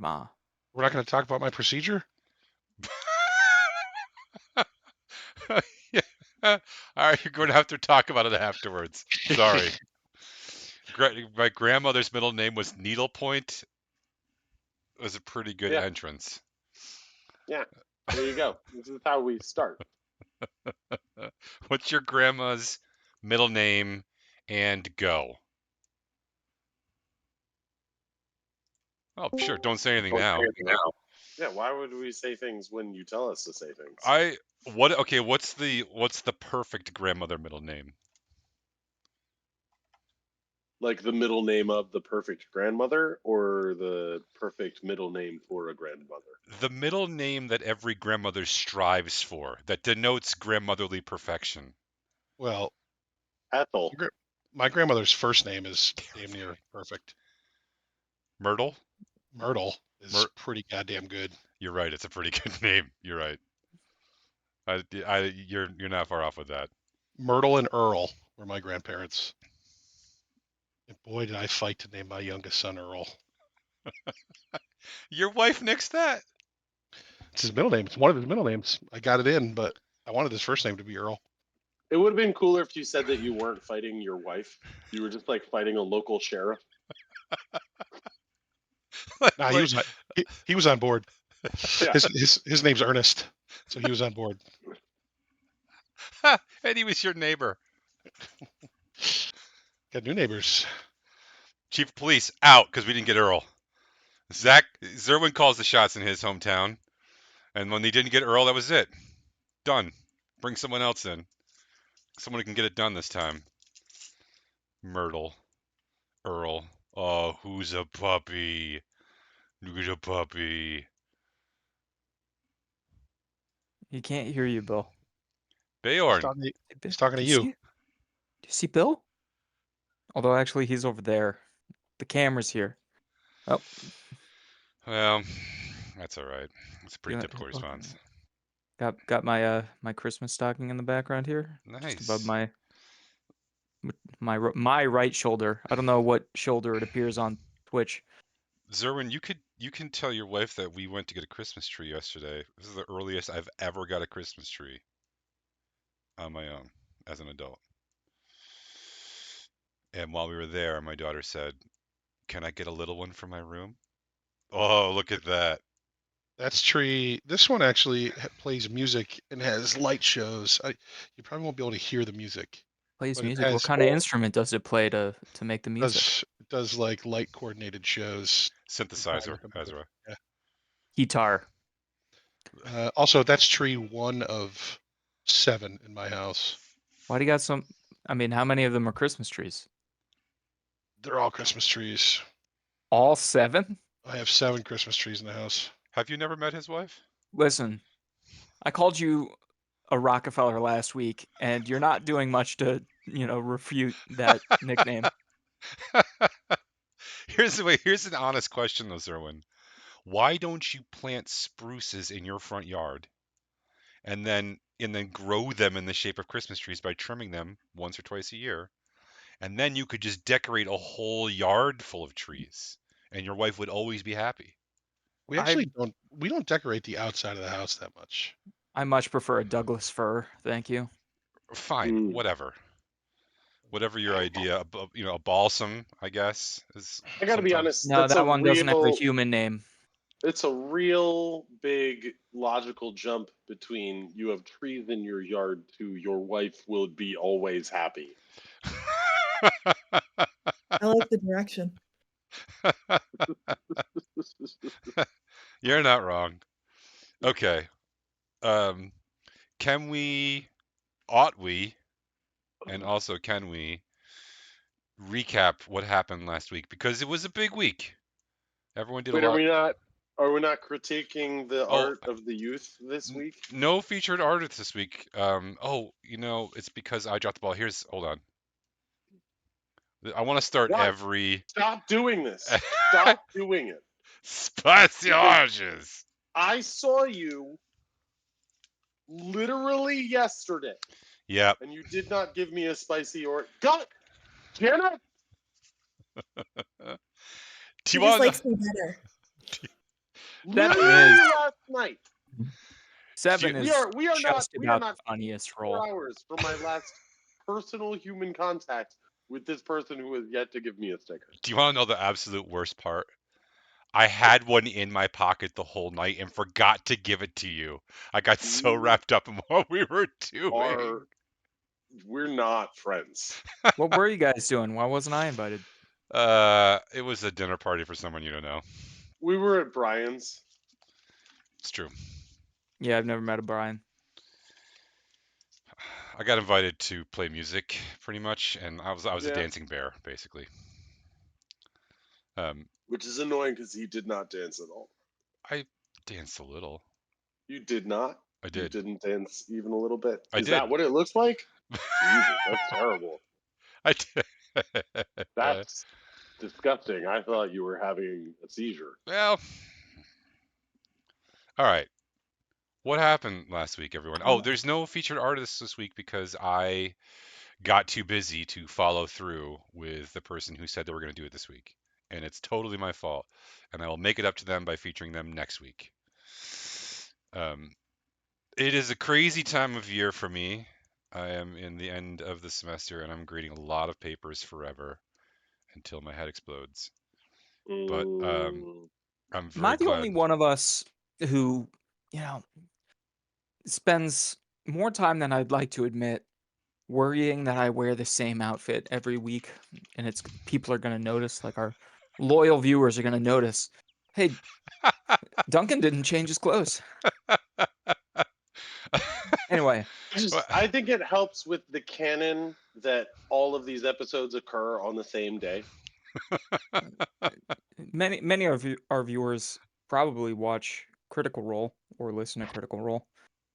grandma. We're not going to talk about my procedure? Yeah. All right, you're going to have to talk about it afterwards. Sorry. My grandmother's middle name was Needlepoint. It was a pretty good entrance. Yeah, there you go. This is how we start. What's your grandma's middle name and go? Oh, sure. Don't say anything now. Yeah, why would we say things when you tell us to say things? Okay, what's the perfect grandmother middle name? Like the middle name of the perfect grandmother, or the perfect middle name for a grandmother? The middle name that every grandmother strives for, that denotes grandmotherly perfection. Well, Ethel. My grandmother's first name is damn near perfect. Myrtle? Myrtle is pretty goddamn good. You're right. It's a pretty good name. You're right. You're not far off with that. Myrtle and Earl were my grandparents. And boy, did I fight to name my youngest son Earl. Your wife nixed that? It's his middle name. It's one of his middle names. I got it in, but I wanted his first name to be Earl. It would have been cooler if you said that you weren't fighting your wife. You were just like fighting a local sheriff. Nah, he was on board. Yeah. His name's Ernest, so he was on board. And he was your neighbor. Got new neighbors. Chief of police out because we didn't get Earl. Zerwin calls the shots in his hometown, and when they didn't get Earl, that was it. Done. Bring someone else in. Someone who can get it done this time. Myrtle. Earl. Oh, who's a puppy? Who's a puppy? He can't hear you, Bill. Bayorn. He's talking to you. Do you see Bill? Although actually he's over there. The camera's here. Oh. Well, that's all right. It's a pretty typical response. Got my my Christmas stocking in the background here. Nice. Just above my right shoulder. I don't know what shoulder it appears on Twitch. Zerwin, you can tell your wife that we went to get a Christmas tree yesterday. This is the earliest I've ever got a Christmas tree on my own as an adult. And while we were there, my daughter said, "Can I get a little one for my room?" Oh, look at that. That's tree. This one actually plays music and has light shows. You probably won't be able to hear the music. Plays music. What kind of instrument does it play to make the music? It does like light coordinated shows. Synthesizer, Ezra. Yeah. Guitar. Also, that's tree 1 of 7 in my house. Why do you got some? I mean, how many of them are Christmas trees? They're all Christmas trees. All 7? I have 7 Christmas trees in the house. Have you never met his wife? Listen, I called you a Rockefeller last week, and you're not doing much to, refute that nickname. Here's an honest question, though, Zerwin. Why don't you plant spruces in your front yard, and then grow them in the shape of Christmas trees by trimming them once or twice a year, and then you could just decorate a whole yard full of trees, and your wife would always be happy. We actually don't decorate the outside of the house that much. I much prefer a Douglas fir, thank you. Fine, whatever your idea. A balsam, I guess. I gotta be honest. No, that one doesn't have a human name. It's a real big logical jump between you have trees in your yard to your wife will be always happy. I like the direction. You're not wrong. Okay. Ought we, and also can we recap what happened last week? Because it was a big week. Everyone did a lot. Are we not critiquing the art of the youth this week? No featured artists this week. It's because I dropped the ball. Hold on. I want to start Stop doing this. Stop doing it. Spicy oranges. I saw you literally yesterday. Yeah. And you did not give me a spicy orange. God, Jenna. He just likes me better. Literally is last night. 7 We is are just we are about not the funniest 4 roll. hours from my last personal human contact with this person who has yet to give me a sticker. Do you want to know the absolute worst part? I had one in my pocket the whole night and forgot to give it to you. I got so You wrapped up in what we were doing. We're not friends. What were you guys doing? Why wasn't I invited? It was a dinner party for someone you don't know. We were at Brian's. It's true. Yeah, I've never met a Brian. I got invited to play music, pretty much, and I was a Yeah. dancing bear, basically. Which is annoying because he did not dance at all. I danced a little. You did not? I You did. didn't dance even a little bit? I Is did. that what it looks like? Jesus, that's terrible. I did. That's disgusting. I thought you were having a seizure. Well, all right. What happened last week, everyone? Oh, there's no featured artists this week because I got too busy to follow through with the person who said they were going to do it this week. And it's totally my fault. And I will make it up to them by featuring them next week. It is a crazy time of year for me. I am in the end of the semester and I'm grading a lot of papers forever until my head explodes. But I'm Am very I the only glad. one of us who, spends more time than I'd like to admit worrying that I wear the same outfit every week and people are going to notice, like our loyal viewers are going to notice, hey, Duncan didn't change his clothes. Anyway, I think it helps with the canon that all of these episodes occur on the same day. many of our viewers probably watch Critical Role or listen to Critical Role,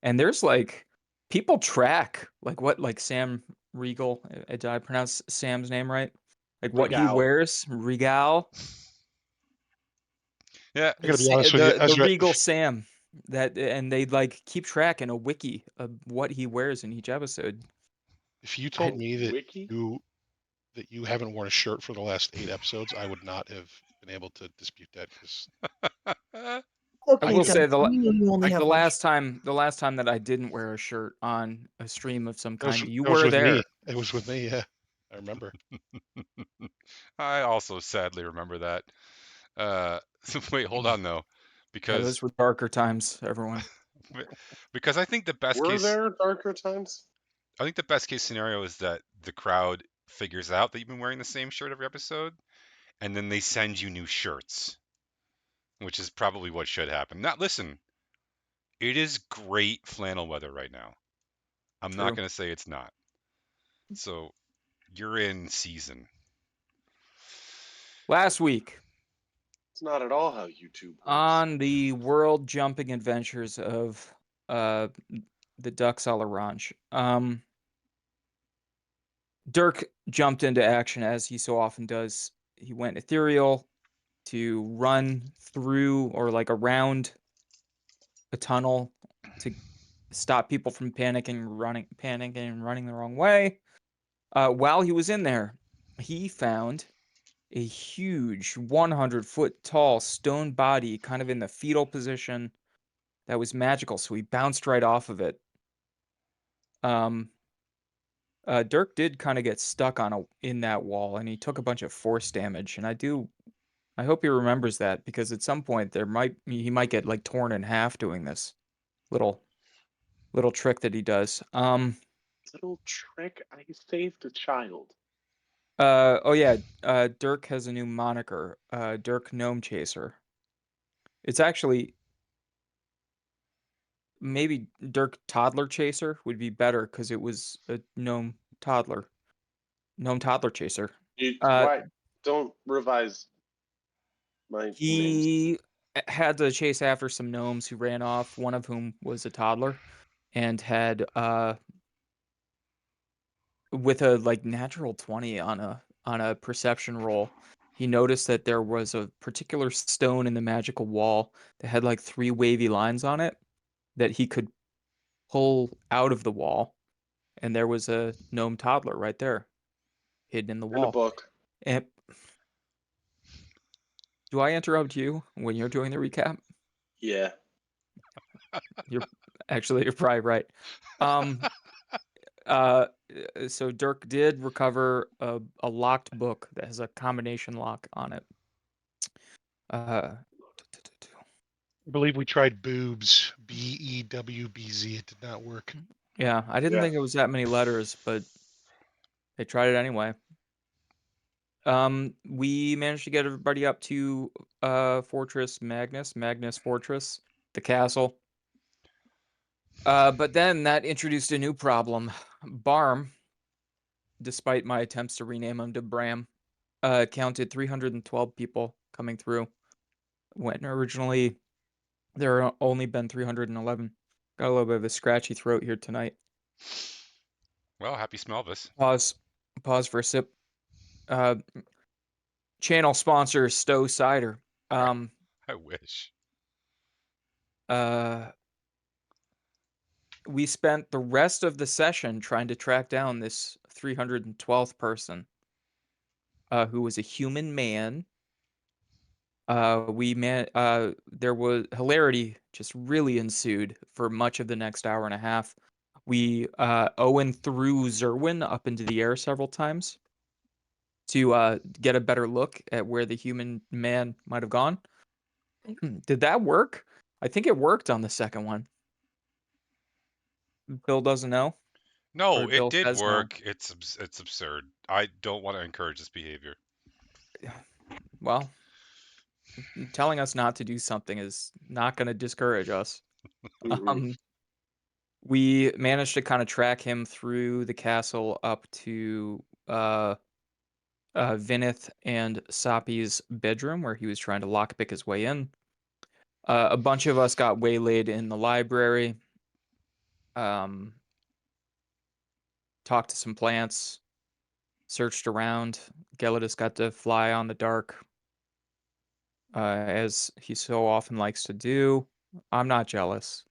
and there's like people track like Sam Regal. Did I pronounce Sam's name right? Like what he Regal. wears, Regal. Yeah. I gotta be honest with you, The Ezra. Regal Sam. And they like keep track in a wiki of what he wears in each episode. If you told me that Wiki? you haven't worn a shirt for the last 8 episodes, I would not have been able to dispute that because I Okay, will say Duncan, you know you only like have the one last time that I didn't wear a shirt on a stream of some kind, you it was were with there. me. It was with me. Yeah, I remember. I also sadly remember that. So wait, hold on though, Yeah, because those were darker times, everyone. because I think the best Were case there darker times? I think the best case scenario is that the crowd figures out that you've been wearing the same shirt every episode, and then they send you new shirts, which is probably what should happen. Now, listen, it is great flannel weather right now. I'm not True. going to say it's not. So you're in season. Last week, It's not at all how YouTube works. on the world jumping adventures of the Ducks à l'Orange, Dirk jumped into action as he so often does. He went ethereal to run through or like around a tunnel to stop people from panicking and running the wrong way. While he was in there, he found a huge 100-foot tall stone body kind of in the fetal position that was magical, so he bounced right off of it. Dirk did kind of get stuck in that wall, and he took a bunch of force damage, and I hope he remembers that, because at some point he might get like torn in half doing this little trick that he does. Little trick? I saved a child. Oh yeah, Dirk has a new moniker, Dirk Gnome Chaser. It's actually maybe Dirk Toddler Chaser would be better because it was a gnome toddler chaser. Why? Don't revise my names. He had to chase after some gnomes who ran off, one of whom was a toddler, and had with a like natural 20 on a perception roll, he noticed that there was a particular stone in the magical wall that had like 3 wavy lines on it that he could pull out of the wall, and there was a gnome toddler right there, hidden in the In a wall. book. And do I interrupt you when you're doing the recap? Yeah. You're probably right. So Dirk did recover a locked book that has a combination lock on it. Uh, I believe we tried boobs, BEWBZ. It did not work. yeah, I didn't Yeah. think it was that many letters, but they tried it anyway. We managed to get everybody up to Fortress Magnus Fortress, the castle. But then that introduced a new problem. Barm, despite my attempts to rename him to Bram, counted 312 people coming through when originally there had only been 311. Got a little bit of a scratchy throat here tonight. Well, happy Smelvis. Pause for a sip. Channel sponsor Stowe Cider. I wish. We spent the rest of the session trying to track down this 312th person, who was a human man. There was hilarity just really ensued for much of the next hour and a half. We Owen threw Zerwin up into the air several times to get a better look at where the human man might have gone. Did that work? I think it worked on the second one. Bill doesn't know, or No, it Bill did says no. work. It's absurd. I don't want to encourage this behavior. Well, telling us not to do something is not going to discourage us. Mhm. We managed to kind of track him through the castle up to Vinith and Sapi's bedroom, where he was trying to lockpick his way in. A bunch of us got waylaid in the library. Talked to some plants, searched around. Gelidus got to fly on the dark, as he so often likes to do. I'm not jealous.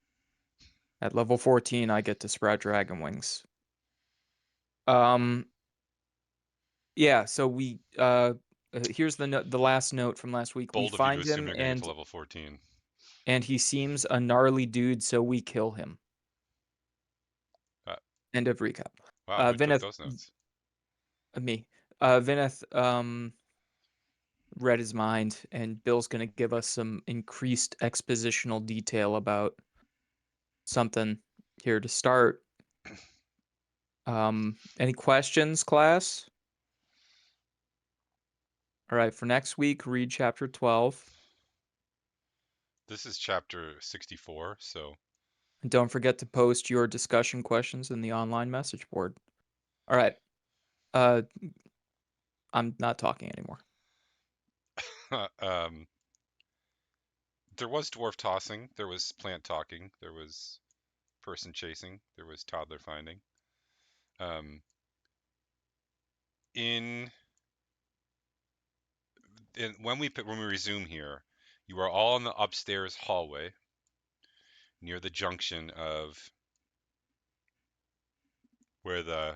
At level 14, I get to sprout dragon wings. Yeah, so we here's the last note from last week. We Bold of you to find assume him you're going to get to level 14. and he seems a gnarly dude, so we kill him. Uh, End of recap. Wow, who took Vinith, those notes? me. Vinith read his mind, and Bill's gonna give us some increased expositional detail about something here to start. Any questions, class? All right, for next week, read chapter 12. This is chapter 64, so And don't forget to post your discussion questions in the online message board. All right. I'm not talking anymore. there was dwarf tossing, there was plant talking, there was person chasing, there was toddler finding. In when we resume here, you are all in the upstairs hallway near the junction of where the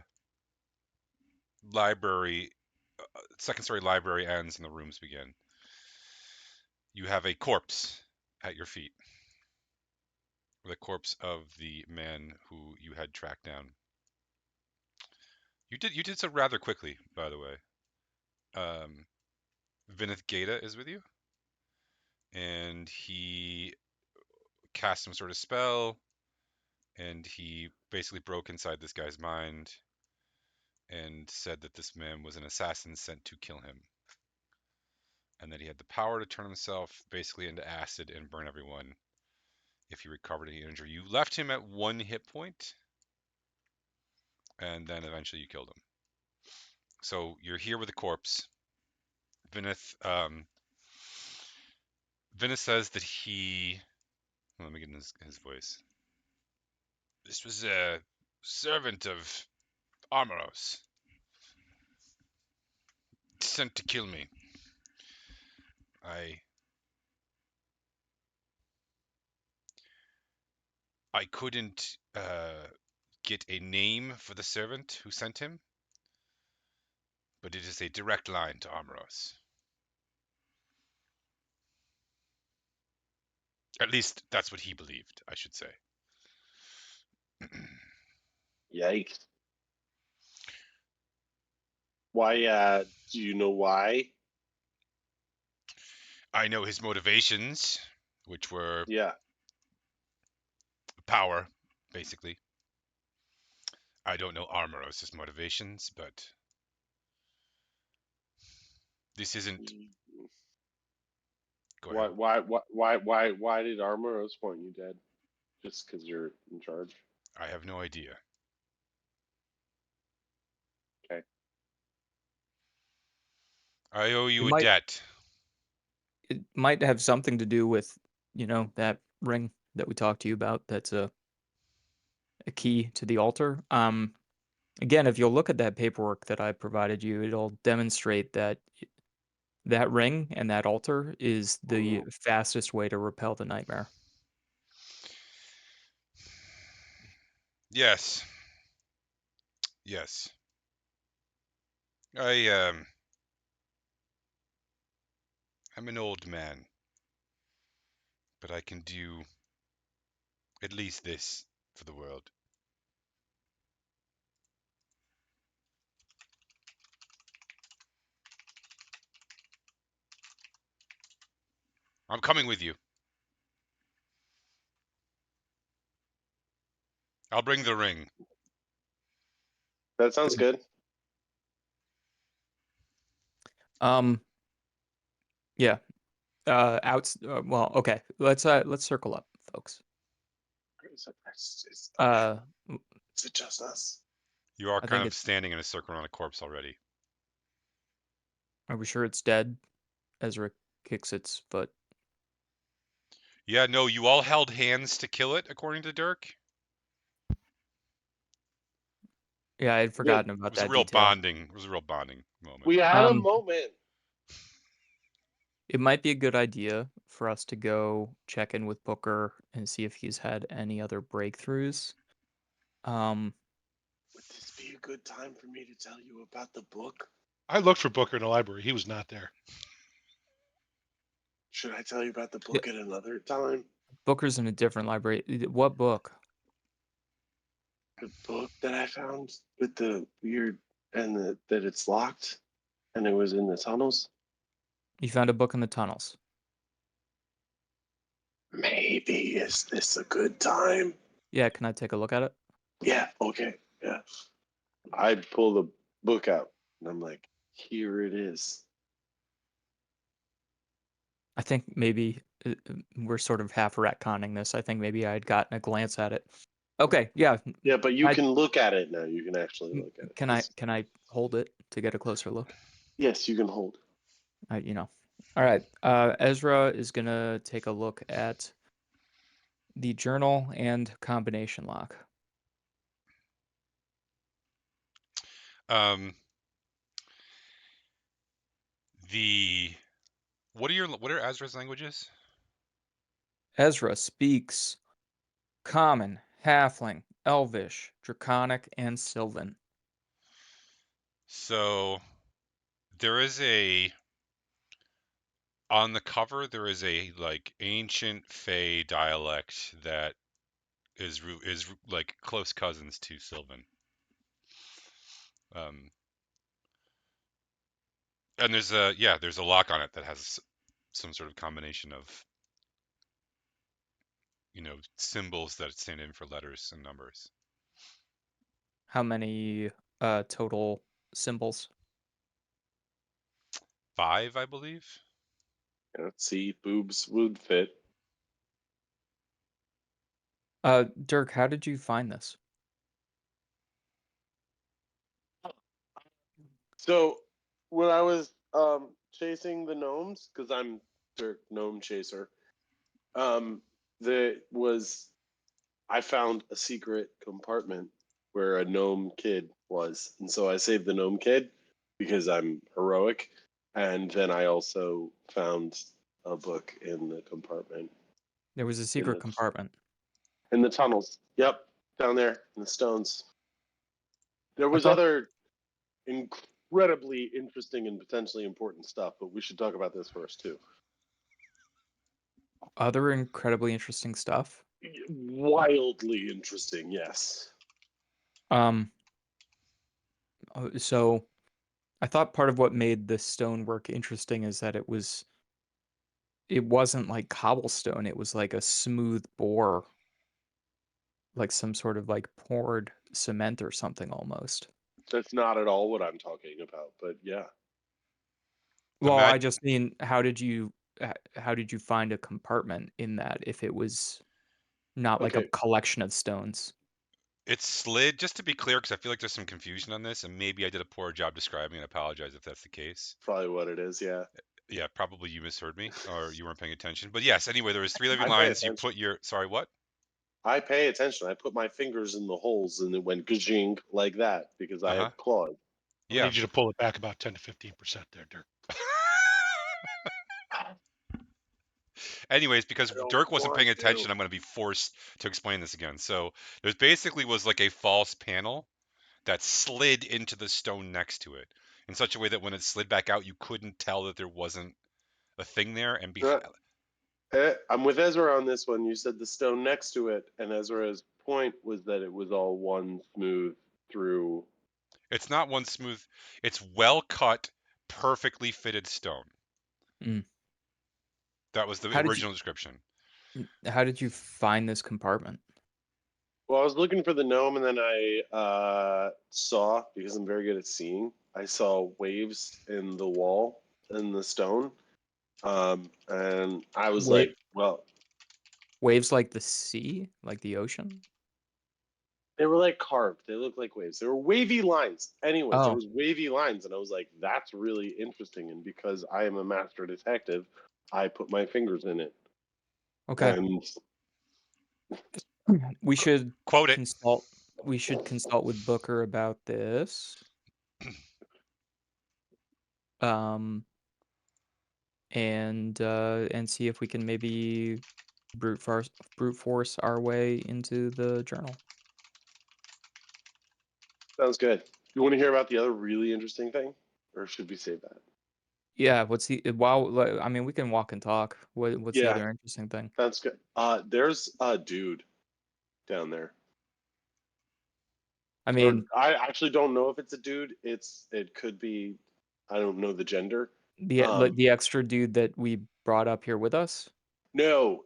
library, second story library ends and the rooms begin. You have a corpse at your feet. The corpse of the man who you had tracked down. You did so rather quickly, by the way. Vinith Gata is with you, and he cast some sort of spell, and he basically broke inside this guy's mind and said that this man was an assassin sent to kill him, and that he had the power to turn himself basically into acid and burn everyone if he recovered any injury. You left him at 1 hit point, and then eventually you killed him. So you're here with the corpse. Vinith says that he... Let me get in his voice. This was a servant of Armoros, sent to kill me. I couldn't get a name for the servant who sent him, but it is a direct line to Armoros. At least that's what he believed, I should say. Yikes. Why, do you know why? I know his motivations, which were Yeah. power, basically. I don't know Armoros' motivations, but this isn't. Go ahead. Why did Armoros want you dead? Just because you're in charge? I have no idea. Okay. I owe you It a might- debt. It might have something to do with, that ring that we talked to you about. That's a key to the altar. Again, if you'll look at that paperwork that I provided you, it'll demonstrate that that ring and that altar is the fastest way to repel the nightmare. Yes. Yes. I'm an old man, but I can do at least this for the world. I'm coming with you. I'll bring the ring. That sounds good. Yeah. Well, okay. Let's circle up, folks. Is W- it just us? You are I kind think of it's. standing in a circle around a corpse already. Are we sure it's dead? Ezra kicks its foot. Yeah, no, you all held hands to kill it, according to Dirk. Yeah, I had forgotten It about was a that real detail. bonding. It was a real bonding moment. We had a Um, moment. It might be a good idea for us to go check in with Booker and see if he's had any other breakthroughs. Would this be a good time for me to tell you about the book? I looked for Booker in the library. He was not there. Should I tell you about the book at another time? Booker's in a different library. What book? The book that I found with the weird and that it's locked and it was in the tunnels? You found a book in the tunnels. Maybe is this a good time? Yeah, can I take a look at it? Yeah, okay. Yeah. I pull the book out and I'm like, here it is. I think maybe we're sort of half retconning this. I think maybe I had gotten a glance at it. Okay, yeah. Yeah, but you I- can look at it now. You can actually look at it. Can I hold it to get a closer look? Yes, you can hold. All right. Ezra is gonna take a look at the journal and combination lock. What are Azra's languages? Ezra speaks Common, Halfling, Elvish, Draconic, and Sylvan. So there is on the cover there is a like ancient Fey dialect that is like close cousins to Sylvan. And there's a lock on it that has some sort of combination of symbols that stand in for letters and numbers. How many total symbols? 5, I believe. Let's see, boobs would fit. Dirk, how did you find this? So when I was chasing the gnomes, because I'm Dirk Gnome Chaser, I found a secret compartment where a gnome kid was, and so I saved the gnome kid because I'm heroic, and then I also found a book in the compartment There was a secret compartment. in the tunnels. Yep, down there in the stones. There was Okay. other incredibly interesting and potentially important stuff, but we should talk about this first too. Other incredibly interesting stuff. Wildly interesting, yes. So I thought part of what made the stonework interesting is that it wasn't like cobblestone, it was like a smooth bore, like some sort of like poured cement or something almost. That's not at all what I'm talking about, but yeah. Well, I Imagine just mean, how did you find a compartment in that if it was not like a Okay, collection of stones? it slid, just to be clear, because I feel like there's some confusion on this, and maybe I did a poor job describing it. I apologize if that's the case. probably what it is, yeah. Yeah, probably you misheard me or you weren't paying attention. But yes, anyway, there was 3 living I pay lines. You attention. put your sorry, what? I pay attention. I put my fingers in the holes and it went gajink like that because I Uh-huh. have claws. I Yeah. need you to pull it back about 10 to 15% there, Dirk. Anyways, because I don't Dirk wasn't want paying to. attention, I'm going to be forced to explain this again. So there's basically was like a false panel that slid into the stone next to it in such a way that when it slid back out, you couldn't tell that there wasn't a thing there. And I'm with Ezra on this one. You said the stone next to it, and Ezra's point was that it was all one smooth through. it's not one smooth, it's well cut, perfectly fitted stone. Mm. That was the How did original description. you find this compartment? Well, I was looking for the gnome, and then I saw, because I'm very good at seeing, I saw waves in the wall in the stone, and I was Wait, like, well, waves like the sea, like the ocean? they were like carved. They looked like waves. They were wavy lines. Anyways, there Oh, was wavy lines, and I was like, "That's really interesting." And because I am a master detective, I put my fingers in it, okay. and We should Quote it. consult. We should consult with Booker about this. Um, and see if we can maybe brute force our way into the journal. sounds good. You want to hear about the other really interesting thing, or should we save that? Yeah. I mean, we can walk and talk. What's the Yeah, other interesting thing? that's good. There's a dude down there. I Or mean, I actually don't know if it's a dude. It could be. I don't know the gender. the extra dude that we brought up here with us. No.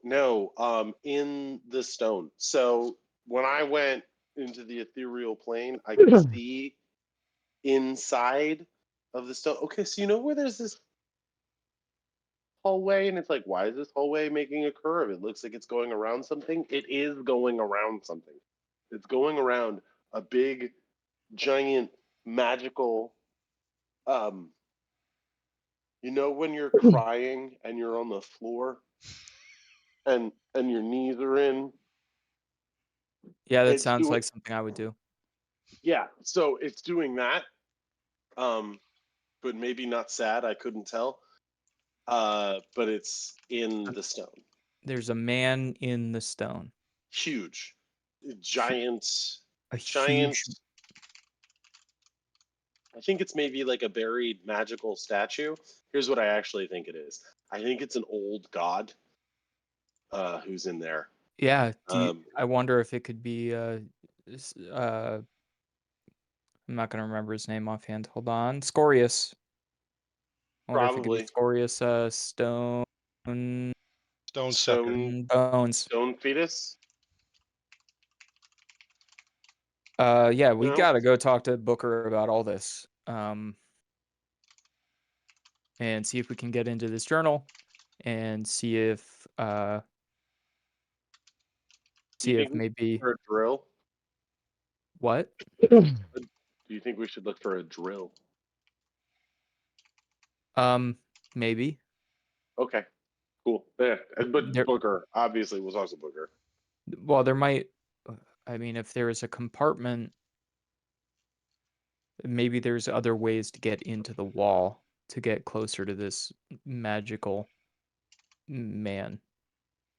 In the stone. So when I went into the ethereal plane, I could see inside of the stone. Okay, so you know where there's this hallway, and it's like, why is this hallway making a curve? It looks like it's going around something. It is going around something. It's going around a big, giant, magical. Um, you know when you're crying and you're on the floor, and your knees are in. Yeah, that It's sounds doing like something I would do. Yeah, so it's doing that, but maybe not sad. I couldn't tell. But it's in the stone. There's a man in the stone. Huge, Hu- giant, A giant. huge. I think it's maybe like a buried magical statue. Here's what I actually think it is. I think it's an old god who's in there. Yeah. Um, I wonder if it could be I'm not gonna remember his name offhand. Hold on. Scorius. I wonder if it could be Probably Scorius Stone Stone Scepter. stone Bones. stone fetus. Yeah, we No, gotta go talk to Booker about all this. And see if we can get into this journal and see if do you think we should look maybe for a drill? what? Do you think we should look for a drill? Maybe. Okay, cool. Yeah, but There Booker obviously was also Booker. well, there might I mean, if there is a compartment, maybe there's other ways to get into the wall to get closer to this magical man.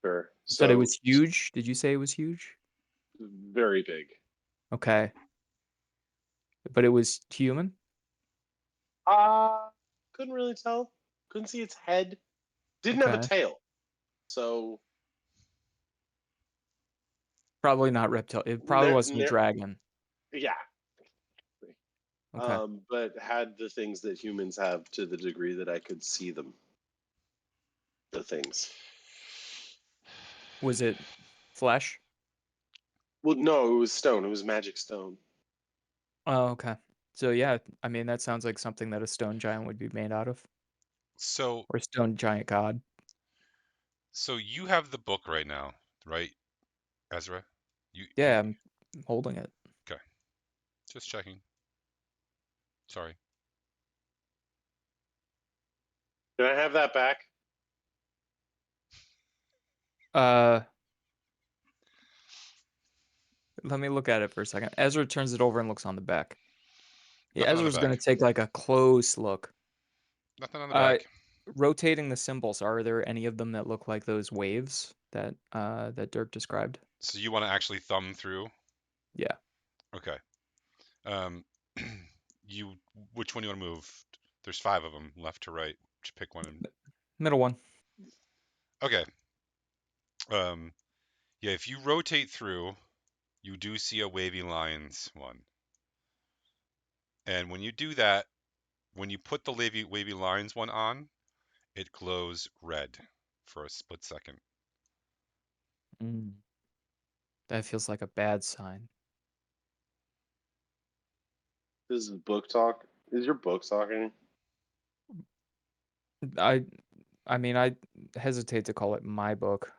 Sure. You said it So was huge? Did you say it was huge? very big. Okay. But it was human? Uh couldn't really tell. Couldn't see its head. Didn't have a Okay. tail. So Probably not reptile. It probably wasn't a dragon. yeah. Okay. But had the things that humans have to the degree that I could see them. The things. Was it flesh? Well, no, it was stone. It was magic stone. Oh, okay. So yeah, I mean that sounds like something that a stone giant would be made out of, So or a stone giant god. so you have the book right now, right, Ezra? Yeah, I'm holding it. Okay. Just checking. Sorry. Can I have that back? Let me look at it for a second. Ezra turns it over and looks on the back. Yeah, Nothing on the Ezra's gonna back. take like a close look. Nothing on the back. Rotating the symbols, are there any of them that look like those waves that that Dirk described? So you want to actually thumb through? Yeah. Okay. Which one do you want to move? There's 5 of them, left to right. Just pick one. Middle one. Okay. Yeah, if you rotate through, you do see a wavy lines one. And when you do that, when you put the wavy lines one on, it glows red for a split second. That feels like a bad sign. This is book talk. Is your book talking? I mean, I hesitate to call it my book.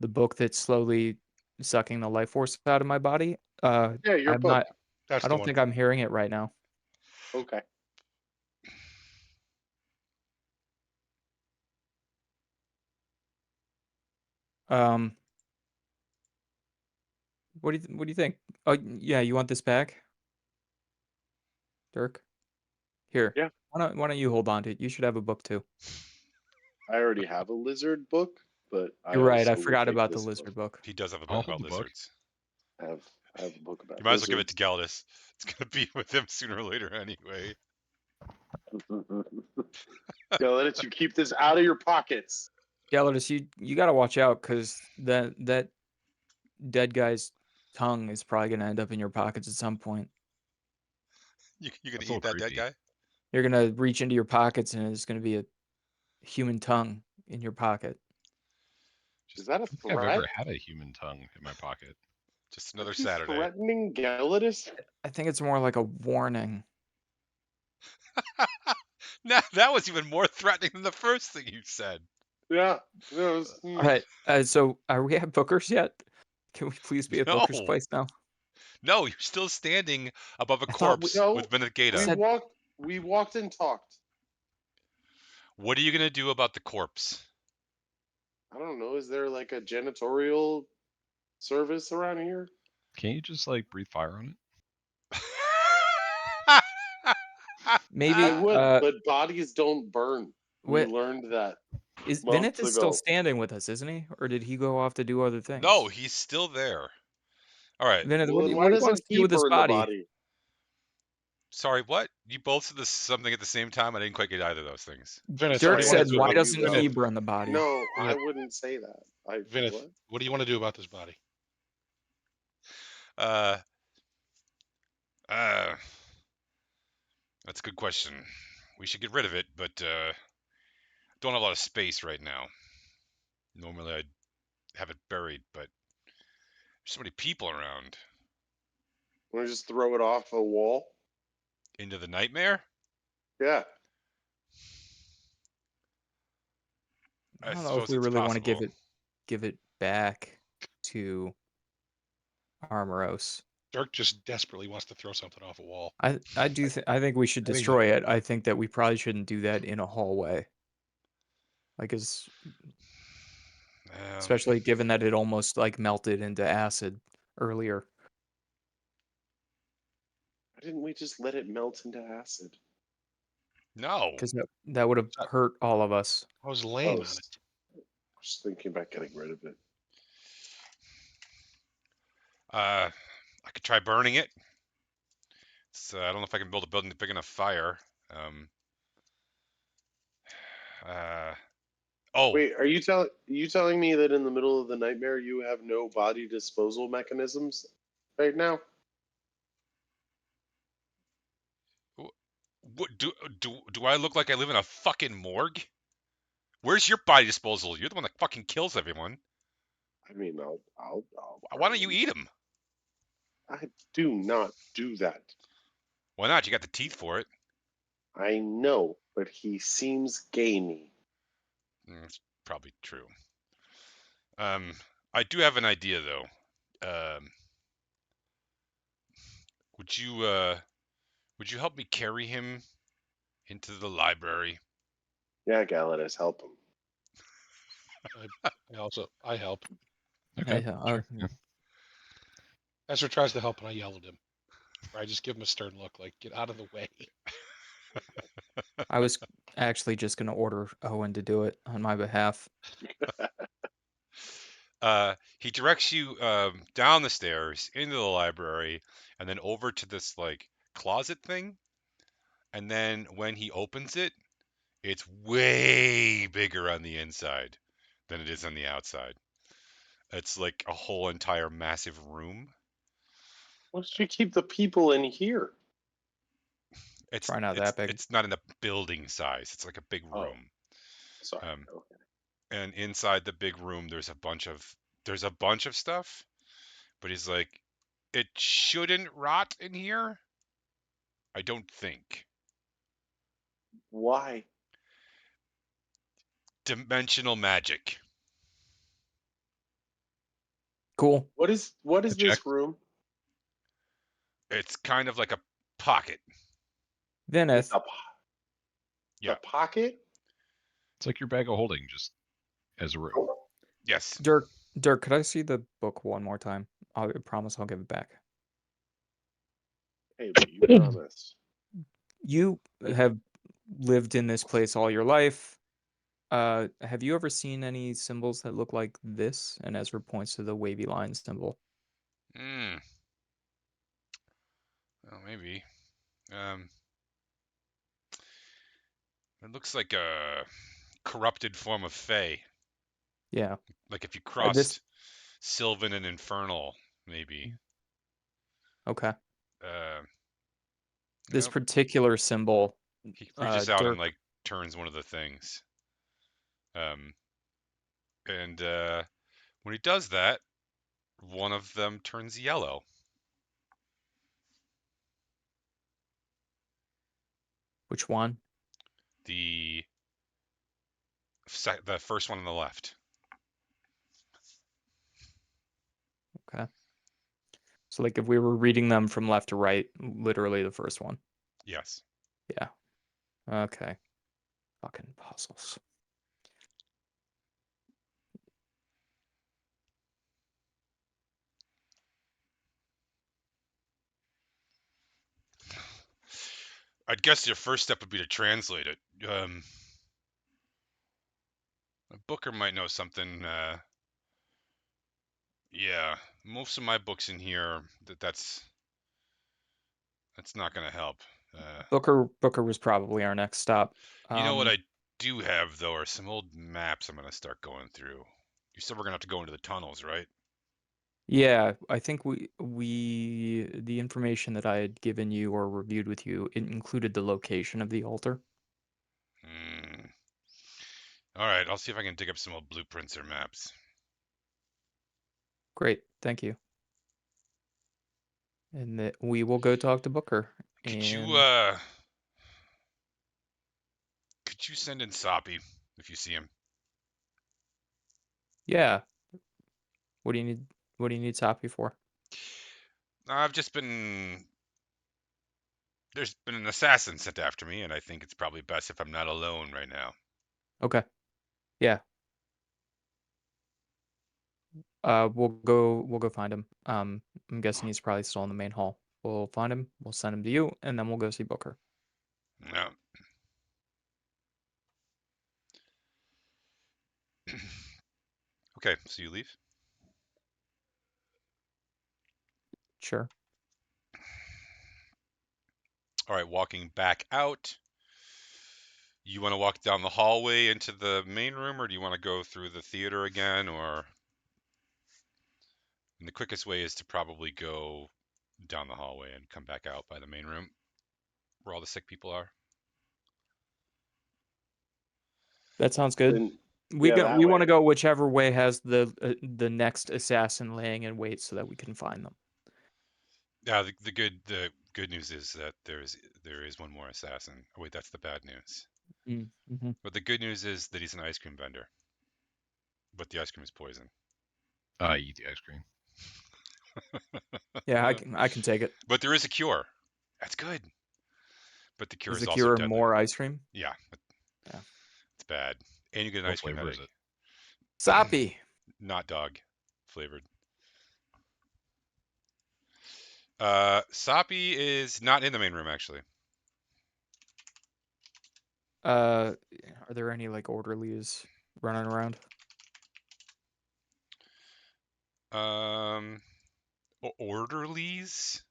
The book that's slowly sucking the life force out of my body. Yeah, your I'm book. not. That's I the don't one. think I'm hearing it right now. Okay. What do you think? Oh, yeah, you want this back, Dirk? Here. Yeah. Why don't you hold on to it? You should have a book too. I already have a lizard book, but You're right. I also would forgot take about the this lizard book. He does have a I'll book hold about the book. lizards. I have a book about You might as well give it to lizards. Galdus. It's gonna be with him sooner or later anyway. Yeah, let you keep this out of your pockets. Gallus, you gotta watch out because that dead guy's tongue is probably gonna end up in your pockets at some point. You gonna That's a eat that little dead creepy. guy? You're gonna reach into your pockets and it's gonna be a human tongue in your pocket. Is that a I don't think I've threat? ever had a human tongue in my pocket. Just another Are you Saturday. threatening Galatus? I think it's more like a warning. Now that was even more threatening than the first thing you said. Yeah. No, All right. So are we at Booker's yet? Can we please be at Booker's No. place now? No, you're still standing above a I thought corpse no, with Benedicta. we said- walked and talked. What are you gonna do about the corpse? I don't know. Is there like a janitorial service around here? Can't you just like breathe fire on it? Maybe. I would, but bodies don't burn. We Wait, learned that. is months Bennett is still ago. standing with us, isn't he? Or did he go off to do other things? No, he's still there. All right. Bennett, Well, what then do why you want us doesn't to do he with this burn the body? body? Sorry, what? You both said something at the same time. I didn't quite get either of those things. Venice, Dirk what do you said, want to do "Why about doesn't this? he Venice, burn the body?" No, I Yeah. wouldn't say that. Venice, What? what do you want to do about this body? That's a good question. We should get rid of it, but don't have a lot of space right now. Normally I'd have it buried, but there's so many people around. Want to just throw it off a wall? Into the nightmare? Yeah. I don't know if suppose we it's really want to possible. give it back to Armoros. Dirk just desperately wants to throw something off a wall. I think we should I think destroy it. I think that we probably shouldn't do that in a hallway. Like especially given that it almost like melted into acid earlier. Why didn't we just let it melt into acid? No. Because that would have hurt all of us. I was laying on was it. just thinking about getting rid of it. I could try burning it. I don't know if I can build a building that's big enough fire. Oh, Wait, are you telling me that in the middle of the nightmare you have no body disposal mechanisms right now? what do I look like I live in a fucking morgue? Where's your body disposal? You're the one that fucking kills everyone. I mean, I'll Why don't you eat them? I do not do that. Why not? You got the teeth for it. I know, but he seems gamey. That's probably true. I do have an idea though. Would you help me carry him into the library? Yeah, Galadas, help him. I help. Okay, Hey, sure. Yeah. Ezra tries to help, and I yell at him. Or I just give him a stern look, like, get out of the way. I was actually just gonna order Owen to do it on my behalf. He directs you down the stairs into the library and then over to this like closet thing. And then when he opens it, it's way bigger on the inside than it is on the outside. It's like a whole entire massive room. Why don't you keep the people in here? It's Probably not that big. It's not in the building size. It's like a big Oh. room. Sorry. Okay. And inside the big room, there's a bunch of stuff. But he's like, it shouldn't rot in here. I don't think. Why? Dimensional magic. Cool. What is Check. this room? It's kind of like a pocket. Venice. It's a Yeah. pocket? It's like your bag of holding, just as a room. Yes. Dirk, could I see the book one more time? I promise I'll give it back. Hey, but you promised. You have lived in this place all your life. Have you ever seen any symbols that look like this? And Ezra points to the wavy line symbol. Well, maybe. It looks like a corrupted form of Fey. Yeah. Like if you this crossed Sylvan and Infernal, maybe. Okay. This Nope. particular symbol. He reaches out and Dirk, like turns one of the things. And when he does that, one of them turns yellow. which one? The first one on the left. Okay. So like if we were reading them from left to right, literally the first one. Yes. Yeah. Okay. Fucking puzzles. I'd guess your first step would be to translate it. Booker might know something. Yeah, most of my books in here, that's not gonna help. Booker was probably our next stop. You know what I do have though are some old maps I'm gonna start going through. You said we're gonna have to go into the tunnels, right? Yeah, I think the information that I had given you or reviewed with you, it included the location of the altar. All right, I'll see if I can dig up some old blueprints or maps. Great, thank you. And that we will go talk to Booker. Could you send in Soppy if you see him? Yeah. What do you need? What do you need Soppy for? I've just been. There's been an assassin sent after me, and I think it's probably best if I'm not alone right now. Okay. Yeah. We'll go find him. I'm guessing he's probably still in the main hall. We'll find him. We'll send him to you, and then we'll go see Booker. No. Okay, so you leave? Sure. All right, walking back out, You want to walk down the hallway into the main room, or do you want to go through the theater again? Or and the quickest way is to probably go down the hallway and come back out by the main room, where all the sick people are. That sounds good. Then, We yeah, that we want to way. go whichever way has the next assassin laying in wait, so that we can find them. Yeah, the good news is that there is one more assassin. Oh, wait, that's the bad news. Mm-hmm. But the good news is that he's an ice cream vendor. But the ice cream is poison. I eat the ice cream. Yeah, I can take it. But there is a cure. That's good. But the cure Is is the also cure deadly. more ice cream? Yeah. Yeah. It's bad. And you get an What ice cream flavor is headache. it? Soppy. Not dog flavored. Soppy is not in the main room, actually. Are there any like orderlies running around? Orderlies?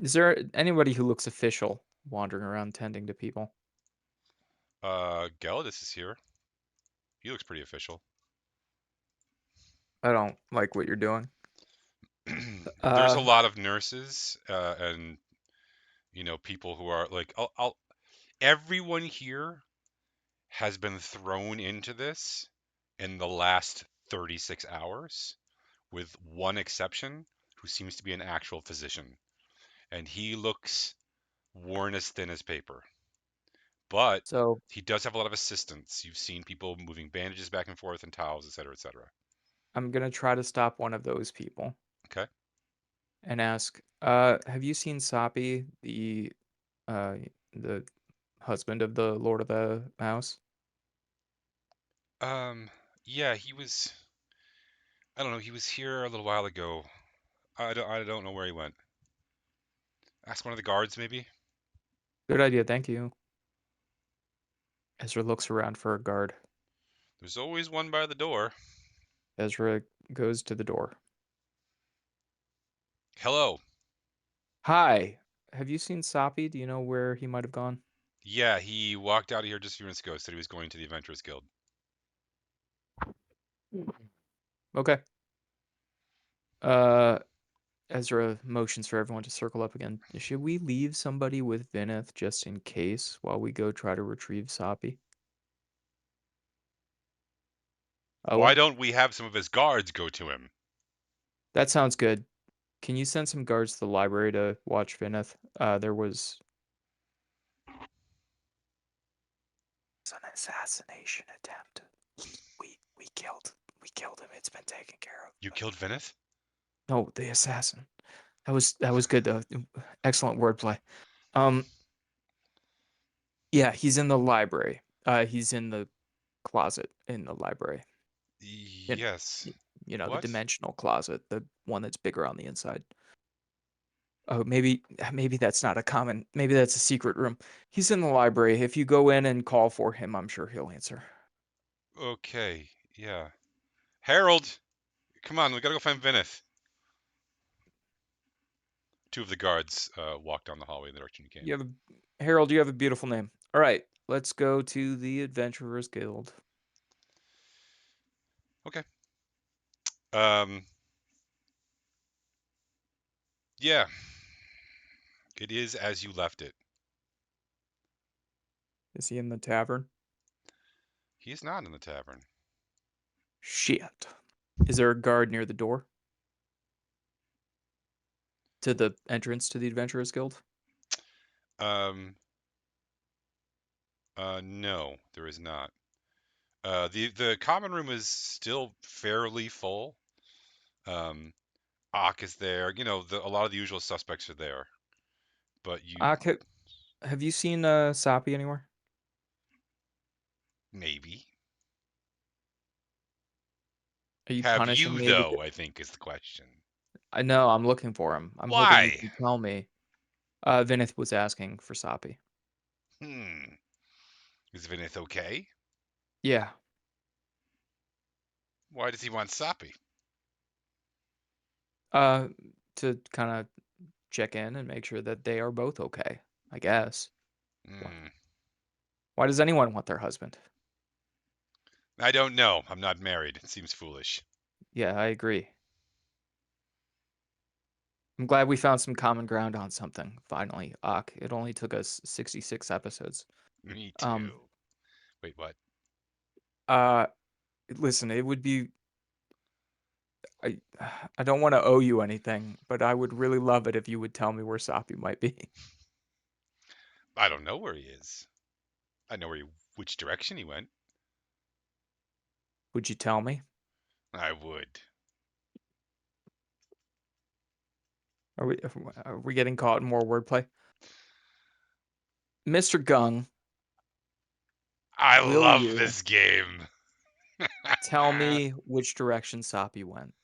Is there anybody who looks official wandering around tending to people? Gelidus is here. He looks pretty official. I don't like what you're doing. There's a lot of nurses and people who are like everyone here has been thrown into this in the last 36 hours, with one exception, who seems to be an actual physician, and he looks worn as thin as paper. But So he does have a lot of assistance. You've seen people moving bandages back and forth and towels, etc., etc. I'm gonna try to stop one of those people. Okay. And ask, have you seen Soppy, the husband of the Lord of the Mouse? Yeah, he was. I don't know. He was here a little while ago. I don't know where he went. Ask one of the guards, maybe. Good idea, thank you. Ezra looks around for a guard. There's always one by the door. Ezra goes to the door. Hello. Hi, have you seen Soppy? Do you know where he might have gone? Yeah, he walked out of here just a few minutes ago. Said he was going to the Adventurers Guild. Okay. Ezra motions for everyone to circle up again. Should we leave somebody with Vineth just in case while we go try to retrieve Soppy? Why don't we have some of his guards go to him? That sounds good. Can you send some guards to the library to watch Vineth? There was an assassination attempt. We killed him. It's been taken care of. You killed Vineth? No, the assassin. That was good though. Excellent wordplay. Yeah, he's in the library. He's in the closet in the library. Yes. You know, the What? dimensional closet, the one that's bigger on the inside. Oh, maybe that's not a common. Maybe that's a secret room. He's in the library. If you go in and call for him, I'm sure he'll answer. Okay. Yeah. Harold, come on. We gotta go find Vineth. Two of the guards walked down the hallway in the direction you came. Harold, you have a beautiful name. All right, let's go to the Adventurers Guild. Okay. Yeah. It is as you left it. Is he in the tavern? He's not in the tavern. Shit. Is there a guard near the door? To the entrance to the Adventurers Guild? No, there is not. The common room is still fairly full. Ock is there. You know, a lot of the usual suspects are there. But you have you seen Soppy anywhere? maybe. Are you Have punishing you me? though, I think is the question. I know, I'm looking for him. I'm hoping you Why? can tell me. Vinith was asking for Soppy. Is Vinith okay? Yeah. Why does he want Soppy? To kind of check in and make sure that they are both okay, I guess. Why does anyone want their husband? I don't know. I'm not married. It seems foolish. Yeah, I agree. I'm glad we found some common ground on something, finally. It only took us 66 episodes. Me too. Um, Wait, what? Listen, it would be... I don't want to owe you anything, but I would really love it if you would tell me where Sapi might be. I don't know where he is. I know which direction he went. Would you tell me? I would. Are we getting caught in more wordplay? Mr. Gung, I will love you this game. tell me which direction Sapi went?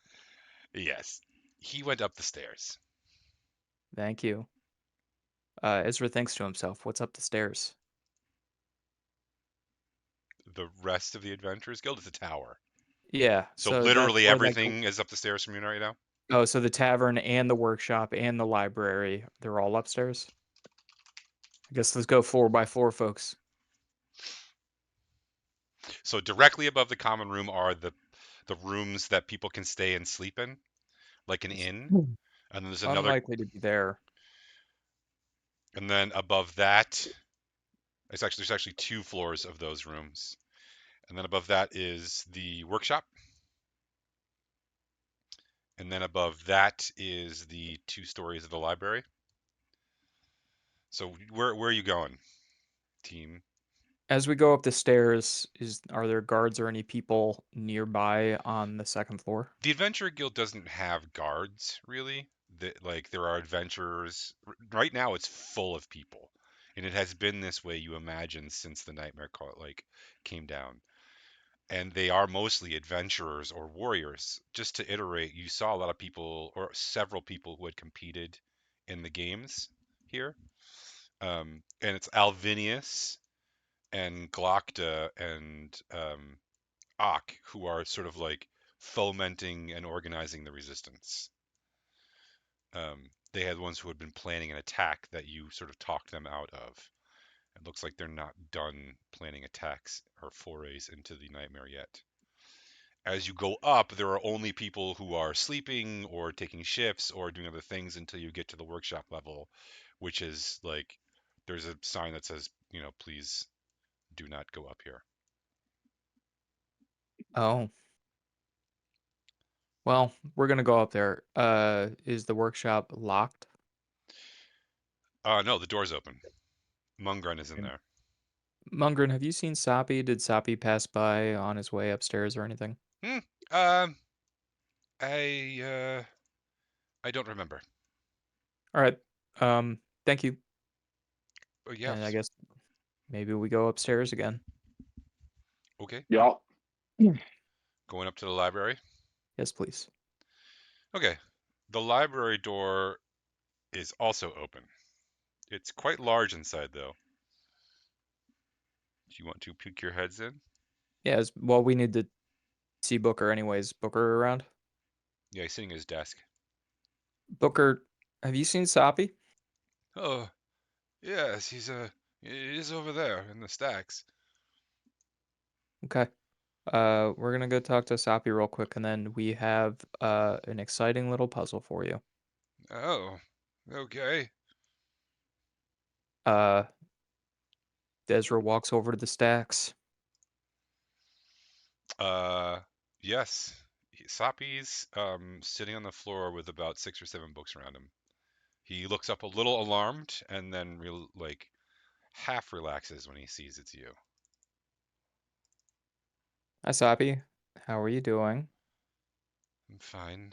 Yes. He went up the stairs. Thank you. Ezra thinks to himself, what's up the stairs? The rest of the Adventurers Guild is a tower. Yeah, So that's literally where, like, everything is up the stairs from you right now? oh, so the tavern and the workshop and the library, they're all upstairs? I guess let's go floor by floor, folks. So directly above the common room are the rooms that people can stay and sleep in, like an inn. And then there's another, Unlikely to be there. and then above that, there's actually 2 floors of those rooms. And then above that is the workshop. And then above that is the 2 stories of the library. So where are you going, team? As we go up the stairs, are there guards or any people nearby on the second floor? The Adventurer Guild doesn't have guards, really. Like, there are adventurers. Right now, it's full of people. And it has been this way, you imagine, since the Nightmare came down. And they are mostly adventurers or warriors. Just to iterate, you saw a lot of people, or several people who had competed in the games here. And it's Alvinius and Glockta and Ak who are sort of like fomenting and organizing the resistance. They had ones who had been planning an attack that you sort of talked them out of. It looks like they're not done planning attacks or forays into the nightmare yet. As you go up, there are only people who are sleeping or taking shifts or doing other things until you get to the workshop level, which is like, there's a sign that says, please do not go up here. Oh. Well, we're gonna go up there. Is the workshop locked? No, the door's open. Mungren is in there. Mungren, have you seen Sapi? Did Sapi pass by on his way upstairs or anything? I don't remember. All right. Thank you. Oh, yeah. And I guess maybe we go upstairs again. Okay. Yeah. Going up to the library. Yes, please. Okay. The library door is also open. It's quite large inside, though. Do you want to peek your heads in? Yeah, well, we need to see Booker anyways. Booker around? Yeah, he's sitting at his desk. Booker, have you seen Sapi? Oh, yes, he's over there in the stacks. Okay. We're gonna go talk to Sapi real quick, and then we have an exciting little puzzle for you. Oh, okay. Ezra walks over to the stacks. Yes. Sapi's sitting on the floor with about 6 or 7 books around him. He looks up a little alarmed and then half relaxes when he sees it's you. Hi, Sapi. How are you doing? I'm fine.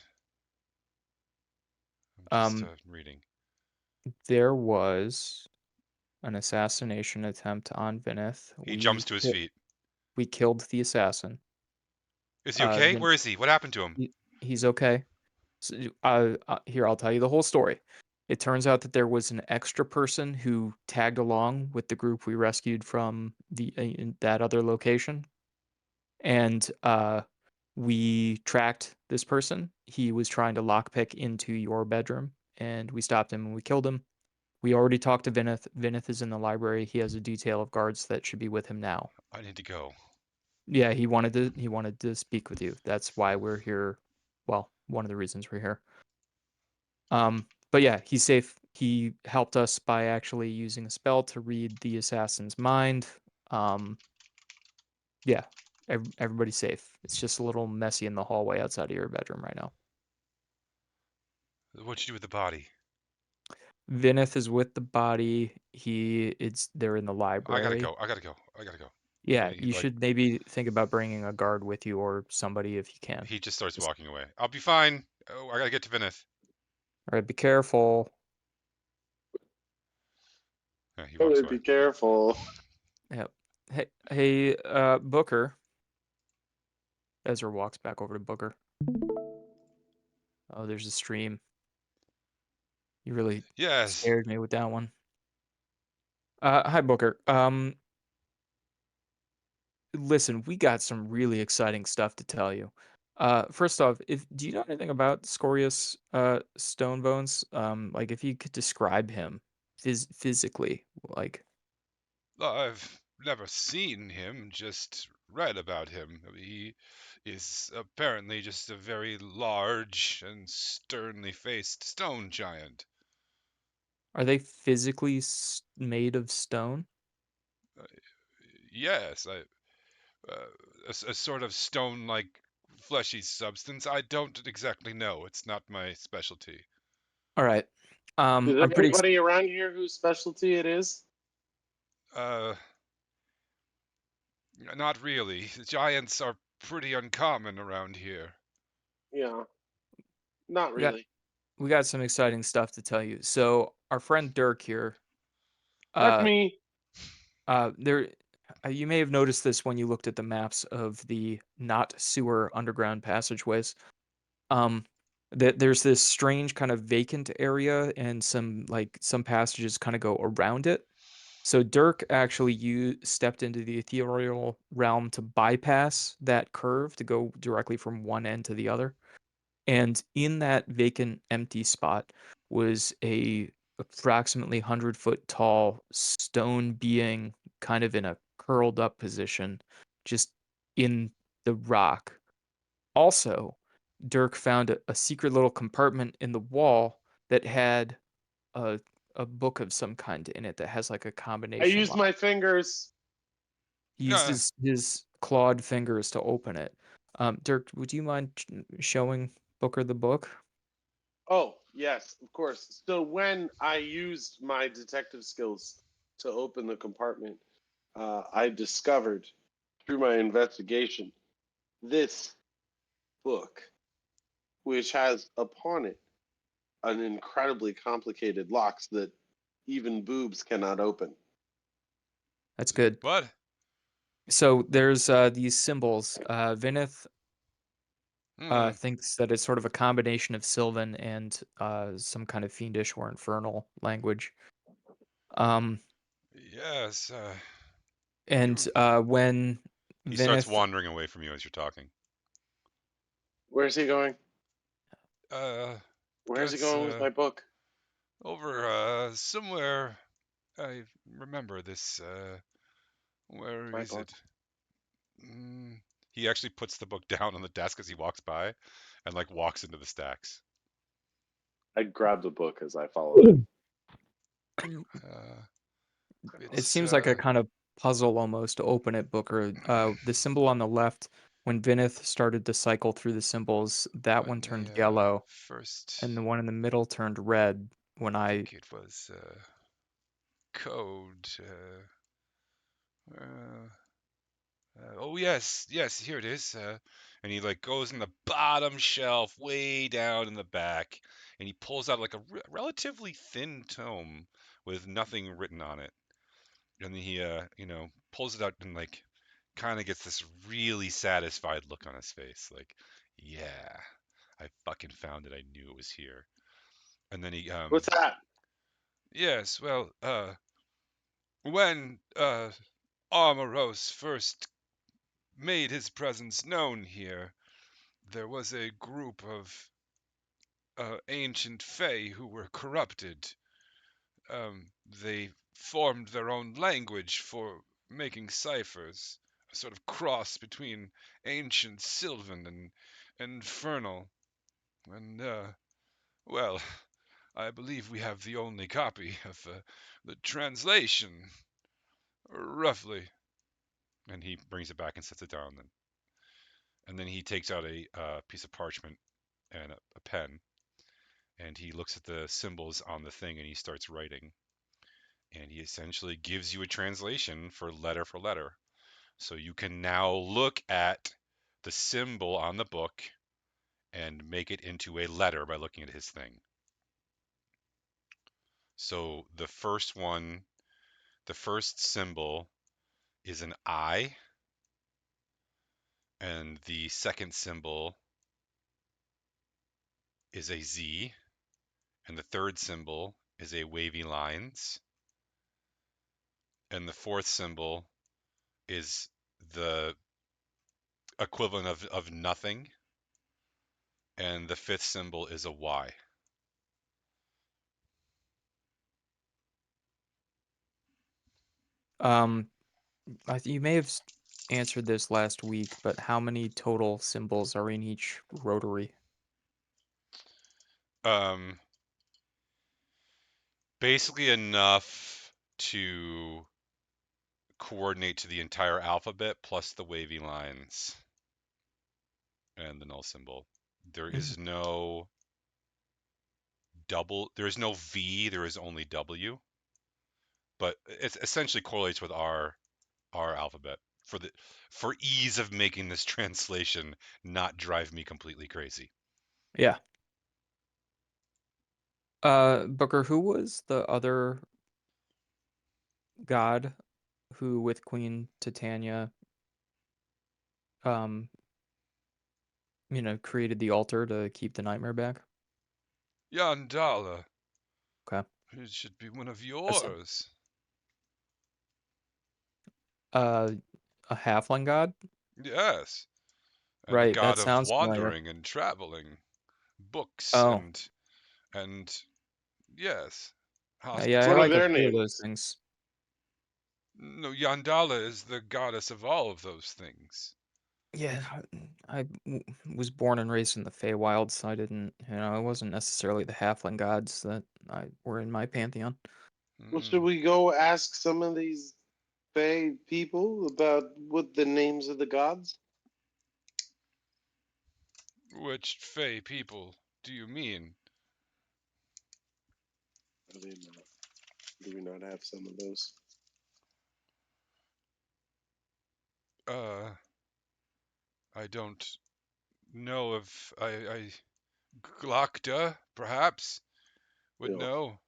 I'm just reading. There was an assassination attempt on Vinith. He jumps to his feet. We killed the assassin. Is he okay? Where is he? What happened to him? He's okay. So, here, I'll tell you the whole story. It turns out that there was an extra person who tagged along with the group we rescued from in that other location, and we tracked this person. He was trying to lockpick into your bedroom, and we stopped him and we killed him. We already talked to Vinith. Vinith is in the library. He has a detail of guards that should be with him now. I need to go. Yeah, he wanted to speak with you. That's why we're here. Well, one of the reasons we're here. But yeah, he's safe. He helped us by actually using a spell to read the assassin's mind. Yeah, everybody's safe. It's just a little messy in the hallway outside of your bedroom right now. What'd you do with the body? Vinith is with the body. They're in the I gotta library. go. I gotta go. I gotta go. Yeah, And he, you like, should maybe think about bringing a guard with you or somebody if you can. he just starts Just- walking away. I'll be fine. Oh, I gotta get to Vinith. All right, be careful. Yeah, he walks Hey, away. be careful. Yep. Hey, Booker. Ezra walks back over to Booker. Oh, there's a stream. You really Yes. scared me with that one. Hi, Booker. Listen, we got some really exciting stuff to tell you. First off, do you know anything about Scorius Stonebones? Like if you could describe him physically, like I've never seen him, just read about him. He is apparently just a very large and sternly faced stone giant. are they physically made of stone? Yes, a sort of stone-like fleshy substance. I don't exactly know. It's not my specialty. All right. Is there I'm pretty. anybody around here whose specialty it is? Not really. Giants are pretty uncommon around here. Yeah, not We got really. we got some exciting stuff to tell you. So our friend Dirk here, That's me. there, you may have noticed this when you looked at the maps of the not sewer underground passageways. That there's this strange kind of vacant area, and some passages kind of go around it. So Dirk actually stepped into the ethereal realm to bypass that curve to go directly from one end to the other. And in that vacant empty spot was a approximately 100-foot tall stone being kind of in a curled up position just in the rock. Also, Dirk found a secret little compartment in the wall that had a book of some kind in it that has like a I combination used lock. my fingers. He used his clawed fingers to open it. Dirk, would you mind showing Booker the book? Oh, yes, of course. So when I used my detective skills to open the compartment, I discovered through my investigation this book, which has upon it an incredibly complicated locks that even boobs cannot open. That's good. What? So there's these symbols. Vinith Hmm. thinks that it's sort of a combination of Sylvan and some kind of fiendish or infernal language. Yes. And when He starts Vinith, wandering away from you as you're talking. Where's he going? Where's he Guess, going with my book? over somewhere. I remember this. Where My is book. it? He actually puts the book down on the desk as he walks by, and like walks into the stacks. I grabbed the book as I followed him. it seems like a kind of puzzle almost to open it, Booker. The symbol on the left, when Vinith started to cycle through the symbols, that one turned yellow, First, and the one in the middle turned red when I I think it was code. Oh yes, here it is. And he like goes in the bottom shelf, way down in the back, and he pulls out like a relatively thin tome with nothing written on it. And then he, pulls it out and like kind of gets this really satisfied look on his face, like, yeah, I fucking found it. I knew it was here. And then he, What's that? yes, well, when Armoros first made his presence known here, there was a group of ancient fae who were corrupted, they formed their own language for making ciphers, a sort of cross between ancient Sylvan and infernal. And, well, I believe we have the only copy of the translation, roughly. And he brings it back and sets it down. And then he takes out a piece of parchment and a pen, and he looks at the symbols on the thing and he starts writing. And he essentially gives you a translation for letter. So you can now look at the symbol on the book and make it into a letter by looking at his thing. So the first symbol is an I, and the second symbol is a Z, and the third symbol is a wavy lines, and the fourth symbol is the equivalent of nothing, and the fifth symbol is a Y. You may have answered this last week, but how many total symbols are in each rotary? Basically enough to coordinate to the entire alphabet plus the wavy lines and the null symbol. There is no there is no V, there is only W, but it essentially correlates with our alphabet for ease of making this translation not drive me completely crazy. Yeah. Booker, who was the other god who with Queen Titania created the altar to keep the nightmare back? Yandala. Okay. It should be one of yours. A halfling god? Yes. And Right, god that of sounds familiar. wandering and traveling. Books Oh. and yes. Yeah, I What are like a their few of names? those things. No, Yandala is the goddess of all of those things. Yeah, I was born and raised in the Feywild, so I didn't, it wasn't necessarily the halfling gods that were in my pantheon. Well, should we go ask some of these Fae people about what the names of the gods? Which Fey people do you mean? I didn't know. Do we not have some of those? I don't know if I Glokta, perhaps, would Yeah. know.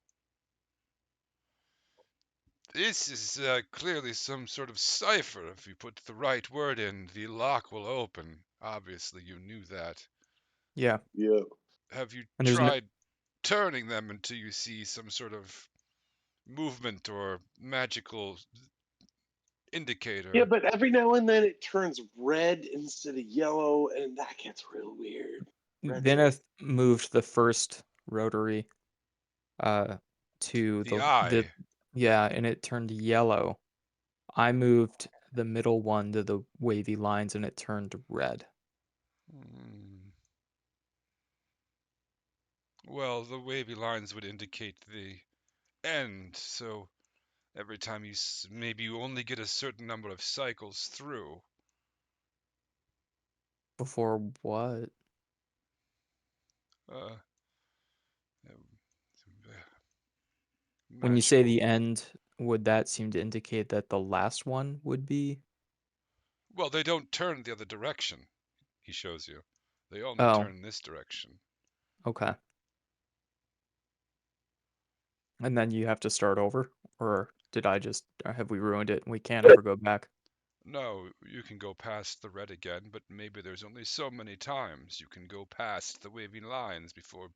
This is clearly some sort of cipher. If you put the right word in, the lock will open. Obviously, you knew that. Yeah. Yeah. Have you And there's no, tried turning them until you see some sort of movement or magical indicator? Yeah, but every now and then it turns red instead of yellow, and that gets real weird. Vinith moved the first rotary to The eye. yeah, and it turned yellow. I moved the middle one to the wavy lines and it turned red. Well, the wavy lines would indicate the end, so every time maybe you only get a certain number of cycles through. Before what? When you say the end, would that seem to indicate that the last one would be? Well, they don't turn the other direction, he shows you. They only Oh, turn this direction. okay. And then you have to start over? Or have we ruined it and we can't ever go back? No, you can go past the red again, but maybe there's only so many times you can go past the wavy lines before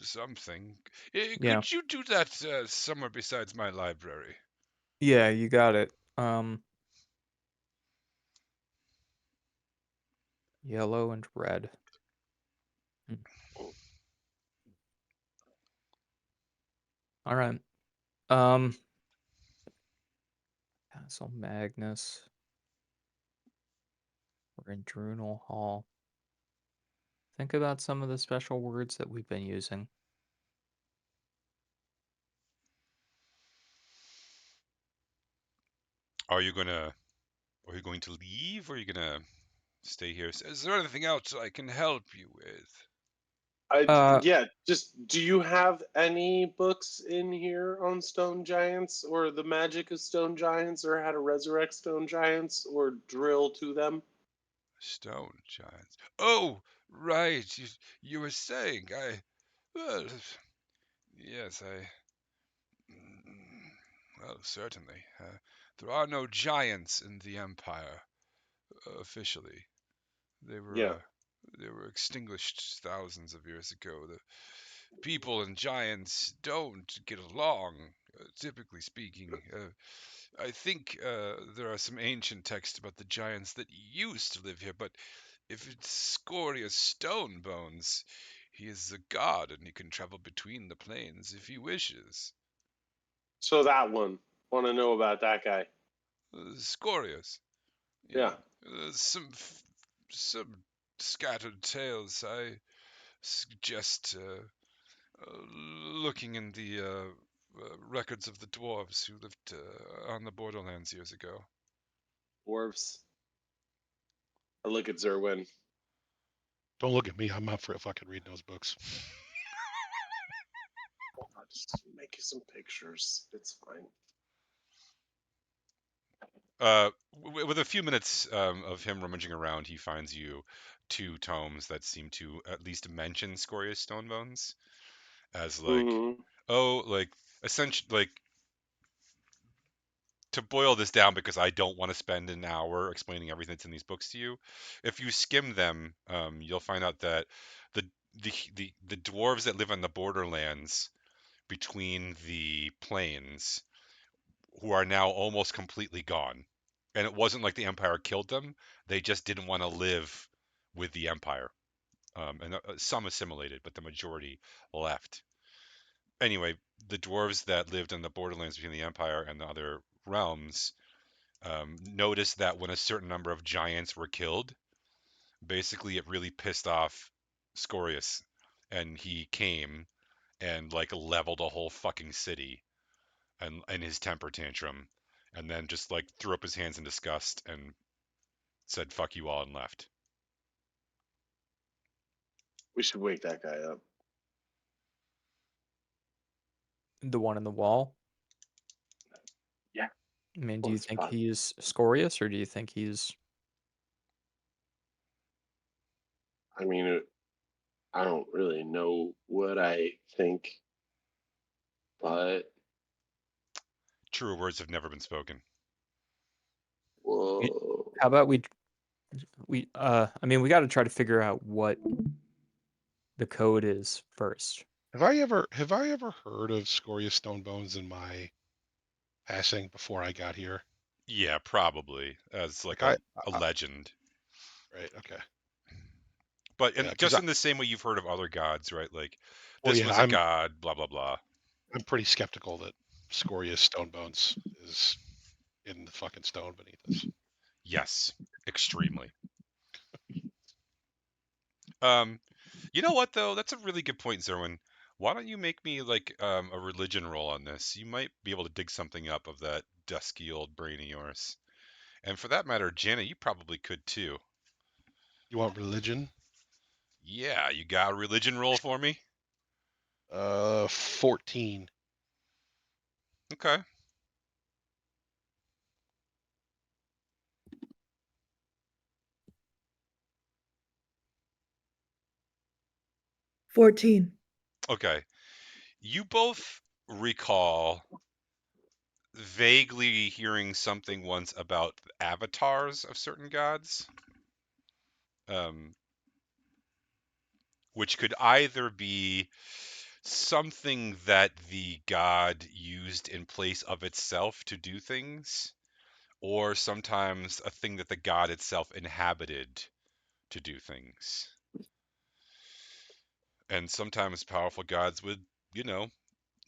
something. Yeah. Could you do that somewhere besides my library? Yeah, you got it. Yellow and red. All right. Castle Magnus. We're in Drunel Hall. Think about some of the special words that we've been using. Are you going to leave, or are you going to stay here? Is there anything else I can help you with? Yeah, just do you have any books in here on stone giants or the magic of stone giants or how to resurrect stone giants or drill to them? Stone giants. Oh, right. You were saying well, yes, well, certainly. There are no giants in the Empire, officially. They were, Yeah. they were extinguished thousands of years ago. The people and giants don't get along, typically speaking. I think there are some ancient texts about the giants that used to live here, but if it's Scoria's stone bones, he is a god and he can travel between the planes if he wishes. So that one. Want to know about that guy? Scoria's. Yeah. Some scattered tales. I suggest looking in the records of the dwarves who lived on the borderlands years ago. Dwarves. I look at Zerwin. Don't look at me. I'm not for fucking reading those books. I'll just make you some pictures. It's fine. With a few minutes of him rummaging around, he finds you 2 tomes that seem to at least mention Scoria's stone bones as Mm-hmm. essentially, to boil this down, because I don't want to spend an hour explaining everything that's in these books to you. If you skim them, you'll find out that the dwarves that live on the borderlands between the plains, who are now almost completely gone, and it wasn't like the Empire killed them; they just didn't want to live with the Empire. And some assimilated, but the majority left. Anyway, the dwarves that lived in the borderlands between the Empire and the other realms noticed that when a certain number of giants were killed, basically it really pissed off Scorius, and he came and leveled a whole fucking city and in his temper tantrum, and then just threw up his hands in disgust and said "fuck you all" and left. We should wake that guy up. The one in the wall? Yeah. I mean, do you Let's think find- he's Scorius, or do you think he's... I mean, I don't really know what I think, but Truer words have never been spoken. whoa. How about we I mean, we got to try to figure out what the code is first. Have I ever heard of Scoria Stonebones in my passing before I got here? Yeah, probably as Like a I legend. right, okay. But Yeah, 'cause just in the same way you've heard of other gods, right? Like well, this yeah, was a god, blah blah blah. I'm pretty skeptical that Scoria Stonebones is in the fucking stone beneath us. Yes, extremely. You know what though? That's a really good point, Zerwin. Why don't you make me a religion roll on this? You might be able to dig something up of that dusky old brain of yours. And for that matter, Janet, you probably could too. You want religion? Yeah, you got a religion roll for me? 14. Okay. $14. Okay. You both recall vaguely hearing something once about avatars of certain gods, which could either be something that the god used in place of itself to do things, or sometimes a thing that the god itself inhabited to do things. And sometimes powerful gods would,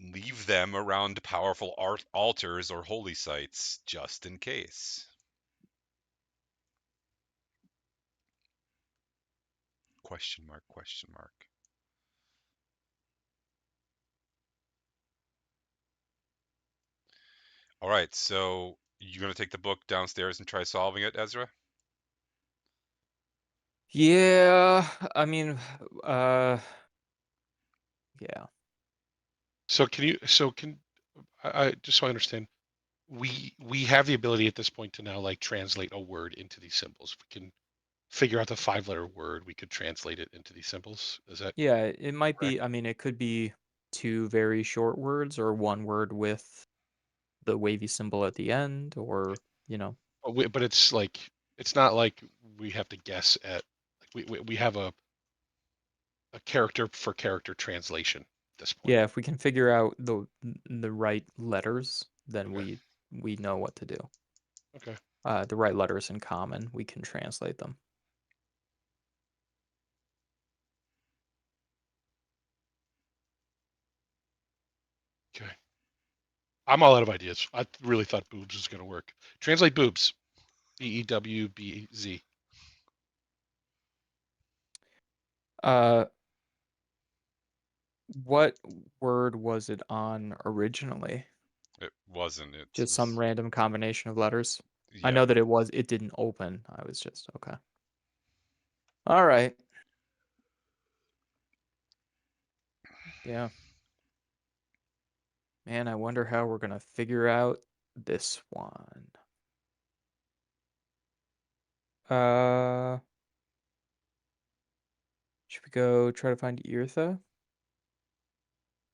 leave them around powerful altars or holy sites just in case. Question mark, question mark. All right, so you're going to take the book downstairs and try solving it, Ezra? Yeah, I mean, yeah. So can I just so I understand, we have the ability at this point to now like translate a word into these symbols. If we can figure out the 5-letter word, we could translate it into these symbols. Is that Yeah, it might correct? be, I mean, it could be 2 very short words or 1 word with the wavy symbol at the end, or, you know. But it's like it's not like we have to guess at like we have a character for character translation at this point. Yeah, if we can figure out the right letters, then Okay. we know what to do. Okay. The right letters in common, we can translate them. Okay. I'm all out of ideas. I really thought boobs was going to work. Translate boobs. BEWBZ. What word was it on originally? It wasn't. It Just was, some random combination of letters? I yeah. know that it didn't open. I was just, okay. All right. Yeah. Man, I wonder how we're gonna figure out this one. Should we go try to find Eartha?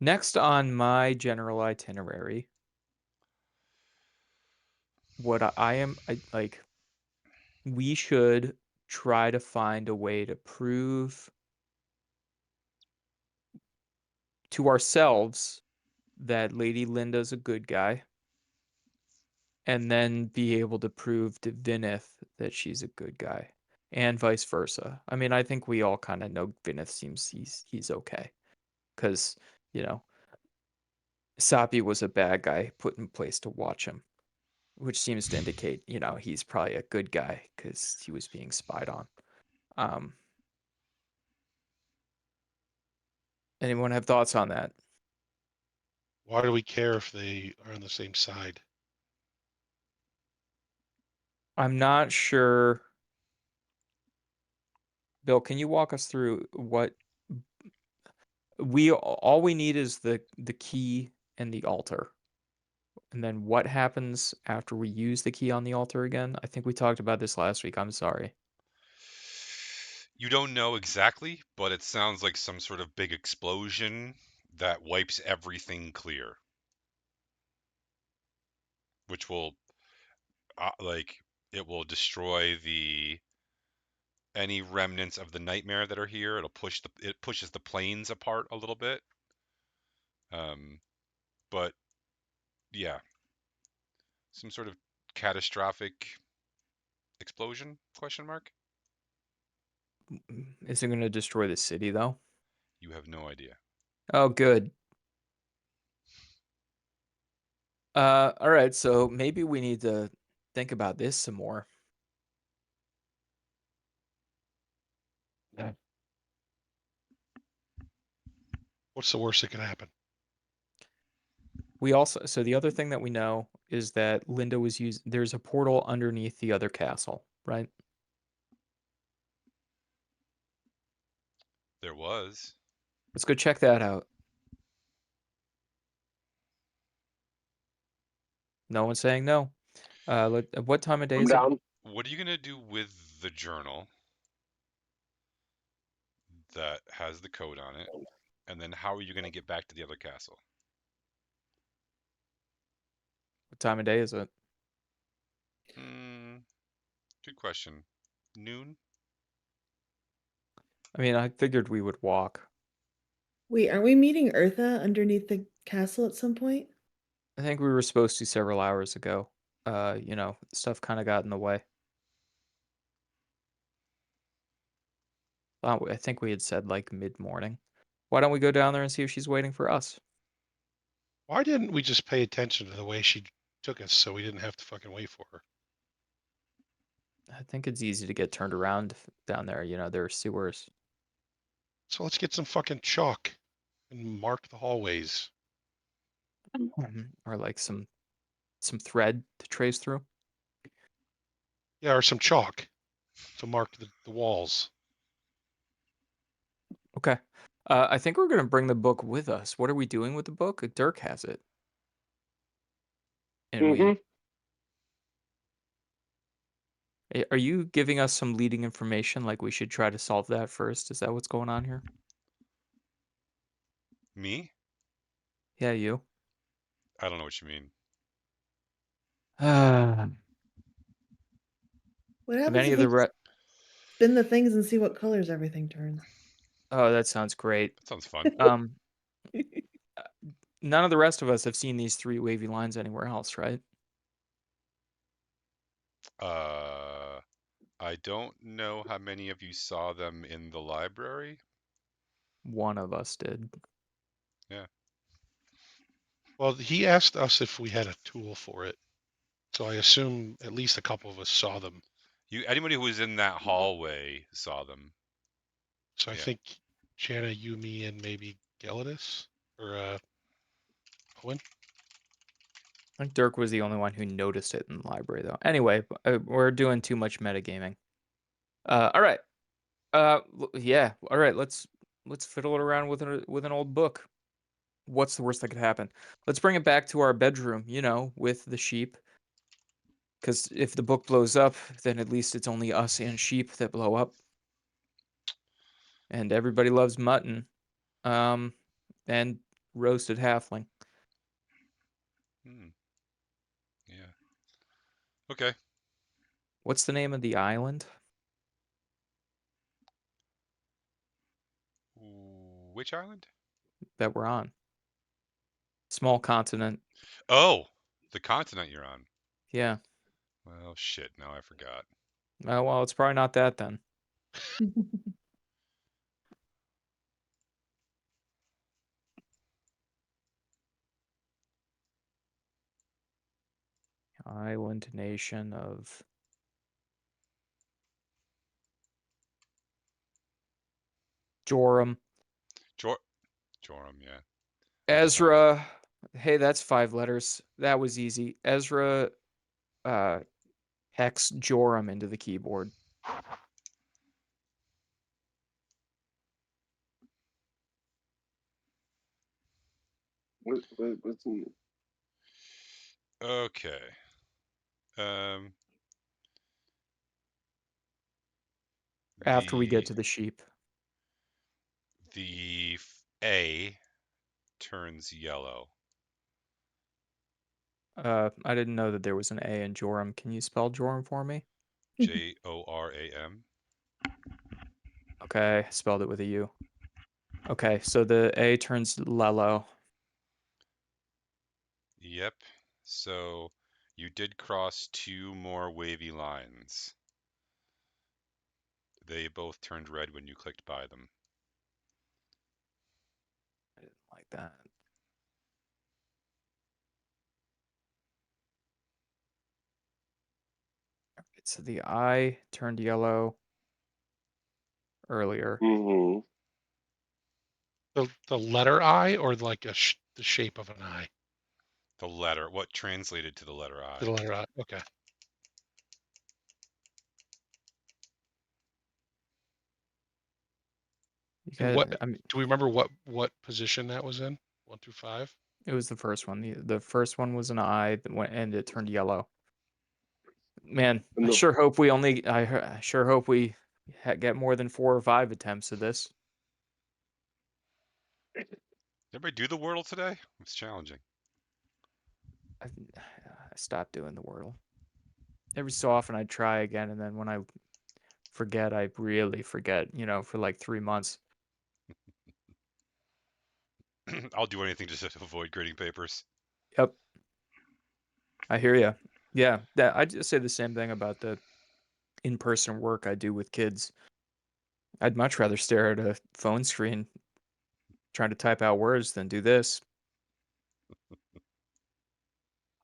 Next on my general itinerary, what I like, we should try to find a way to prove to ourselves that Lady Linda's a good guy, and then be able to prove to Vinith that she's a good guy, and vice versa. I mean, I think we all kind of know Vinith seems he's okay, because, you know, Sapi was a bad guy put in place to watch him, which seems to indicate, you know, he's probably a good guy because he was being spied on. Um, Anyone have thoughts on that? Why do we care if they are on the same side? I'm not sure. Bill, can you walk us through what all we need is the key and the altar. And then what happens after we use the key on the altar again? I think we talked about this last week. I'm sorry. You don't know exactly, but it sounds like some sort of big explosion that wipes everything clear. Which will, like, it will destroy any remnants of the nightmare that are here. It pushes the planes apart a little bit. But yeah, some sort of catastrophic explosion? Question mark. Is it going to destroy the city though? You have no idea. Oh, good. All right, so maybe we need to think about this some more. What's the worst that could happen? We also, so the other thing that we know is that Linda was used, there's a portal underneath the other castle, right? There was. Let's go check that out. No one's saying no. What time of day I'm is it? down. What are you gonna do with the journal that has the code on it? And then how are you gonna get back to the other castle? What time of day is it? Good question. Noon? I mean, I figured we would walk. Wait, are we meeting Eartha underneath the castle at some point? I think we were supposed to several hours ago. You know, stuff kind of got in the way. I think we had said like mid-morning. Why don't we go down there and see if she's waiting for us? Why didn't we just pay attention to the way she took us so we didn't have to fucking wait for her? I think it's easy to get turned around down there. You know, there are sewers. So let's get some fucking chalk and mark the hallways. Or like some thread to trace through. Yeah, or some chalk to mark the walls. Okay. I think we're gonna bring the book with us. What are we doing with the book? Dirk has it. And Mhm. are you giving us some leading information? Like we should try to solve that first? Is that what's going on here? Me? Yeah, you. I don't know what you mean. What Have happens any if of we the just spin the things and see what colors everything turns? Oh, that sounds great. That sounds fun. None of the rest of us have seen these 3 wavy lines anywhere else, right? I don't know how many of you saw them in the library. One of us did. Yeah. Well, he asked us if we had a tool for it. So I assume at least a couple of us saw them. Anybody who was in that hallway saw them. So I Yeah. think Jana, you, me, and maybe Gelidus or Owen. I think Dirk was the only one who noticed it in the library, though. Anyway, we're doing too much metagaming. All right. Yeah. All right. Let's fiddle it around with an old book. What's the worst that could happen? Let's bring it back to our bedroom. You know, with the sheep. Because if the book blows up, then at least it's only us and sheep that blow up. And everybody loves mutton. And roasted halfling. Hmm. Yeah. Okay. What's the name of the island Which island? that we're on? Small continent. Oh, the continent you're on. Yeah. Well, shit. Now I forgot. Well, it's probably not that then. Island nation of Joram. Joram, yeah. Ezra. Hey, that's 5 letters. That was easy. Ezra hex Joram into the keyboard. What's in Okay. After we get to the sheep. The A turns yellow. I didn't know that there was an A in Joram. Can you spell Joram for me? Joram. Okay, I spelled it with a U. Okay, so the A turns yellow. Yep. So you did cross 2 more wavy lines. They both turned red when you clicked by them. I didn't like that. Alright, so the I turned yellow earlier. Mm-hmm. The letter I or like the shape of an eye? The letter, what translated to the letter I? The letter I. Okay. And what I mean, do we remember? What position that was in? 1 through 5. it was the first one. The first one was an I that went and it turned yellow. Man, And I the- sure hope we only. I sure hope we get more than 4 or 5 attempts of this. Did everybody do the Wordle today? It's challenging. I stopped doing the Wordle. Every so often I try again, and then when I forget, I really forget. You know, for like 3 months. I'll do anything just to avoid grading papers. Yep. I hear you. Yeah, that I just say the same thing about the in-person work I do with kids. I'd much rather stare at a phone screen trying to type out words than do this.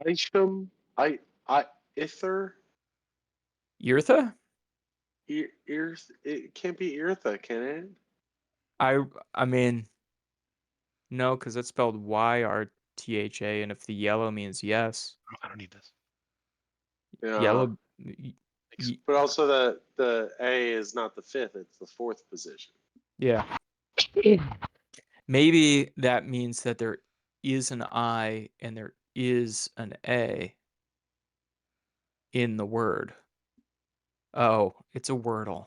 Isham, Ither, Eartha? it can't be Eartha, can it? I mean, no, because it's spelled YRTHA, and if the yellow means yes, I don't need this. Yeah. yellow. But also the A is not the fifth; it's the fourth position. Yeah. Maybe that means that there is an I and there is an A in the word. Oh, it's a Wordle.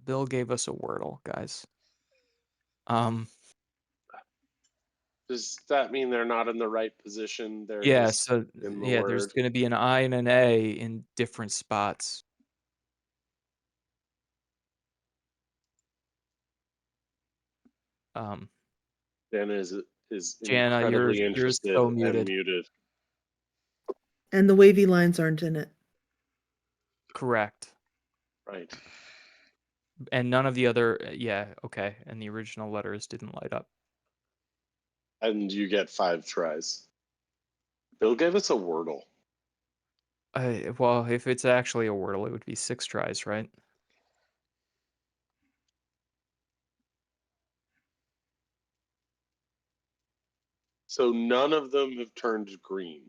Bill gave us a Wordle, guys. Does that mean they're not in the right position? They're Yeah, just so in the yeah, there's word. going to be an I and an A in different spots. Dana is Jana, incredibly you're interested so and muted. muted. And the wavy lines aren't in it. Correct. Right. And none of the other, yeah, okay. And the original letters didn't light up. And you get 5 tries. Bill gave us a Wordle. Well, if it's actually a Wordle, it would be 6 tries, right? So none of them have turned green.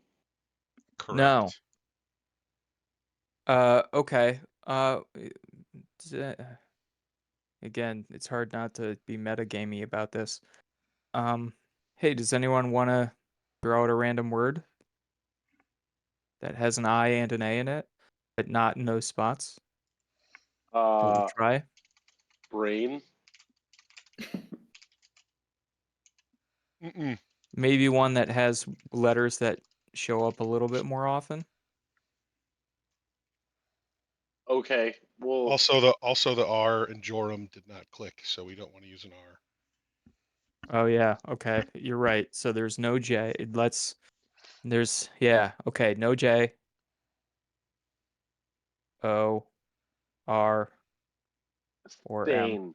Correct. No. Okay. Again, it's hard not to be metagamey about this. Hey, does anyone want to throw out a random word that has an I and an A in it, but not in those spots? That we'll try. Brain. Mm-mm. Maybe one that has letters that show up a little bit more often. Okay. Well, Also, the R and Joram did not click, so we don't want to use an R. Oh yeah, okay, you're right. So there's no J. Yeah, okay, no J. O, R, or M. Stain.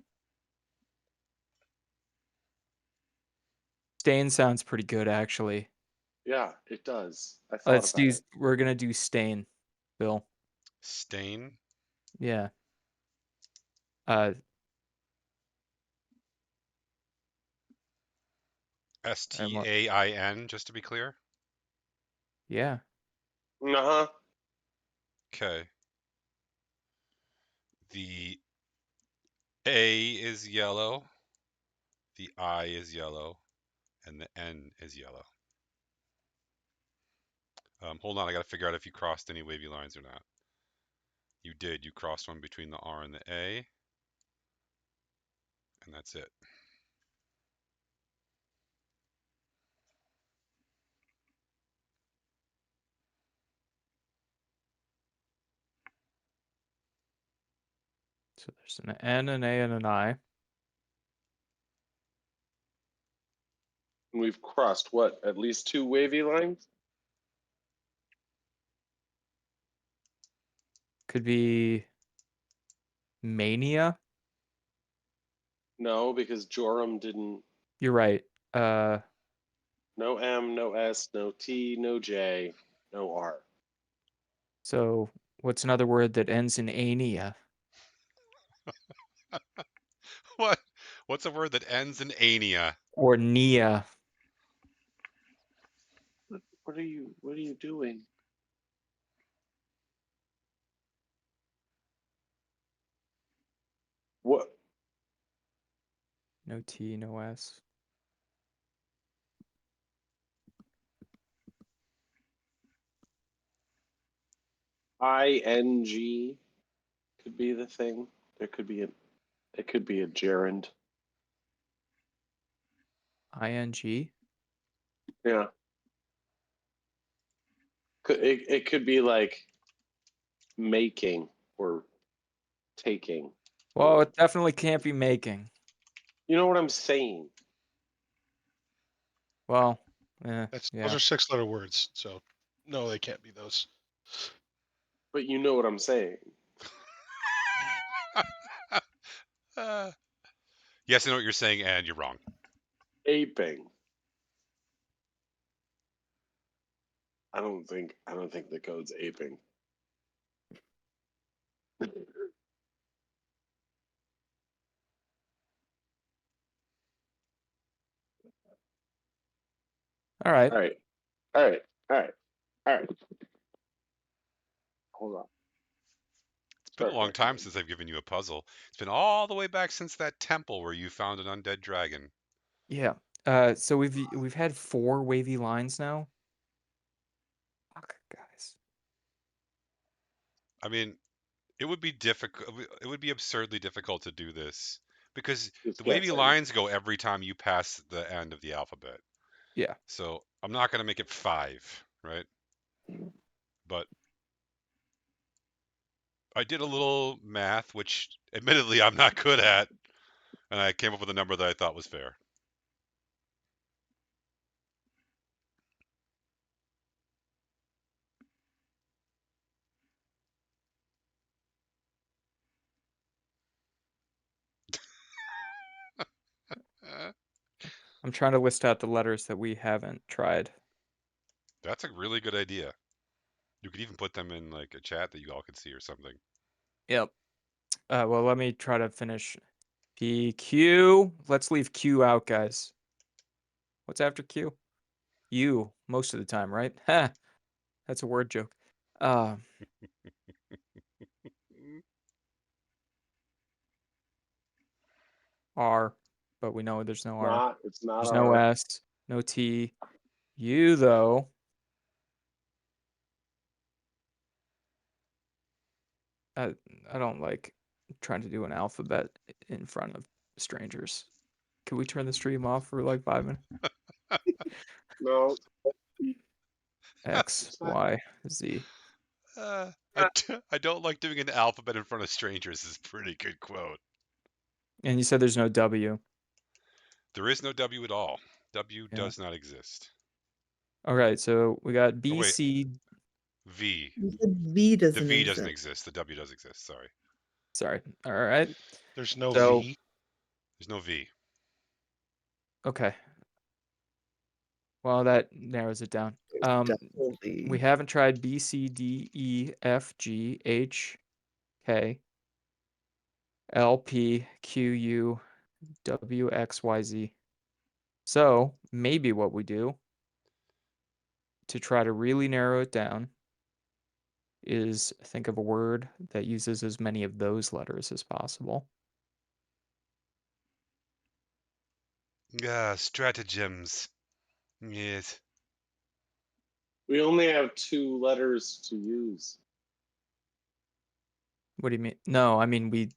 Stain sounds pretty good, actually. Yeah, it does. I thought about it. We're gonna do stain, Bill. Stain. Yeah. STAIN, just to be clear. Yeah. Uh-huh. Okay. The A is yellow, the I is yellow, and the N is yellow. Hold on, I gotta figure out if you crossed any wavy lines or not. You did. You crossed one between the R and the A, and that's it. So there's an N, an A, and an I. We've crossed what? At least 2 wavy lines? Could be mania. No, because Joram didn't. You're right. No M, no S, no T, no J, no R. So what's another word that ends in ania? What? What's a word that ends in ania? Or nia? What are you doing? What? No T, no S. ING could be the thing. It could be a gerund. ING? Yeah. It could be like making or taking. Well, it definitely can't be making. You know what I'm saying? Well, Those yeah. are 6-letter words, so no, they can't be those. But you know what I'm saying. Yes, I know what you're saying, and you're wrong. Aping. I don't think the code's aping. All right. All right. All right. All right. All right. Hold on. It's been a Start long back time again. since I've given you a puzzle. It's been all the way back since that temple where you found an undead dragon. Yeah. So we've had 4 wavy lines now. Fuck, guys. I mean, it would be difficult. It would be absurdly difficult to do this because Just the wavy guessing. lines go every time you pass the end of the alphabet. Yeah. So I'm not going to make it 5, right? But I did a little math, which admittedly I'm not good at, and I came up with a number that I thought was fair. I'm trying to list out the letters that we haven't tried. That's a really good idea. You could even put them in like a chat that you all could see or something. Yep. Well, let me try to finish. PQ. Let's leave Q out, guys. What's after Q? U, most of the time, right? Ha! That's a word joke. R, but we know there's no R. It's not There's no R. S, no T. U, though. I don't like trying to do an alphabet in front of strangers. Can we turn the stream off for like 5 minutes? No, X, it's not. Y, Z. I don't like doing an alphabet in front of strangers is a pretty good quote. And you said there's no W. There is no W at all. W Yeah. does not exist. Okay, so we got B, Oh, wait. C. V. You said V The doesn't V doesn't exist. exist. The W does exist. Sorry. Sorry. All right. There's no So- V. There's no V. Okay. Well, that narrows it down. Double V. We haven't tried B, C, D, E, F, G, H, K, L, P, Q, U, W, X, Y, Z. So maybe what we do to try to really narrow it down is think of a word that uses as many of those letters as possible. Stratagems. Yes. We only have 2 letters to use. What do you mean? No, I mean we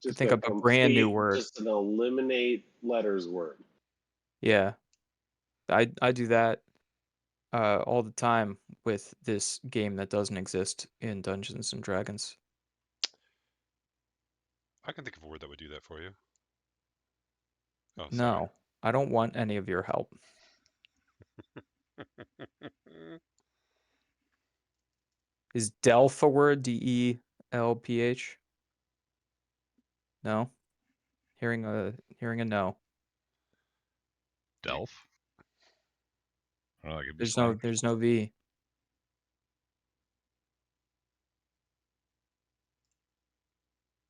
Just think of a brand new word. Just an eliminate letters word. Yeah. I do that all the time with this game that doesn't exist in Dungeons and Dragons. I can think of a word that would do that for you. Oh, sorry. No, I don't want any of your help. Is Delph a word? DELPH? No. Hearing a no. Delph. I don't know, that could be There's no V.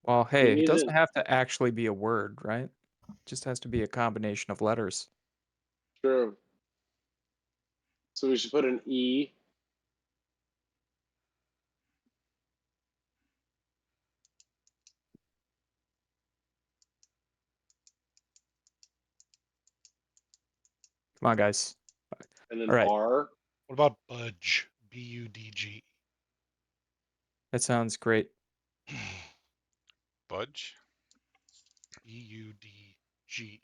Well, hey, it doesn't have to actually be a word, right? It just has to be a combination of letters. True. So we should put an E. Come on, guys. And an All right. R. What about budge? BUDG. That sounds great. Budge? BUDGE.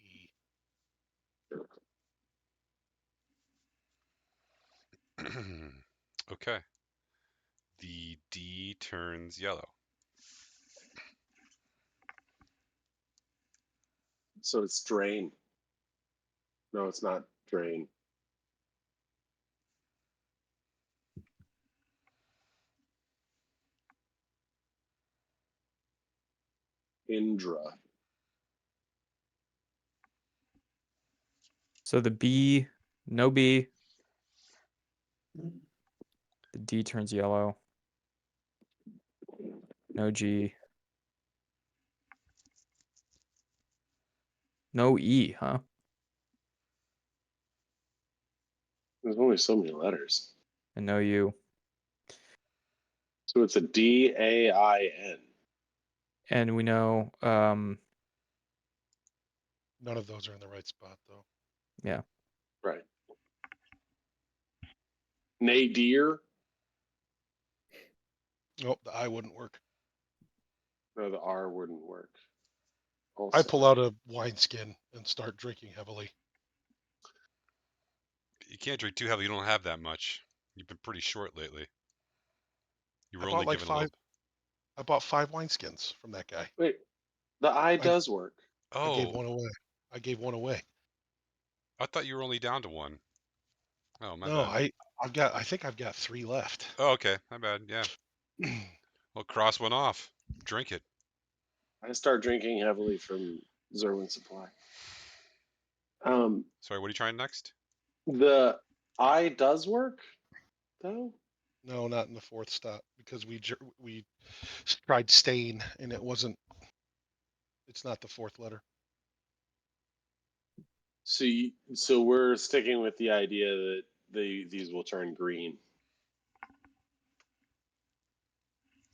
Okay. The D turns yellow. So it's drain. No, it's not drain. Indra. So the B, no B. The D turns yellow. No G. No E, huh? There's only so many letters. And no U. So it's a DAIN. And we know, None of those are in the right spot, though. yeah. Right. Nadir. Nope, the I wouldn't work. No, the R wouldn't work. I Also. pull out a wineskin and start drinking heavily. You can't drink too heavily. You don't have that much. You've been pretty short lately. You were I only bought like given a little. I bought 5 wineskins from that guy. Wait, the I does work. I gave Oh, one away. I gave one away. I thought you were only down to one. Oh, my No, bad. I think I've got 3 left. Oh, okay. My bad. Yeah. Well, cross one off. Drink it. I start drinking heavily from Zerwin Supply. Sorry, what are you trying next? The I does work, though. No, not in the 4th stop because we tried stain and it wasn't. It's not the 4th letter. So we're sticking with the idea that these will turn green.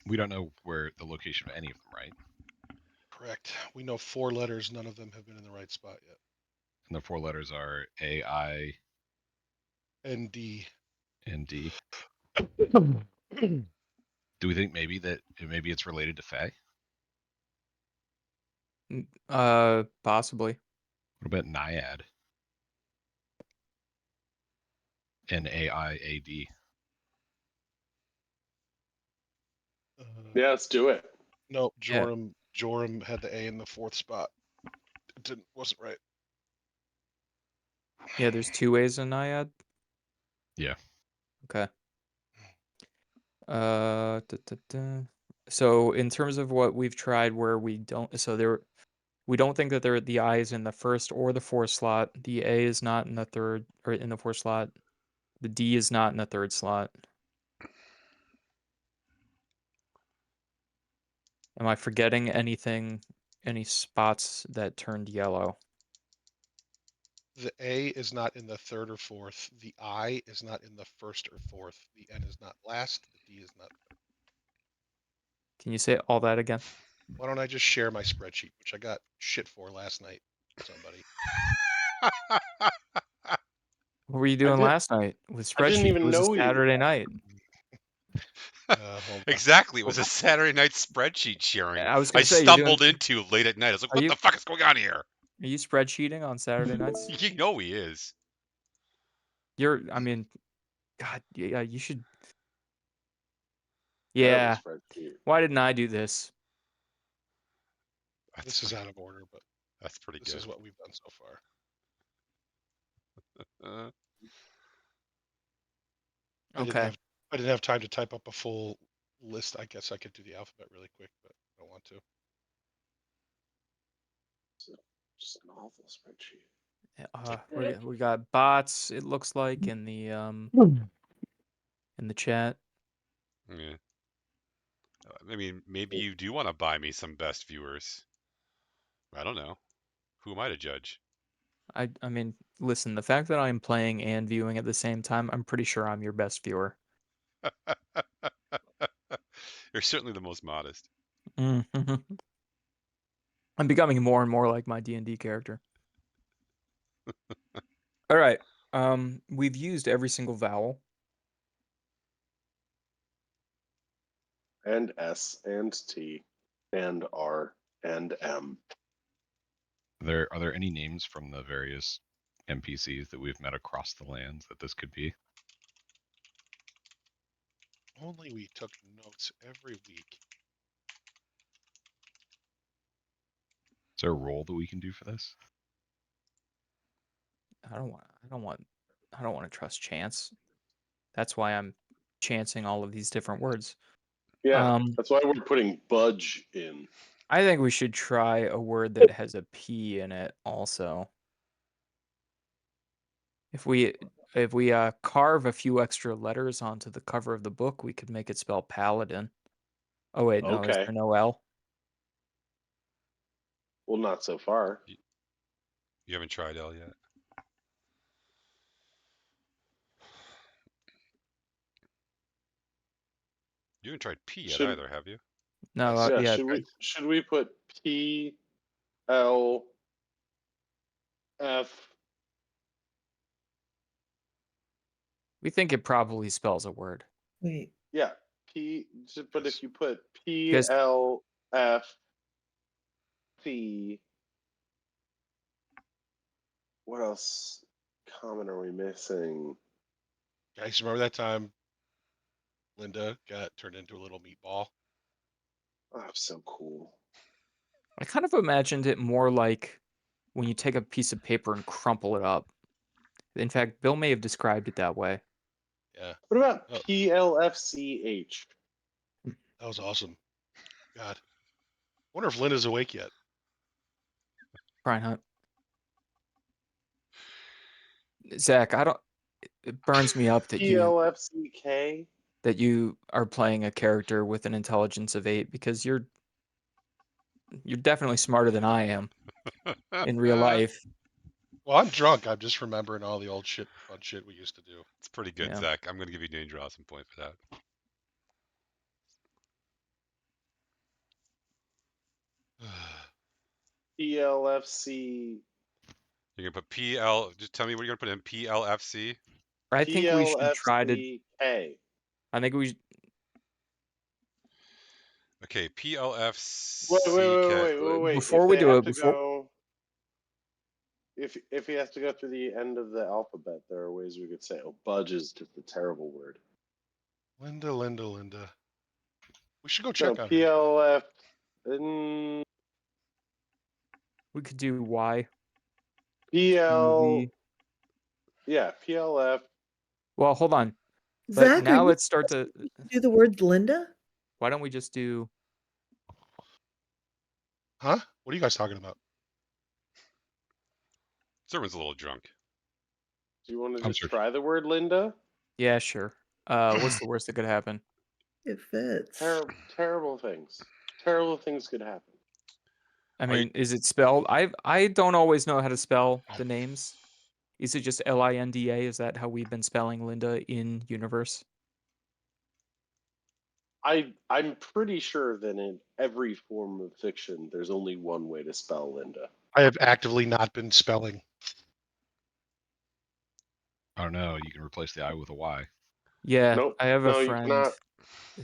We don't know where the location of any of them, right? Correct. We know 4 letters. None of them have been in the right spot yet. And the 4 letters are A, I, And D. and D. Do we think maybe it's related to Fae? Possibly. What about Naiad? NAIAD. Yeah, let's do it. No, Yeah. Joram had the A in the 4th spot. It wasn't right. Yeah, there's 2 ways in Naiad. Yeah. Okay. So in terms of what we've tried where we don't think that the I is in the 1st or the 4th slot. The A is not in the 3rd or in the 4th slot. The D is not in the 3rd slot. Am I forgetting anything? Any spots that turned yellow? The A is not in the 3rd or 4th. The I is not in the 1st or 4th. The N is not last. The D is not. Can you say all that again? Why don't I just share my spreadsheet, which I got shit for last night? Somebody. What were you doing did- last night with I didn't spreadsheet? even It was a know we did Saturday that. night. Hold on. Exactly. It was a Saturday night spreadsheet sharing. I was I gonna say you're doing. stumbled into late at night. I was like, Are what you the fuck is going on here? are you spreadsheeting on Saturday nights? You know he is. I mean, God, yeah, you should. Terrible Yeah. spreadsheet. Why didn't I do this? This is out of order, but That's pretty this good. is what we've done so far. I Okay. didn't have time to type up a full list. I guess I could do the alphabet really quick, but I don't want to. Just an awful spreadsheet. We got bots. It looks like in the chat. Yeah. I mean, maybe you do want to buy me some best viewers. I don't know. Who am I to judge? I mean, listen. The fact that I'm playing and viewing at the same time, I'm pretty sure I'm your best viewer. You're certainly the most modest. Mm-hmm. I'm becoming more and more like my D&D character. All right. We've used every single vowel. And S and T and R and M. Are there any names from the various NPCs that we've met across the lands that this could be? Only we took notes every week. Is there a role that we can do for this? I don't want to trust chance. That's why I'm chancing all of these different words. Yeah, that's why we're putting budge in. I think we should try a word that has a P in it also. If we if we carve a few extra letters onto the cover of the book, we could make it spell paladin. Oh wait, no, is Okay. there no L? Well, not so far. You haven't tried L yet. You haven't tried P yet Should- either, have you? No, Yes. Yeah. yeah. Should we put P L F? We think it probably spells a word. Wait. Yeah, P. But Yes. if you put P Because- L F C, what else common are we missing? Guys, remember that time Linda got turned into a little meatball? Oh, so cool. I kind of imagined it more like when you take a piece of paper and crumple it up. In fact, Bill may have described it that way. Yeah, What about Oh. PLFCH? that was awesome. God, wonder if Linda's awake yet. Brian Hunt. Zach, I don't. It burns me up that PLFCK? you are playing a character with an intelligence of 8 because you're definitely smarter than I am in real life. Well, I'm drunk. I'm just remembering all the old fun shit we used to do. It's pretty good, Yeah. Zach. I'm going to give you Danger Awesome point for that. PLFC. You're going to put PL. Just tell me what you're going to put in. PLFC. I think we should try to. PLFCK. I think we. Okay, PLFC. Wait. Before If we they do have it, to go, if he has to go through the end of the alphabet, there are ways we could say, "Oh, budge" is just a terrible word. Linda. We should go No, check on her. PLF. We could do Y. PL. TV. Yeah, PLF. Well, hold on. But Zach, now are let's start to. you do the word Linda? Why don't we just do? Huh? What are you guys talking about? Sermon's a little drunk. Do you want to I'm just searching. try the word Linda? Yeah, sure. What's the worst that could happen? It fits. Terrible things. Terrible things could happen. I Are you- mean, is it spelled? I don't always know how to spell the names. Is it just Linda? Is that how we've been spelling Linda in universe? I'm pretty sure that in every form of fiction, there's only one way to spell Linda. I have actively not been spelling. I don't know. You can replace the I with a Y. Yeah, Nope. I have No, a you friend cannot.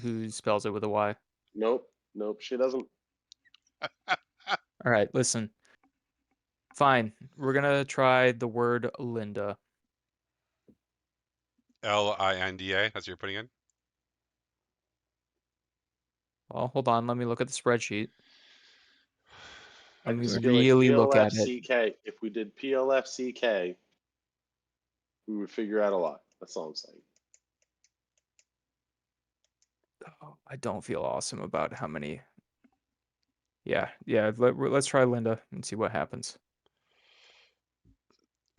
who spells it with a Y. Nope. She doesn't. All right, listen. Fine, we're gonna try the word Linda. LINDA. That's what you're putting in. Well, hold on. Let me look at the spreadsheet. I Let me just feel like really look at it. PLFCK. If we did PLFCK, we would figure out a lot. That's all I'm saying. Oh, I don't feel awesome about how many. Yeah. Let's try Linda and see what happens.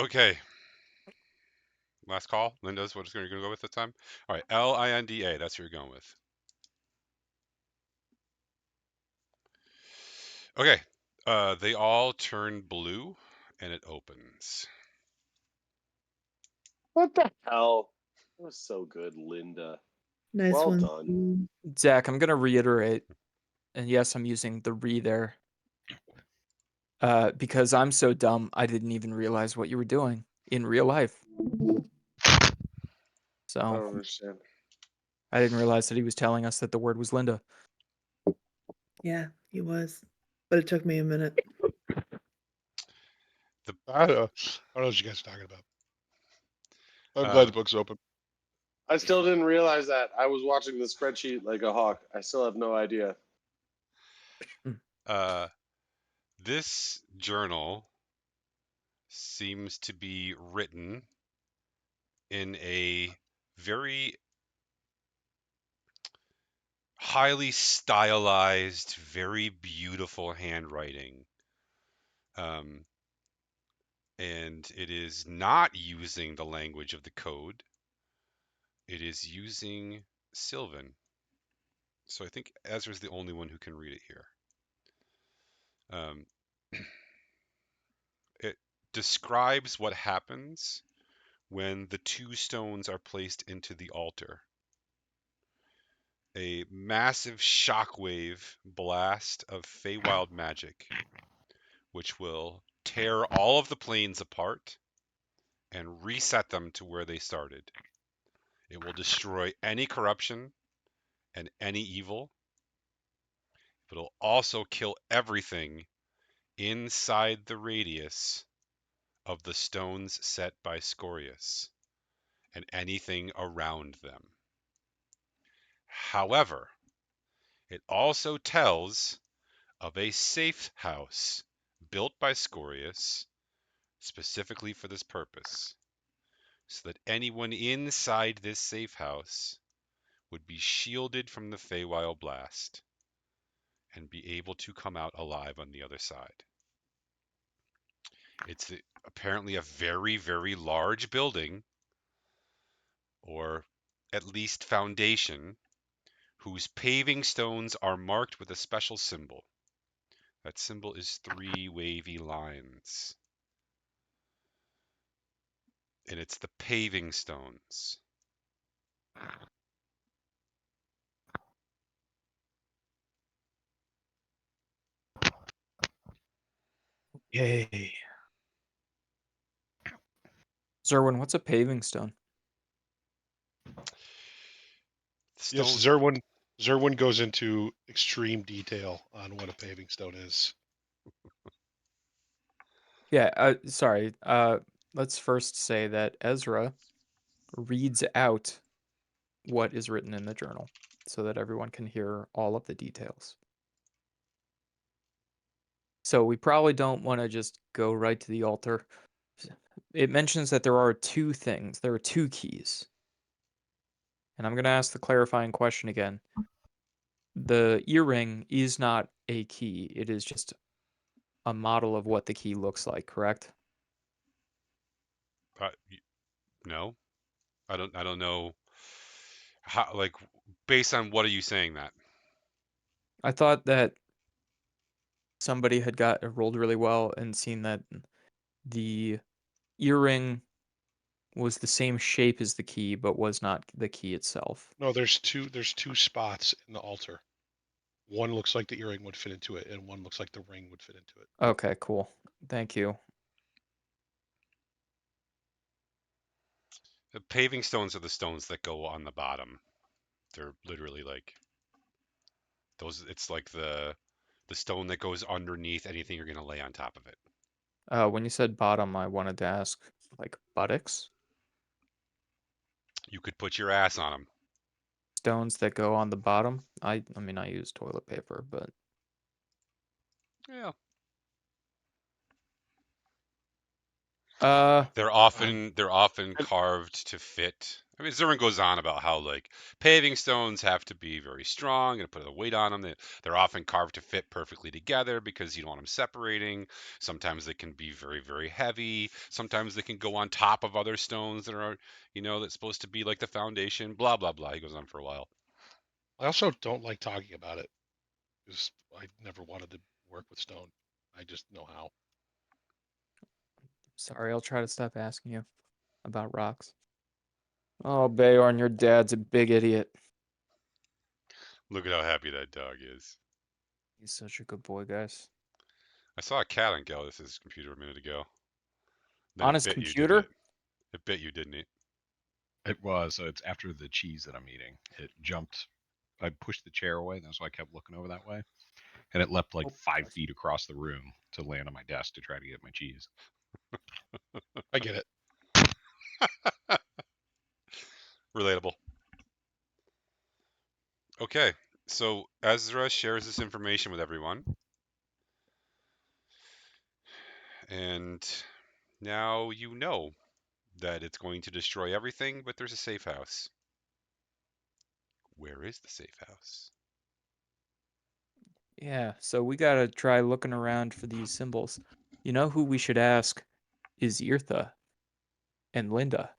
Okay. Last call. Linda's what you're going to go with this time. All right. LINDA. That's what you're going with. Okay. They all turn blue, and it opens. What the hell? That was so good, Linda. Nice Well one. done. Zach, I'm gonna reiterate, and yes, I'm using the re there. Because I'm so dumb, I didn't even realize what you were doing in real life. I So don't understand. I didn't realize that he was telling us that the word was Linda. Yeah, he was. But it took me a minute. I don't know what you guys are talking about. I'm glad the book's open. I still didn't realize that. I was watching the spreadsheet like a hawk. I still have no idea. This journal seems to be written in a very highly stylized, very beautiful handwriting. And it is not using the language of the code. It is using Sylvan. So I think Ezra's the only one who can read it here. It describes what happens when the 2 stones are placed into the altar. A massive shockwave blast of Feywild magic, which will tear all of the planes apart and reset them to where they started. It will destroy any corruption and any evil. But it'll also kill everything inside the radius of the stones set by Scorius and anything around them. However, it also tells of a safe house built by Scorius specifically for this purpose, so that anyone inside this safe house would be shielded from the Feywild blast and be able to come out alive on the other side. It's apparently a very, very large building, or at least foundation, whose paving stones are marked with a special symbol. That symbol is 3 wavy lines. And it's the paving stones. Yay. Zerwin, what's a paving stone? Yes, Stones, Zerwin goes into extreme detail on what a paving stone is. Yeah, sorry. Let's first say that Ezra reads out what is written in the journal so that everyone can hear all of the details. So we probably don't want to just go right to the altar. It mentions that there are 2 things. There are 2 keys. And I'm going to ask the clarifying question again. The earring is not a key. It is just a model of what the key looks like, correct? no, I don't know how, like, based on what are you saying that? I thought that somebody had rolled really well and seen that the earring was the same shape as the key, but was not the key itself. No, there's two spots in the altar. One looks like the earring would fit into it, and one looks like the ring would fit into it. Okay, cool. Thank you. The paving stones are the stones that go on the bottom. They're literally like those. It's like the stone that goes underneath anything you're gonna lay on top of it. When you said bottom, I wanted to ask, like, buttocks? You could put your ass on them. Stones that go on the bottom? I mean, I use toilet paper, but Yeah. They're often carved to fit. I mean, Zerwin goes on about how, like, paving stones have to be very strong and put a weight on them. They're often carved to fit perfectly together because you don't want them separating. Sometimes they can be very, very heavy. Sometimes they can go on top of other stones that are, that's supposed to be like the foundation. Blah blah blah. He goes on for a while. I also don't like talking about it because I never wanted to work with stone. I just know how. sorry, I'll try to stop asking you about rocks. Oh, Bayorn, your dad's a big idiot. Look at how happy that dog is. He's such a good boy, guys. I saw a cat on Gallus' computer a minute ago. Then On it his bit you, computer? didn't it? It bit you, didn't it? It was. So it's after the cheese that I'm eating. It jumped. I pushed the chair away. That's why I kept looking over that way. And it leapt like 5 feet across the room to land on my desk to try to get my cheese. I get it. Relatable. Okay, so Ezra shares this information with everyone. And now you know that it's going to destroy everything, but there's a safe house. Where is the safe house? Yeah, so we gotta try looking around for these symbols. You know who we should ask is Eartha and Linda.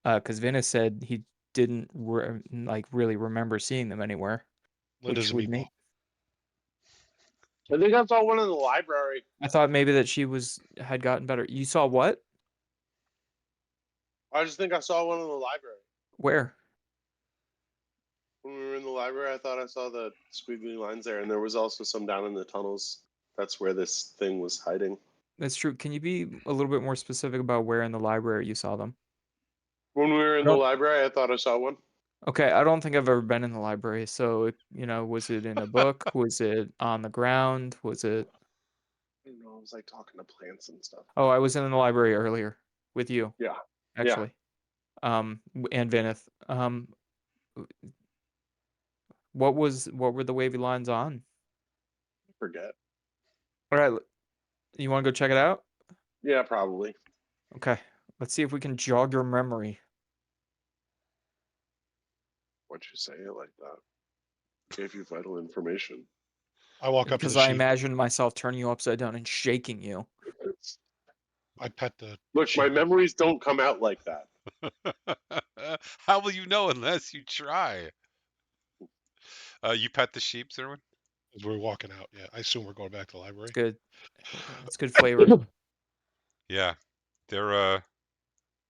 Because Venice said he didn't really remember seeing them anywhere, Linda's which a would meatball. make. I think I saw one in the library. I thought maybe that she had gotten better. You saw what? I just think I saw one in the library. Where? When we were in the library, I thought I saw the squiggly lines there, and there was also some down in the tunnels. That's where this thing was hiding. That's true. Can you be a little bit more specific about where in the library you saw them? When we were in the library, I thought I saw one. Okay, I don't think I've ever been in the library. So, was it in a book? Was it on the ground? Was it? I don't know. I was like talking to plants and stuff. Oh, I was in the library earlier with you. Yeah. Actually. And Vinith. What were the wavy lines on? I forget. All right, you want to go check it out? Yeah, probably. Okay, let's see if we can jog your memory. Why'd you say it like that? Gave you vital information. I walk up to Because the I sheep. imagined myself turning you upside down and shaking you. I pet the Look, sheep. my memories don't come out like that. How will you know unless you try? You pet the sheep, Zerwin? As we're walking out. Yeah, I assume we're going back to the library. It's good. It's good flavor. Yeah, they don't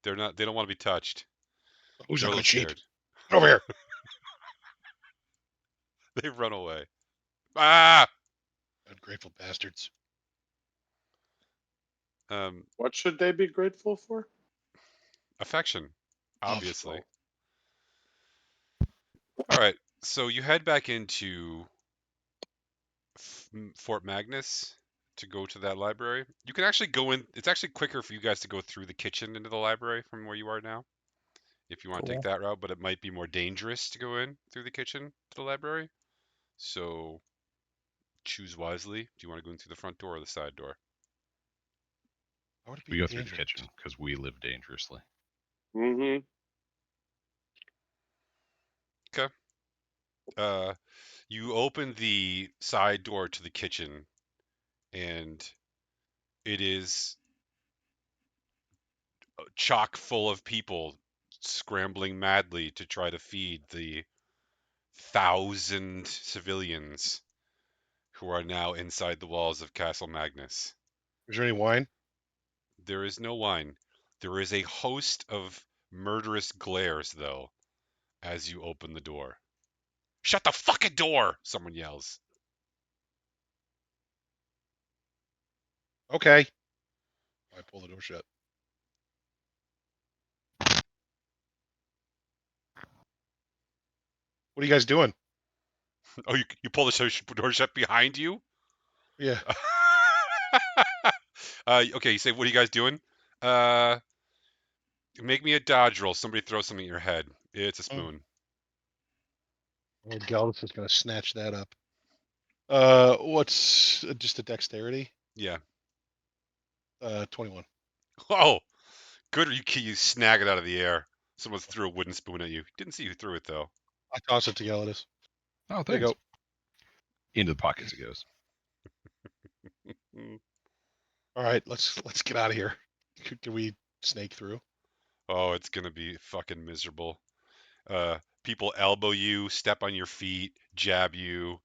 want to be touched. Who's They're a a good little sheep? scared. Get over here. They run away. Ah! Ungrateful bastards. What should they be grateful for? Affection, obviously. Oh. All right, so you head back into Fort Magnus to go to that library. You can actually go in. It's actually quicker for you guys to go through the kitchen into the library from where you are now, if you want to take Cool. that route. But it might be more dangerous to go in through the kitchen to the library. So choose wisely. Do you want to go in through the front door or the side door? How would it be We go through the dangerous? kitchen because we live dangerously. Mm-hmm. You open the side door to the kitchen, and it is chock full of people scrambling madly to try to feed the 1,000 civilians who are now inside the walls of Castle Magnus. Is there any wine? There is no wine. There is a host of murderous glares, though, as you open the door. Shut the fucking door! Someone yells. Okay. I pull the door shut. What are you guys doing? Oh, you pull the door shut behind you? Yeah. Okay, you say, what are you guys doing? Make me a dodge roll. Somebody throw something at your head. It's a spoon. Oh, Galdus is going to snatch that up. What's just a dexterity? Yeah. 21. Oh, good. You snag it out of the air. Someone threw a wooden spoon at you. Didn't see who threw it, though. I toss it to Galdus. Oh, There you thanks. go. Into the pockets it goes. All right, let's get out of here. Can we snake through? Oh, it's going to be fucking miserable. People elbow you, step on your feet, jab you,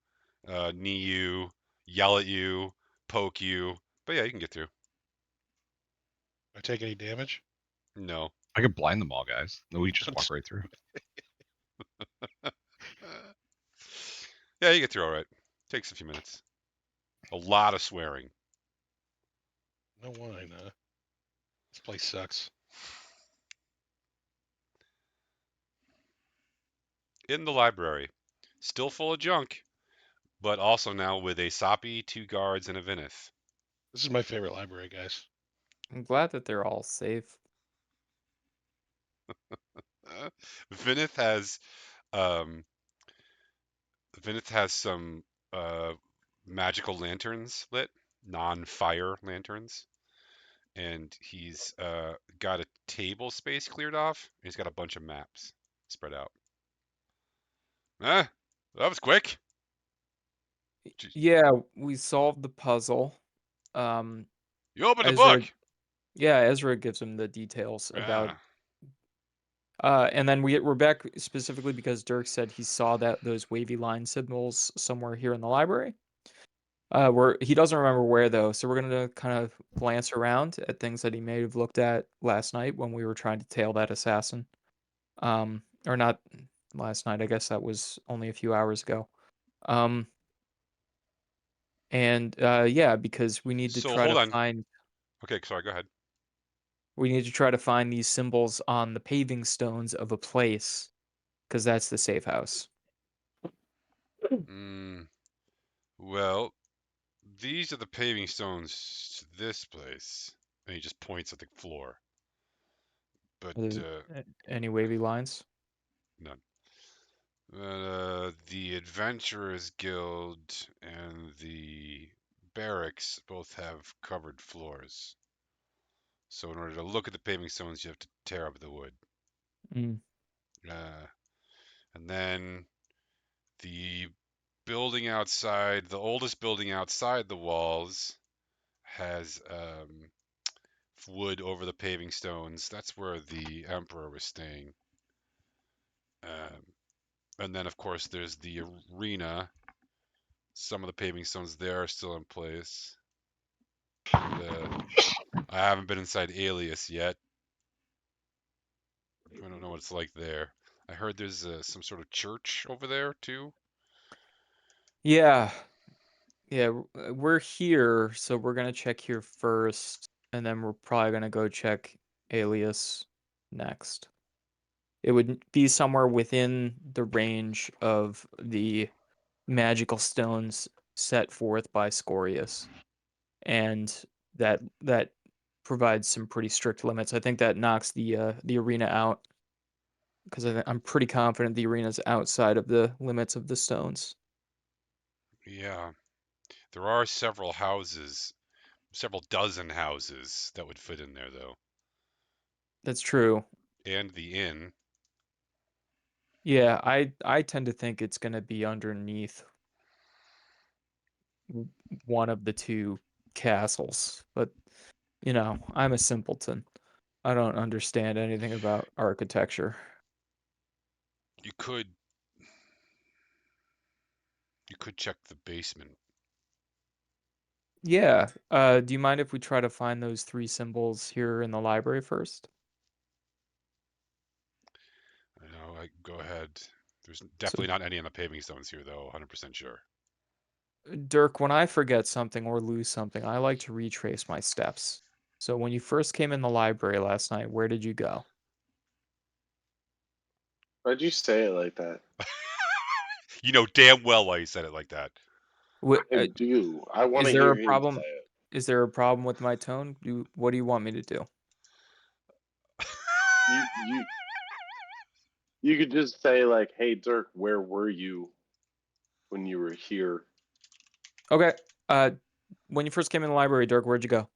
knee you, yell at you, poke you. But yeah, you can get through. I take any damage? No. I could blind them all, guys. No, we just walk right through. Yeah, you get through all right. Takes a few minutes. A lot of swearing. No wine, huh? This place sucks. In the library, still full of junk, but also now with a Soppy, 2 guards, and a Vinith. This is my favorite library, guys. I'm glad that they're all safe. Vinith has some magical lanterns lit, non-fire lanterns, and he's got a table space cleared off. And he's got a bunch of maps spread out. That was quick. Jeez. Yeah, we solved the puzzle. You opened a Ezra- book. Yeah, Ezra gives him the details about. Yeah. And then we're back specifically because Dirk said he saw those wavy line symbols somewhere here in the library. Where he doesn't remember where though, so we're gonna kind of glance around at things that he may have looked at last night when we were trying to tail that assassin. Or not last night. I guess that was only a few hours ago. Um, and yeah, because we need to So try hold to on. find Okay, sorry. Go ahead. these symbols on the paving stones of a place, because that's the safe house. Well, these are the paving stones to this place, and he just points at the floor. But Any wavy lines? none. The Adventurers Guild and the barracks both have covered floors. So in order to look at the paving stones, you have to tear up the wood. Mm. And then the building outside, the oldest building outside the walls, has wood over the paving stones. That's where the Emperor was staying. And then, of course, there's the arena. Some of the paving stones there are still in place. And, I haven't been inside Alias yet. I don't know what it's like there. I heard there's some sort of church over there too. Yeah, we're here, so we're gonna check here first, and then we're probably gonna go check Alias next. It would be somewhere within the range of the magical stones set forth by Scorius, and that provides some pretty strict limits. I think that knocks the arena out because I'm pretty confident the arena's outside of the limits of the stones. Yeah, there are several houses, several dozen houses that would fit in there though, That's true. and the inn. Yeah, I tend to think it's gonna be underneath one of the two castles, but I'm a simpleton. I don't understand anything about architecture. You could check the basement. Yeah. Do you mind if we try to find those three symbols here in the library first? Go ahead. There's definitely not any on the paving stones here though, 100% sure. Dirk, when I forget something or lose something, I like to retrace my steps. So when you first came in the library last night, where did you go? Why'd you say it like that? You know damn well why you said it like that. I do. I want Is to there hear a him problem? say it. Is there a problem with my tone? What do you want me to do? You could just say like, "Hey Dirk, where were you when you were here?" Okay. When you first came in the library, Dirk, where'd you go?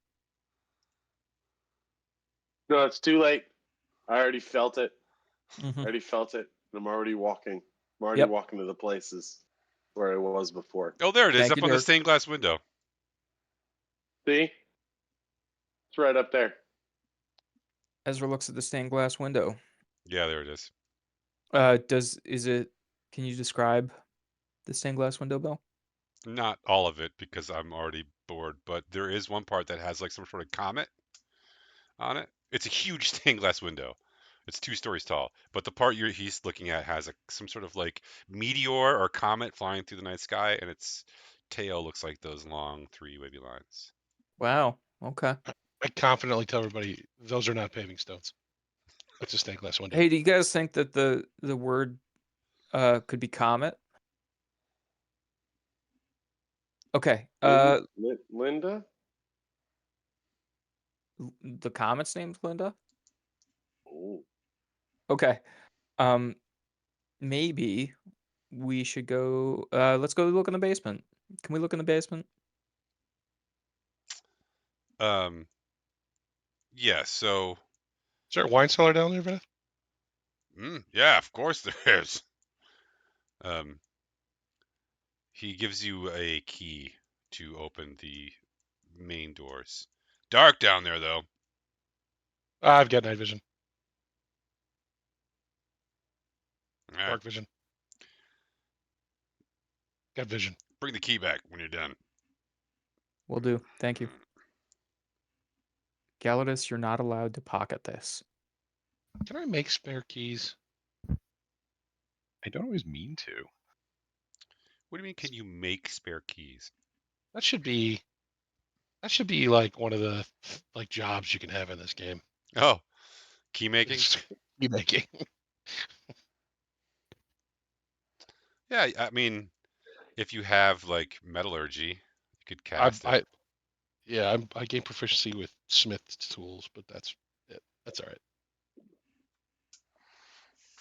No, it's too late. I already felt it. Mm-hmm. I already felt it. I'm already walking. I'm already Yep. walking to the places where I was before. Oh, there it is, Thank up you, on the Dirk. stained glass window. See? It's right up there. Ezra looks at the stained glass window. Yeah, there it is. Can you describe the stained glass window, Bill? Not all of it because I'm already bored, but there is one part that has like some sort of comet on it. It's a huge stained glass window. It's 2 stories tall, but the part he's looking at has some sort of like meteor or comet flying through the night sky, and its tail looks like those long 3 wavy lines. Wow. Okay. I confidently tell everybody those are not paving stones. That's a stained glass window. Hey, do you guys think that the word could be comet? Okay. Linda? The comet's name's Linda? Oh. Okay. Maybe we should go let's go look in the basement. Can we look in the basement? Yeah, so Is there a wine cellar down there, Beth? yeah, of course there is. He gives you a key to open the main doors. Dark down there though. I've got night vision, All right. dark vision. Got vision. Bring the key back when you're done. Will do. Thank you. Galladus, you're not allowed to pocket this. Can I make spare keys? I don't always mean to. What do you mean? Can you make spare keys? That should be like one of the like jobs you can have in this game. Oh, key making. Key making. Yeah, I mean, if you have like metallurgy, you could cast it. I gain proficiency with smith's tools, but that's it. That's all right.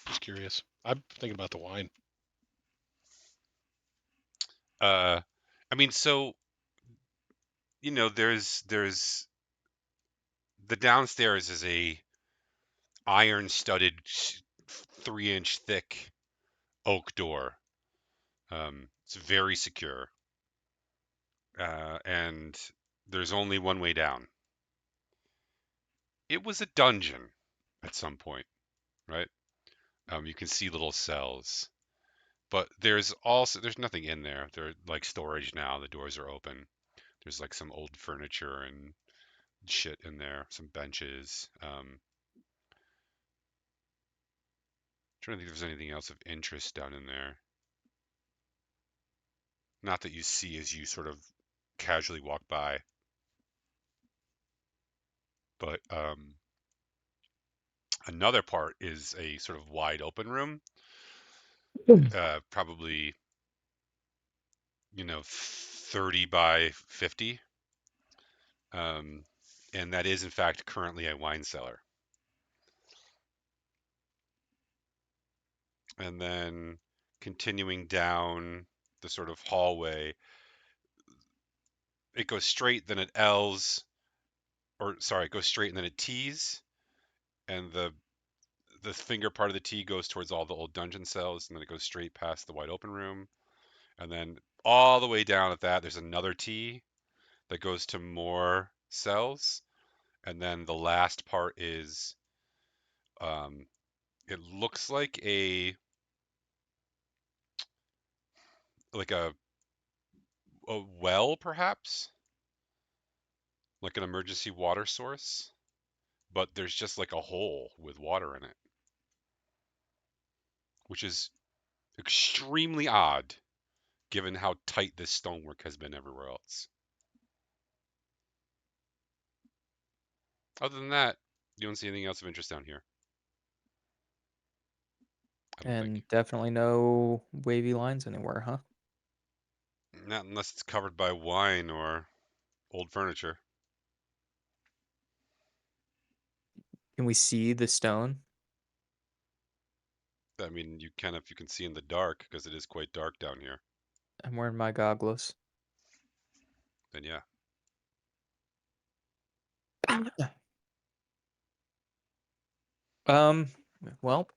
Just curious. I'm thinking about the wine. I mean, so there's the downstairs is a iron-studded 3-inch thick oak door. It's very secure, and there's only one way down. It was a dungeon at some point, right? You can see little cells, but there's nothing in there. They're like storage now. The doors are open. There's like some old furniture and shit in there, some benches. Trying to think if there's anything else of interest down in there. Not that you see as you sort of casually walk by. But another part is a sort of wide open room. Probably 30 by 50. And that is in fact currently a wine cellar. And then continuing down the sort of hallway, it goes straight, then it L's, it goes straight and then it T's, and the finger part of the T goes towards all the old dungeon cells, and then it goes straight past the wide open room, and then all the way down at that, there's another T that goes to more cells, and then the last part is, it looks like a well, perhaps, like an emergency water source, but there's just like a hole with water in it, which is extremely odd given how tight this stonework has been everywhere else. Other than that, you don't see anything else of interest down here. I don't And think. definitely no wavy lines anywhere, huh? Not unless it's covered by wine or old furniture. Can we see the stone? I mean, you can if you can see in the dark, because it is quite dark down here. I'm wearing my goggles. Then yeah. Well,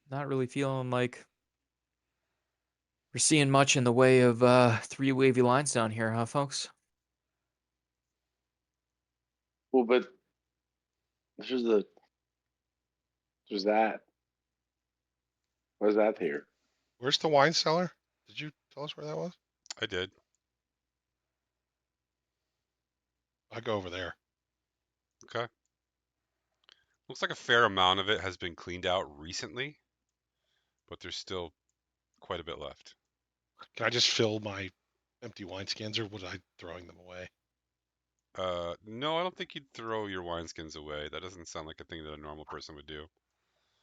not really feeling like we're seeing much in the way of 3 wavy lines down here, huh, folks? Well, but there's that. Where's that here? Where's the wine cellar? Did you tell us where that was? I did. I go over there. Okay. Looks like a fair amount of it has been cleaned out recently, but there's still quite a bit left. Can I just fill my empty wineskins, or was I throwing them away? No, I don't think you'd throw your wineskins away. That doesn't sound like a thing that a normal person would do.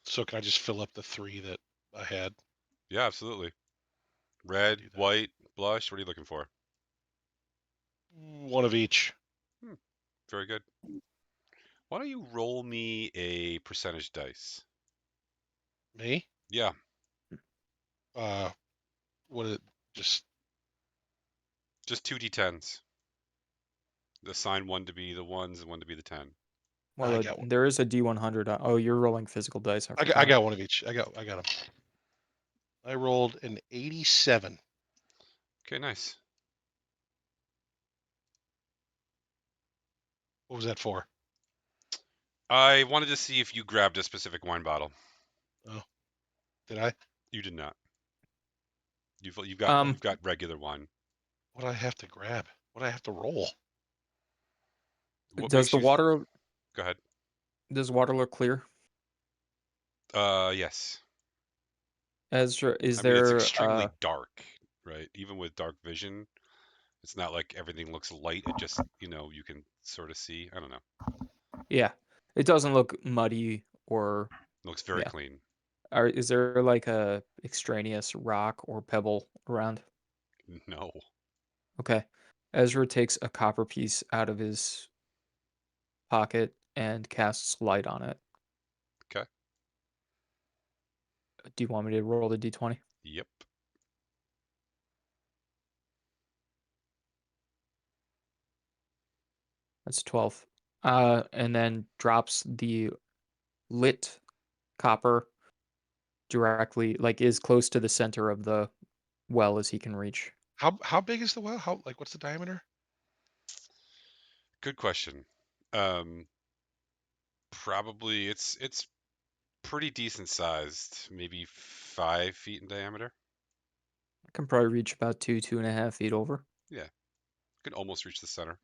So can I just fill up the 3 that I had? Yeah, absolutely. Red, Do that. white, blush. What are you looking for? One of each. Very good. Why don't you roll me a percentage dice? Me? Yeah. What is it? Just 2 d10s. Assign 1 to be the 1s and 1 to be the 10. Well, I got one. there is a D100. Oh, you're rolling physical dice. I got one of each. I got them. I rolled an 87. Okay, nice. What was that for? I wanted to see if you grabbed a specific wine bottle. Did I? You did not. You've Um, got regular wine. What do I have to grab? What do I have to roll? What does makes the you? water Go ahead. does water look clear? Yes. Ezra, is I mean, it's there extremely dark, right? Even with dark vision, it's not like everything looks light. It just, you can sort of see. I don't know. yeah, it doesn't look muddy or It looks very yeah. clean. Is there like a extraneous rock or pebble around? No. Okay. Ezra takes a copper piece out of his pocket and casts light on it. Okay. Do you want me to roll the d20? Yep. That's 12. And then drops the lit copper directly, like is close to the center of the well as he can reach. How big is the well? What's the diameter? Good question. Probably it's pretty decent sized, maybe 5 feet in diameter. I can probably reach about 2.5 feet over. Could almost reach the center.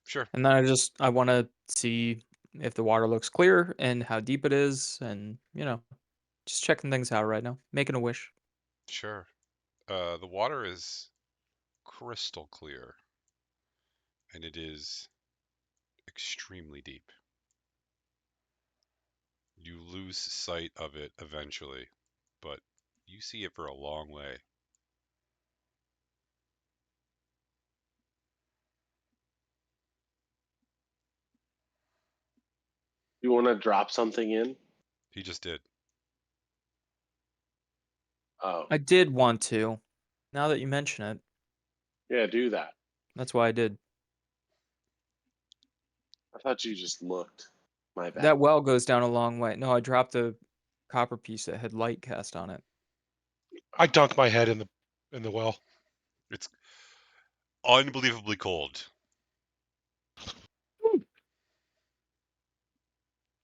Sure. And then I want to see if the water looks clear and how deep it is, and just checking things out right now, making a wish. Sure. The water is crystal clear, and it is extremely deep. You lose sight of it eventually, but you see it for a long way. You want to drop something in? He just did. Oh, I did want to. Now that you mention it, yeah, do that. that's why I did. I thought you just looked. My bad. That well goes down a long way. No, I dropped a copper piece that had light cast on it. I dunk my head in the well. It's unbelievably cold.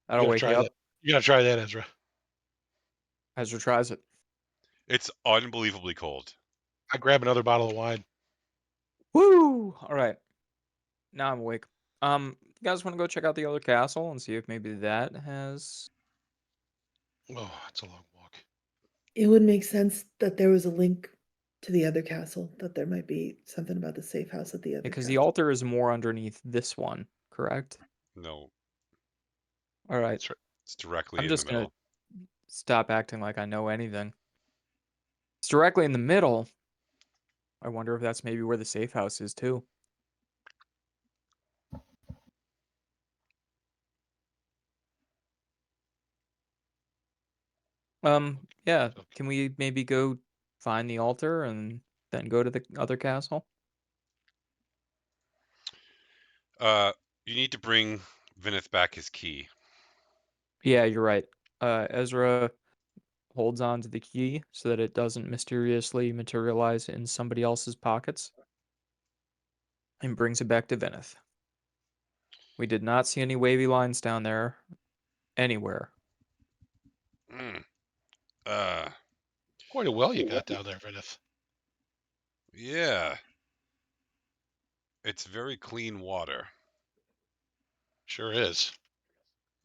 That'll wake you up. That. You gotta try that, Ezra. Ezra tries it. It's unbelievably cold. I grab another bottle of wine. Woo! All right. Now I'm awake. You guys want to go check out the other castle and see if maybe that has... Oh, it's a long walk. It would make sense that there was a link to the other castle, that there might be something about the safe house at the other Because the castle. altar is more underneath this one, correct? No, All right. That's right. it's directly I'm in the just gonna middle. stop acting like I know anything. It's directly in the middle. I wonder if that's maybe where the safe house is too. Yeah. Can we maybe go find the altar and then go to the other castle? You need to bring Vinith back his key. Yeah, you're right. Ezra holds on to the key so that it doesn't mysteriously materialize in somebody else's pockets and brings it back to Vinith. We did not see any wavy lines down there anywhere. Mm. Quite a well you got down there, Vinith. Yeah. It's very clean water. Sure is.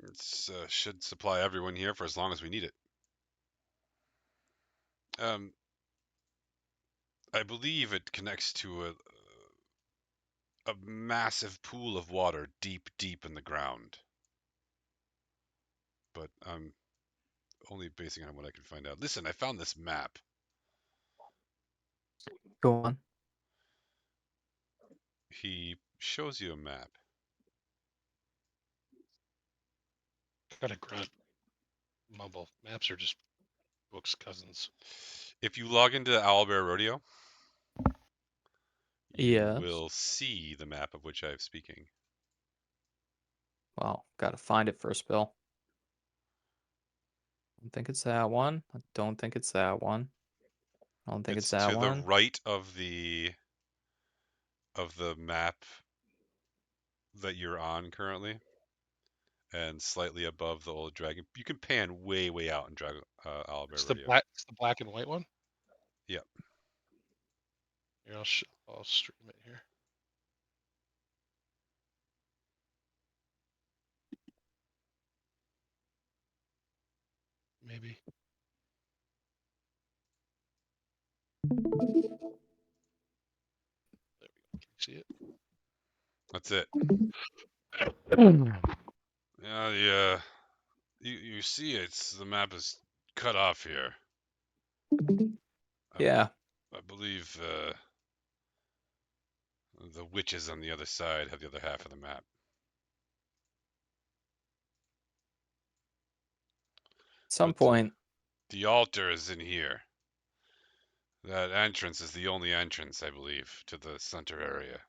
It's should supply everyone here for as long as we need it. I believe it connects to a massive pool of water deep in the ground. But I'm only basing on what I can find out. Listen, I found this map. Go on. He shows you a map. Got a grunt. Mumble. Maps are just books' cousins. If you log into Owlbear Rodeo, you Yes. will see the map of which I am speaking. Well, gotta find it first, Bill. I don't think it's that one. I don't think it's that one. I don't think it's that to one. the right of the map that you're on currently. and slightly above the old dragon. You can pan way out in Dragon Owlbear It's the Radio. black. It's the black and white one. Yep. Here, I'll stream it here. Maybe. There we go. Can you see it? That's it. Yeah, you see it's the map is cut off here. Yeah. I believe the witches on the other side have the other half of the map. At some But, point. The altar is in here. That entrance is the only entrance, I believe, to the center area.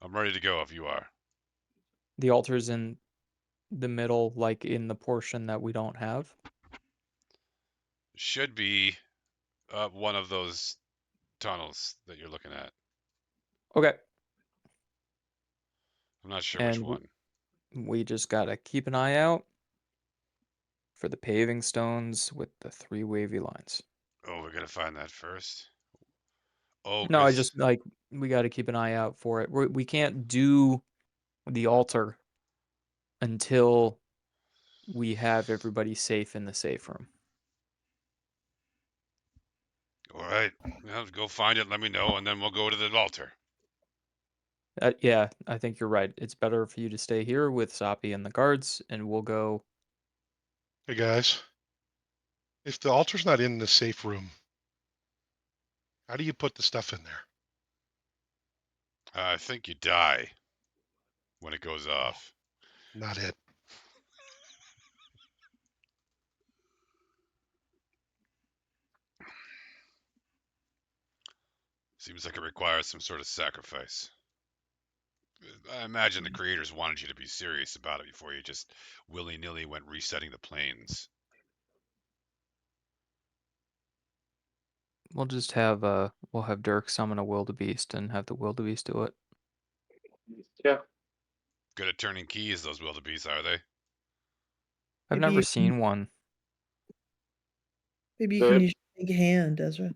I'm ready to go if you are. The altar's in the middle, like in the portion that we don't have. Should be up one of those tunnels that you're looking at. Okay. I'm not sure And which one. we just gotta keep an eye out for the paving stones with the 3 wavy lines. Oh, we're gonna find that first. Oh, No, I 'cause- just like we gotta keep an eye out for it. We can't do the altar until we have everybody safe in the safe room. all right. Well, go find it. Let me know, and then we'll go to the altar. Yeah, I think you're right. It's better for you to stay here with Soppy and the guards, and we'll go. Hey guys, if the altar's not in the safe room, how do you put the stuff in there? I think you die when it goes off. Not it. Seems like it requires some sort of sacrifice. I imagine the creators wanted you to be serious about it before you just willy-nilly went resetting the planes. We'll just have we'll have Dirk summon a wildebeest and have the wildebeest do it. Yeah. Good at turning keys, those wildebeest, are they? I've Maybe never you can- seen one. Maybe you Good. can use your big hand, Ezra.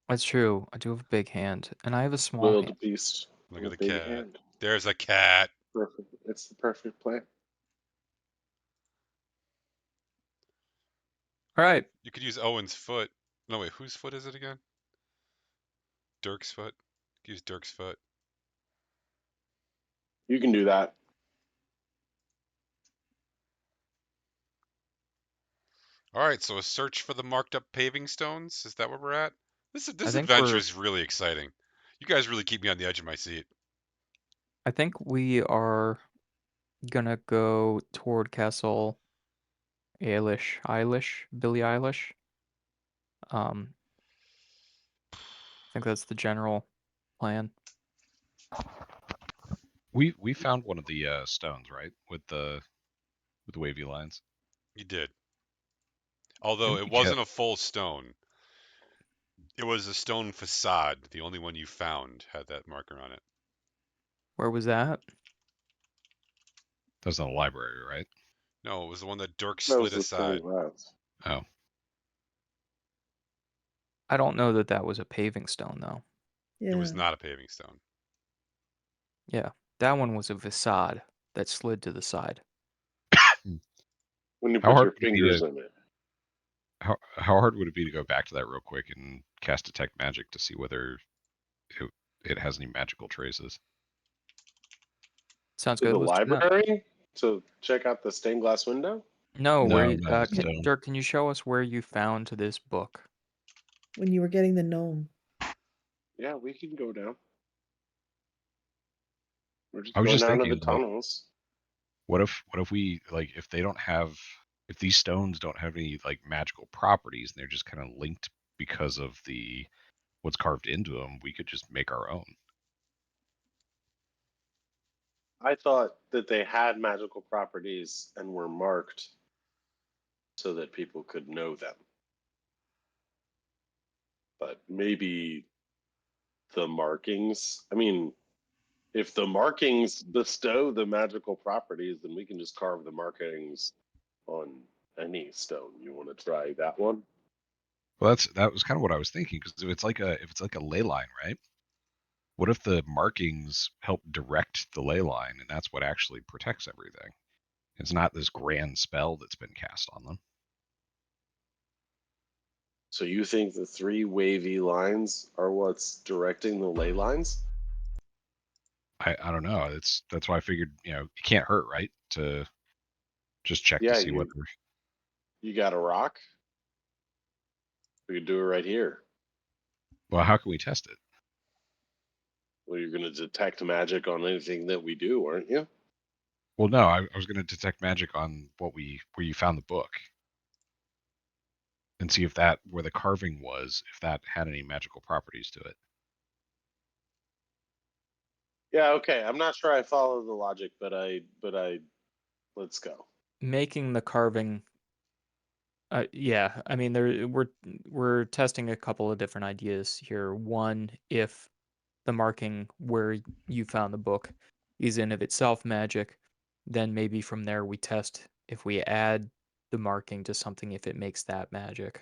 That's true. I do have a big hand, and I have a small hand. Wildebeest. Look with at the a big cat. hand. There's a cat. Perfect. It's the perfect plan. All right. You could use Owen's foot. No, wait, whose foot is it again? Dirk's foot? Use Dirk's foot. You can do that. All right, so a search for the marked up paving stones. Is that where we're at? This I think adventure we're- is really exciting. You guys really keep me on the edge of my seat. I think we are gonna go toward Castle Eilish, Billie Eilish. I think that's the general plan. We found one of the stones, right, with the wavy lines. You did. Although Can it we wasn't a full stone. It was a stone facade. The only one you found had that marker on it. Where was that? That was in the library, right? No, it was the one that Dirk That was slid the aside. silly lads. Oh, I don't know that that was a paving stone though. Yeah. It was not a paving stone. Yeah, that one was a facade that slid to the side. When you How put hard your would it be fingers to- in it. how hard would it be to go back to that real quick and cast detect magic to see whether it has any magical traces? Sounds To good. the Let's do that. library to check out the stained glass window. No, No, where you, not the stone. Dirk, can you show us where you found this book? When you were getting the gnome. Yeah, we can go down. We're just I was going just down to thinking, the like, tunnels. what if we, like, if these stones don't have any like magical properties and they're just kind of linked because of what's carved into them, we could just make our own. I thought that they had magical properties and were marked so that people could know them. But maybe the markings, I mean, if the markings bestow the magical properties, then we can just carve the markings on any stone. You want to try that one? Well, that was kind of what I was thinking, because if it's like a ley line, right? What if the markings help direct the ley line, and that's what actually protects everything? It's not this grand spell that's been cast on them. So you think the 3 wavy lines are what's directing the ley lines? I don't know. That's why I figured, it can't hurt, right? To just check Yeah, to see whether. you got a rock? We could do it right here. Well, how can we test it? Well, you're going to detect magic on anything that we do, aren't you? Well, no, I was going to detect magic on where you found the book, and see if that where the carving was, if that had any magical properties to it. Yeah, okay. I'm not sure I follow the logic, but I let's go. Making the carving. Yeah, I mean, we're testing a couple of different ideas here. One, if the marking where you found the book is in of itself magic, then maybe from there we test if we add the marking to something, if it makes that magic.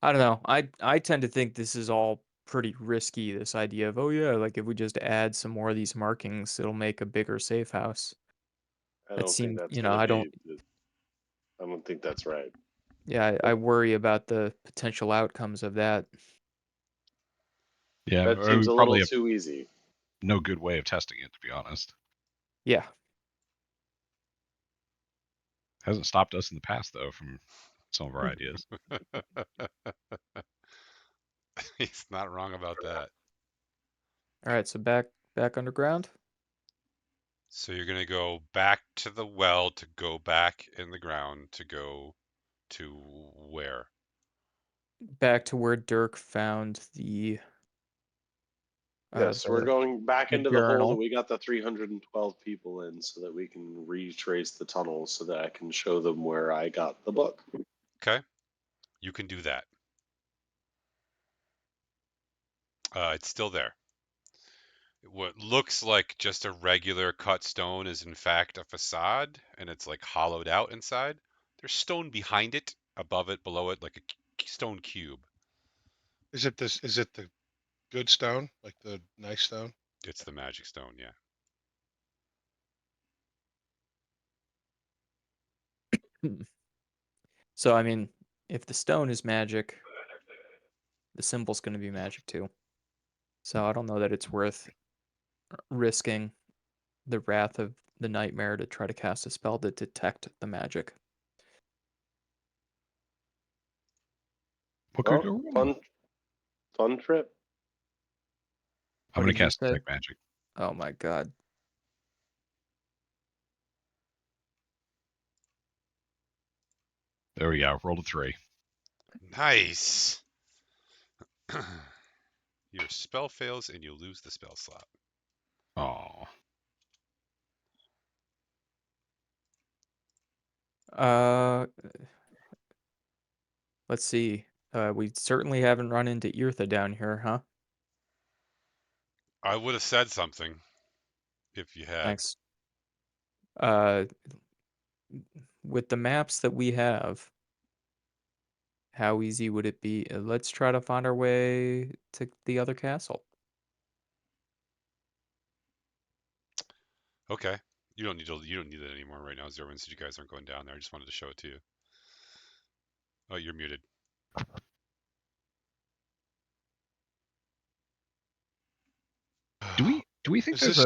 I don't know. I tend to think this is all pretty risky, this idea of, oh yeah, like if we just add some more of these markings, it'll make a bigger safe house. I That don't think seems, that's going to I be. don't, I don't think that's right. yeah, I worry about the potential outcomes of that. Yeah, That we seems a little probably have too easy. no good way of testing it, to be honest. Yeah. Hasn't stopped us in the past, though, from some of our ideas. He's not wrong about that. All right, so back underground. So you're gonna go back to the well to go back in the ground to go to where? Back to where Dirk found the Yes, we're going back the into the hole that journal. we got the 312 people in so that we can retrace the tunnel so that I can show them where I got the book. Okay, you can do that. It's still there. What looks like just a regular cut stone is in fact a facade, and it's like hollowed out inside. There's stone behind it, above it, below it, like a stone cube. Is it this? Is it the good stone, like the nice stone? It's the magic stone, yeah. So I mean, if the stone is magic, the symbol's going to be magic too. So I don't know that it's worth risking the wrath of the nightmare to try to cast a spell to detect the magic. What could Oh, go wrong? fun trip. I'm What going did to you cast say? Detect Magic. Oh my god. There we go. Rolled a 3. Nice. Your spell fails and you lose the spell slot. Oh. Let's see. We certainly haven't run into Eartha down here, huh? I would have said something if you had. Thanks. Uh, with the maps that we have, how easy would it be? Let's try to find our way to the other castle. Okay. You don't need it anymore right now, Zerwin, since you guys aren't going down there. I just wanted to show it to you. Oh, you're muted. Do we think Is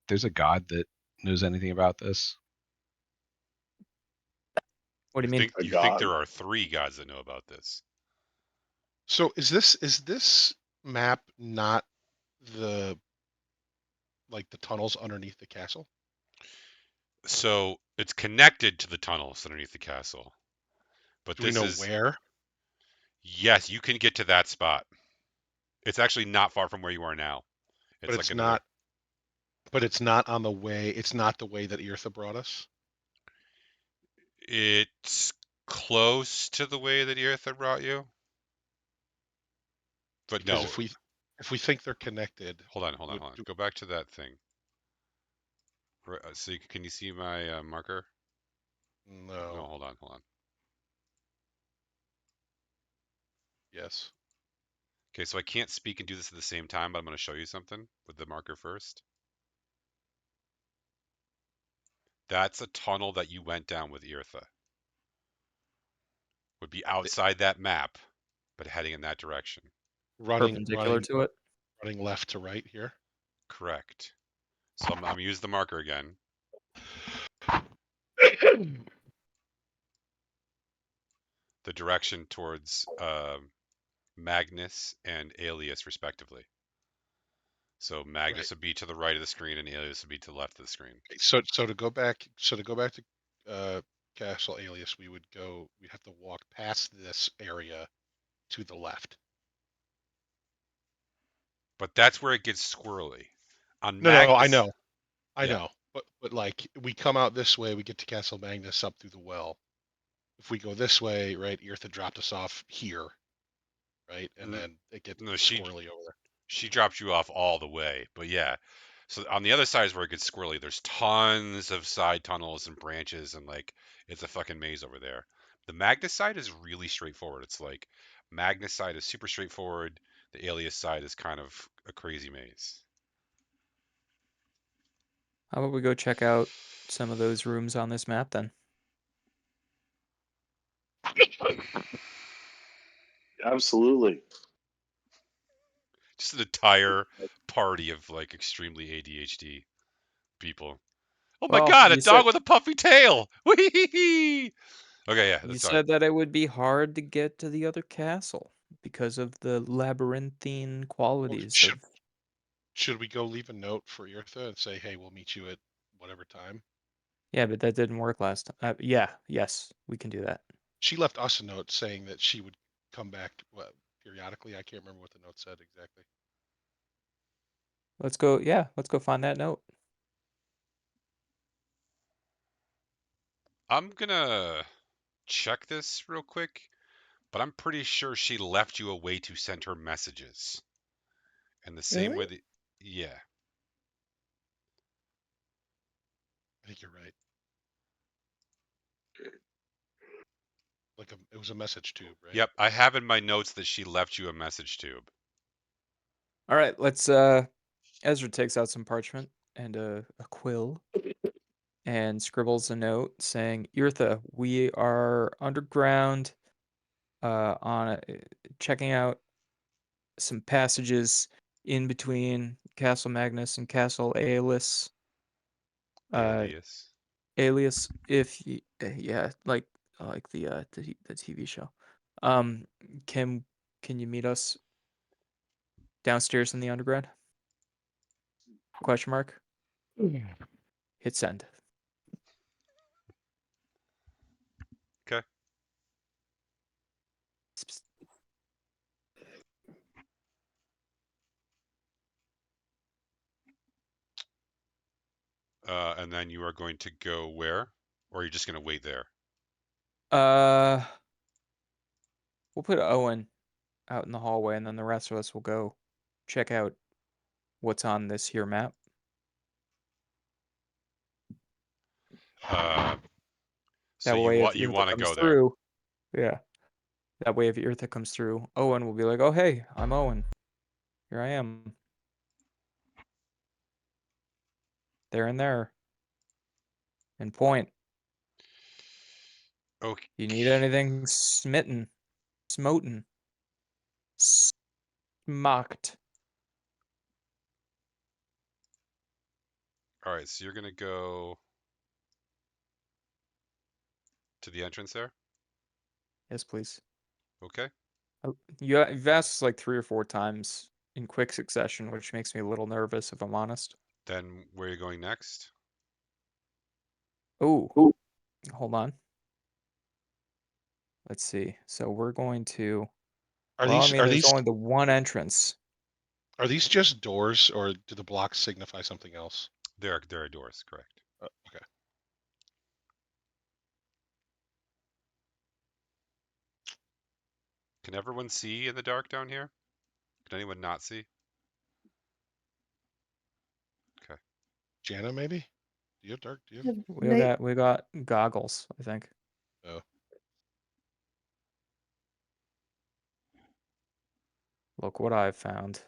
there's a god that knows anything about this? What do you mean? A You think god. there are 3 gods that know about this? So is this map not the the tunnels underneath the castle? So it's connected to the tunnels underneath the castle. But Do we this know is where? yes, you can get to that spot. It's actually not far from where you are now. But It's like it's another. not. But it's not on the way. It's not the way that Eartha brought us. It's close to the way that Eartha brought you. But Because no, if we think they're connected. Hold on. would- Go back to that thing. So can you see my marker? No, No. hold on. Yes. Okay, so I can't speak and do this at the same time, but I'm going to show you something with the marker first. That's a tunnel that you went down with Eartha. Would be outside that map, but heading in that direction. Perpendicular to it. Running left to right here. Correct. So I'm going to use the marker again. The direction towards Magnus and Alias, respectively. So Magnus would be to the right of the screen, and Alias would be to the left of the screen. Okay, so to go back to Castle Alias, we'd have to walk past this area to the left. But that's where it gets squirrely. On No, Magnus, I Yeah. know. But like we come out this way, we get to Castle Magnus up through the well. If we go this way, right, Eartha dropped us off here, right, and then it gets squirrely over there. She dropped you off all the way, but yeah. So on the other side is where it gets squirrely. There's tons of side tunnels and branches, and like it's a fucking maze over there. The Magnus side is really straightforward. It's like Magnus side is super straightforward. The Alias side is kind of a crazy maze. How about we go check out some of those rooms on this map then? Absolutely. Just an entire party of like extremely ADHD people. Oh my Well, god, a you dog said- with a puffy tail! Whee! Okay, yeah, You that's said that it would be hard to get to the other castle because of the labyrinthine qualities should- of. Should we go leave a note for Eartha and say, hey, we'll meet you at whatever time? Yeah, but that didn't work last time. Yes, we can do that. She left us a note saying that she would come back periodically. I can't remember what the note said exactly. Let's go. Yeah, let's go find that note. I'm gonna check this real quick, but I'm pretty sure she left you a way to send her messages. And the same way Really? that, yeah. I think you're right. It was a message tube, right? Yep, I have in my notes that she left you a message tube. All right, let's. Ezra takes out some parchment and a quill and scribbles a note saying, "Eartha, we are underground, checking out some passages in between Castle Magnus and Castle Aeolus. Alias. Alias, yeah, like the TV show. Can you meet us downstairs in the underground? Question mark. Hit send. Okay. And then you are going to go where? Or are you just going to wait there? We'll put Owen out in the hallway, and then the rest of us will go check out what's on this here map. So That way, if you Eartha want to comes go there. through, yeah. That way, if Eartha comes through, Owen will be like, "Oh, hey, I'm Owen. Here I am." There and there. And point. Okay. You need anything smitten, smoten, smocked. All right, so you're going to go to the entrance there? Yes, please. Okay. You've asked us like 3 or 4 times in quick succession, which makes me a little nervous if I'm honest. Then where are you going next? Oh, hold on. Let's see. So we're going to. There's only the one entrance. Are these just doors, or do the blocks signify something else? There are doors, correct. Okay. Can everyone see in the dark down here? Can anyone not see? Jana, maybe? Do you have dark? Do you have? We got goggles, I think. Oh. Look what I've found.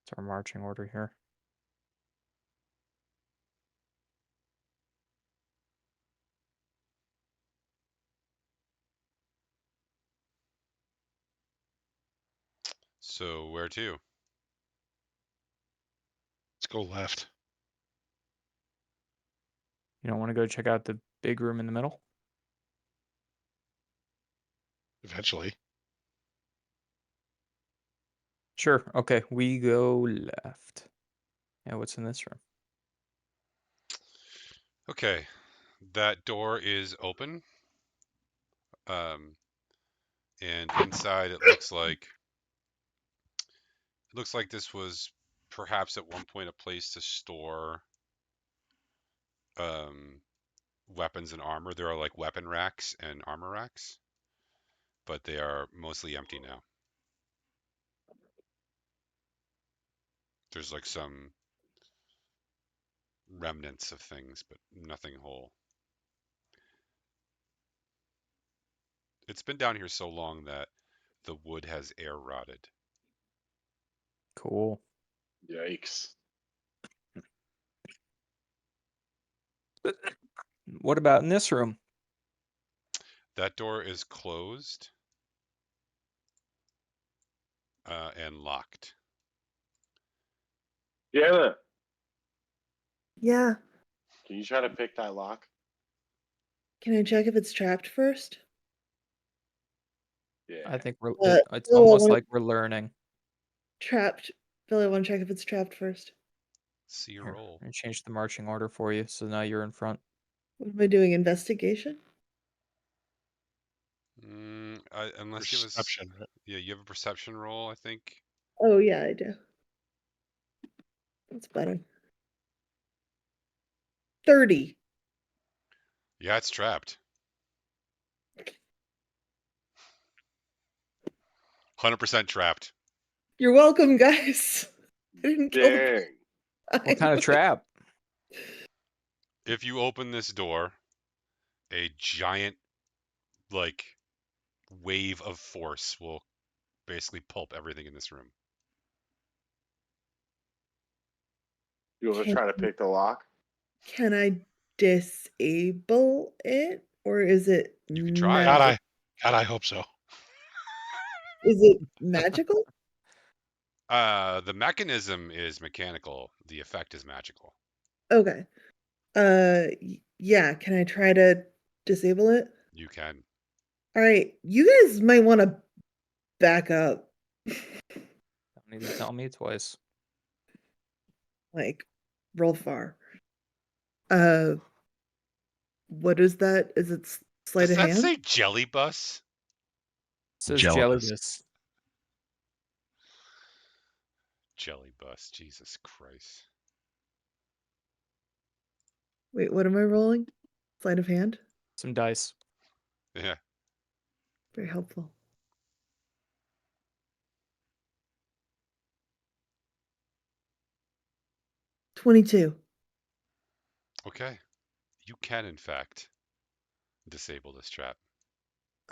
It's our marching order here. So where to? Let's go left. You don't want to go check out the big room in the middle? Eventually. Sure. Okay, we go left. Yeah, what's in this room? Okay, that door is open. And inside it looks like this was perhaps at one point a place to store weapons and armor. There are like weapon racks and armor racks, but they are mostly empty now. There's like some remnants of things, but nothing whole. It's been down here so long that the wood has air rotted. Cool. Yikes. What about in this room? That door is closed and locked. Jana, Yeah. can you try to pick that lock? Can I check if it's trapped first? Yeah. I think we're it's Bill, I almost wanna- like we're learning. Trapped. Bill, I want to check if it's trapped first. See your Here, roll. I changed the marching order for you, so now you're in front. What am I doing? Investigation? Unless Perception, you have right? yeah, you have a perception roll, I think. Oh, yeah, I do. That's better. 30. Yeah, it's trapped. 100% trapped. You're welcome, guys. I didn't kill the Dang. What kind of trap? If you open this door, a giant like wave of force will basically pulp everything in this room. You want to try to pick the lock? Can I disable it? Or is it You can try. magic? God, I hope so. Is it magical? The mechanism is mechanical. The effect is magical. Okay. Yeah, can I try to disable it? You can. All right, you guys might want to back up. Don't need to tell me twice. Like, roll far. What is that? Is it sleight Does of that hand? say jelly bus? It says Jealous. Jellybus. Jelly bus. Jesus Christ. Wait, what am I rolling? Sleight of hand? Some dice. Yeah. Very helpful. $22. Okay. You can, in fact, disable this trap.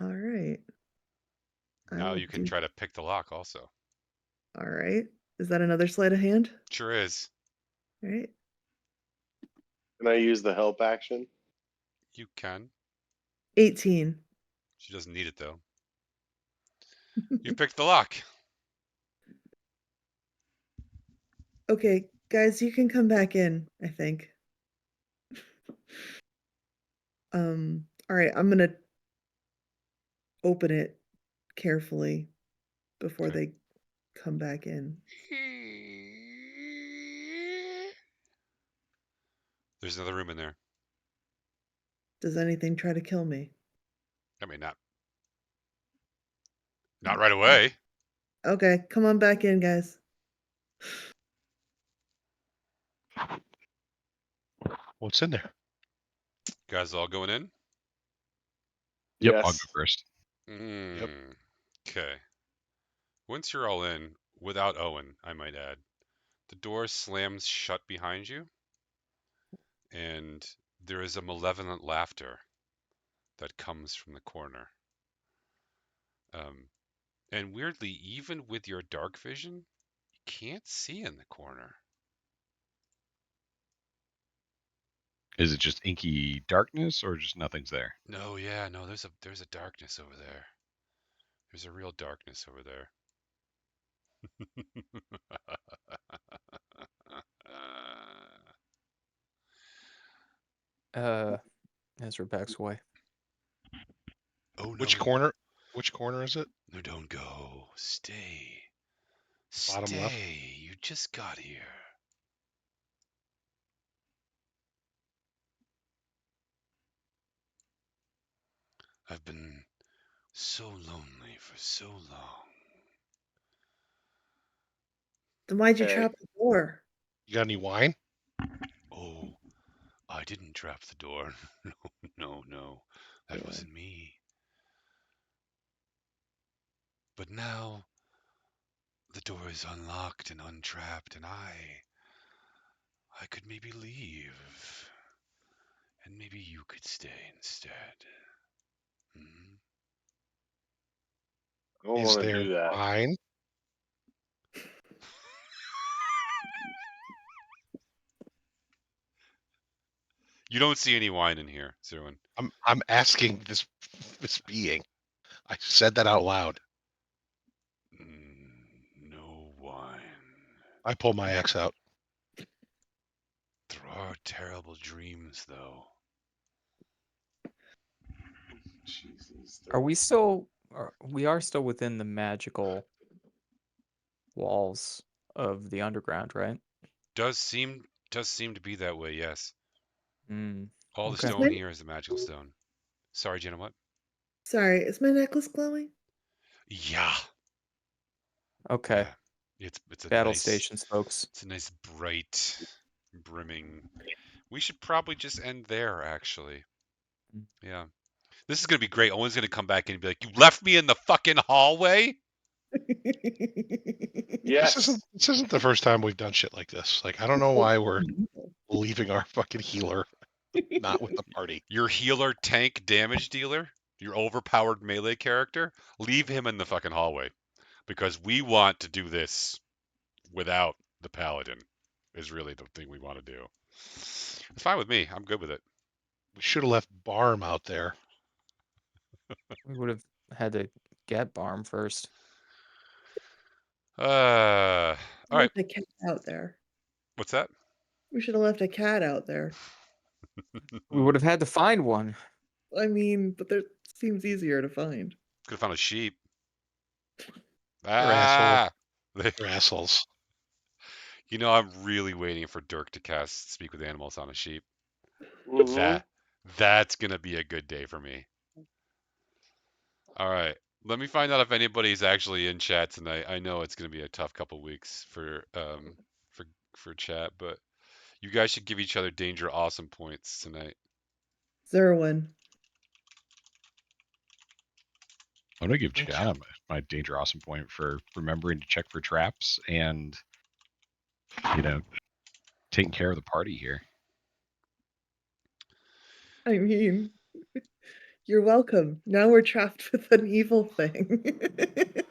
All right. Now you can try to pick the lock also. All right. Is that another sleight of hand? Sure is. All right. Can I use the help action? You can. 18. She doesn't need it, though. You picked the lock. Okay, guys, you can come back in, I think. All right, I'm gonna open it carefully before Okay. they come back in. There's another room in there. Does anything try to kill me? I mean, not right away. Okay, come on back in, guys. What's in there? Guys all going in? Yep, I'll go Yes. first. Mm. Okay. Once you're all in, without Owen, I might add, the door slams shut behind you, and there is a malevolent laughter that comes from the corner. And weirdly, even with your dark vision, you can't see in the corner. Is it just inky darkness or just nothing's there? No, yeah, no, there's a darkness over there. There's a real darkness over there. Ezra backs away. Oh no. Which corner? Which corner is it? No, don't go. Stay. Bottom Stay. left? You just got here. I've been so lonely for so long. Then why'd you Okay. trap the door? You got any wine? Oh, I didn't trap the door. No. That Yeah. wasn't me. But now the door is unlocked and untrapped, and I could maybe leave. And maybe you could stay instead. Hmm? I don't Is want to there do that. wine? You don't see any wine in here, Zerwin. I'm asking this being. I said that out loud. No wine. I pull my axe out. There are terrible dreams, though. Jesus. Are we still? We are still within the magical walls of the underground, right? Does seem to be that way, yes. Mm. All Okay. the stone here is the magical stone. Sorry, Jenna, what? Sorry, is my necklace glowing? Yeah. Okay. Yeah. It's a Battle nice stations, folks. It's a nice bright brimming. We should probably just end there, actually. Yeah. This is gonna be great. Owen's gonna come back in and be like, "You left me in the fucking hallway?" Yes. This isn't the first time we've done shit like this. Like, I don't know why we're leaving our fucking healer not with the party. Your healer tank damage dealer, your overpowered melee character, leave him in the fucking hallway. Because we want to do this without the paladin, is really the thing we want to do. It's fine with me. I'm good with it. We should have left Barm out there. We would have had to get Barm first. All right. Left a cat out there. What's that? We should have left a cat out there. We would have had to find one. I mean, but there seems easier to find. Could have found a sheep. They're assholes. You know, I'm really waiting for Dirk to cast Speak with Animals on a sheep. Mhm. That's gonna be a good day for me. All right, let me find out if anybody's actually in chat tonight. I know it's gonna be a tough couple weeks for chat, but you guys should give each other danger awesome points tonight. Zerwin. I'm gonna give Chad my danger awesome point for remembering to check for traps and, taking care of the party here. I mean, you're welcome. Now we're trapped with an evil thing.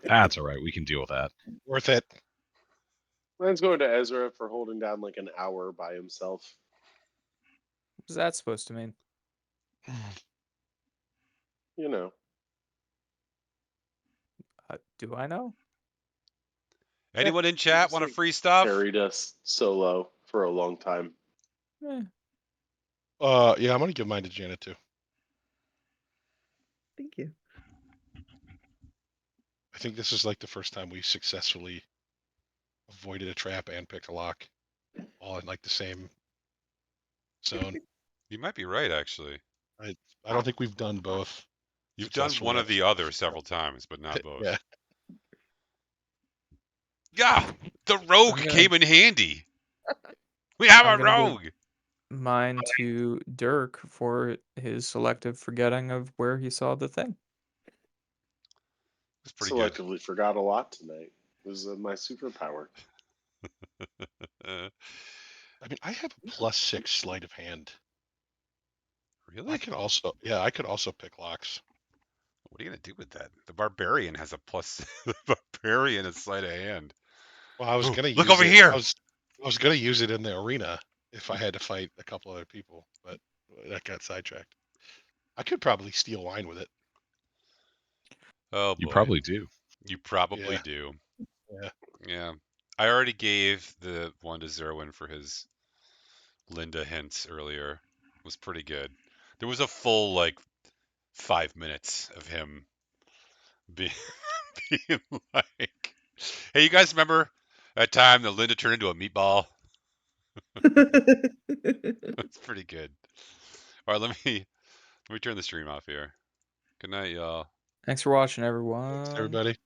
That's all right. We can deal with that. Worth it. Mine's going to Ezra for holding down like an hour by himself. What is that supposed to mean? You know. Do I know? Anyone in chat Just, want like, free stuff? Carried us solo for a long time. Eh, Yeah, I'm gonna give mine to Janet too. Thank you. I think this is like the first time we successfully avoided a trap and picked a lock, all in like the same zone. You might be right, actually. I don't think we've done both. You've done one or successfully. the other several times, but not both. Yeah. Yeah, the rogue I'm gonna- came in handy. We have I'm a gonna rogue. Mine to Dirk for his selective forgetting of where he saw the thing. was pretty good. Selectively forgot a lot tonight. It was my superpower. Uh, I mean, I have a +6 sleight of hand. really? I could also pick locks. What are you gonna do with that? The barbarian has a plus. The barbarian is sleight of hand. Well, I was Ooh, gonna look use over it. here. I was gonna use it in the arena if I had to fight a couple other people, but that got sidetracked. I could probably steal wine with it. Oh boy. You probably do. You probably Yeah. do. Yeah. Yeah. I already gave the one to Zerwin for his Linda hints earlier. It was pretty good. There was a full like 5 minutes of him being, being like, "Hey, you guys remember that time that Linda turned into a meatball?" That's pretty good. All right, let me turn the stream off here. Good night, y'all. Thanks for watching, everyone. Thanks, everybody.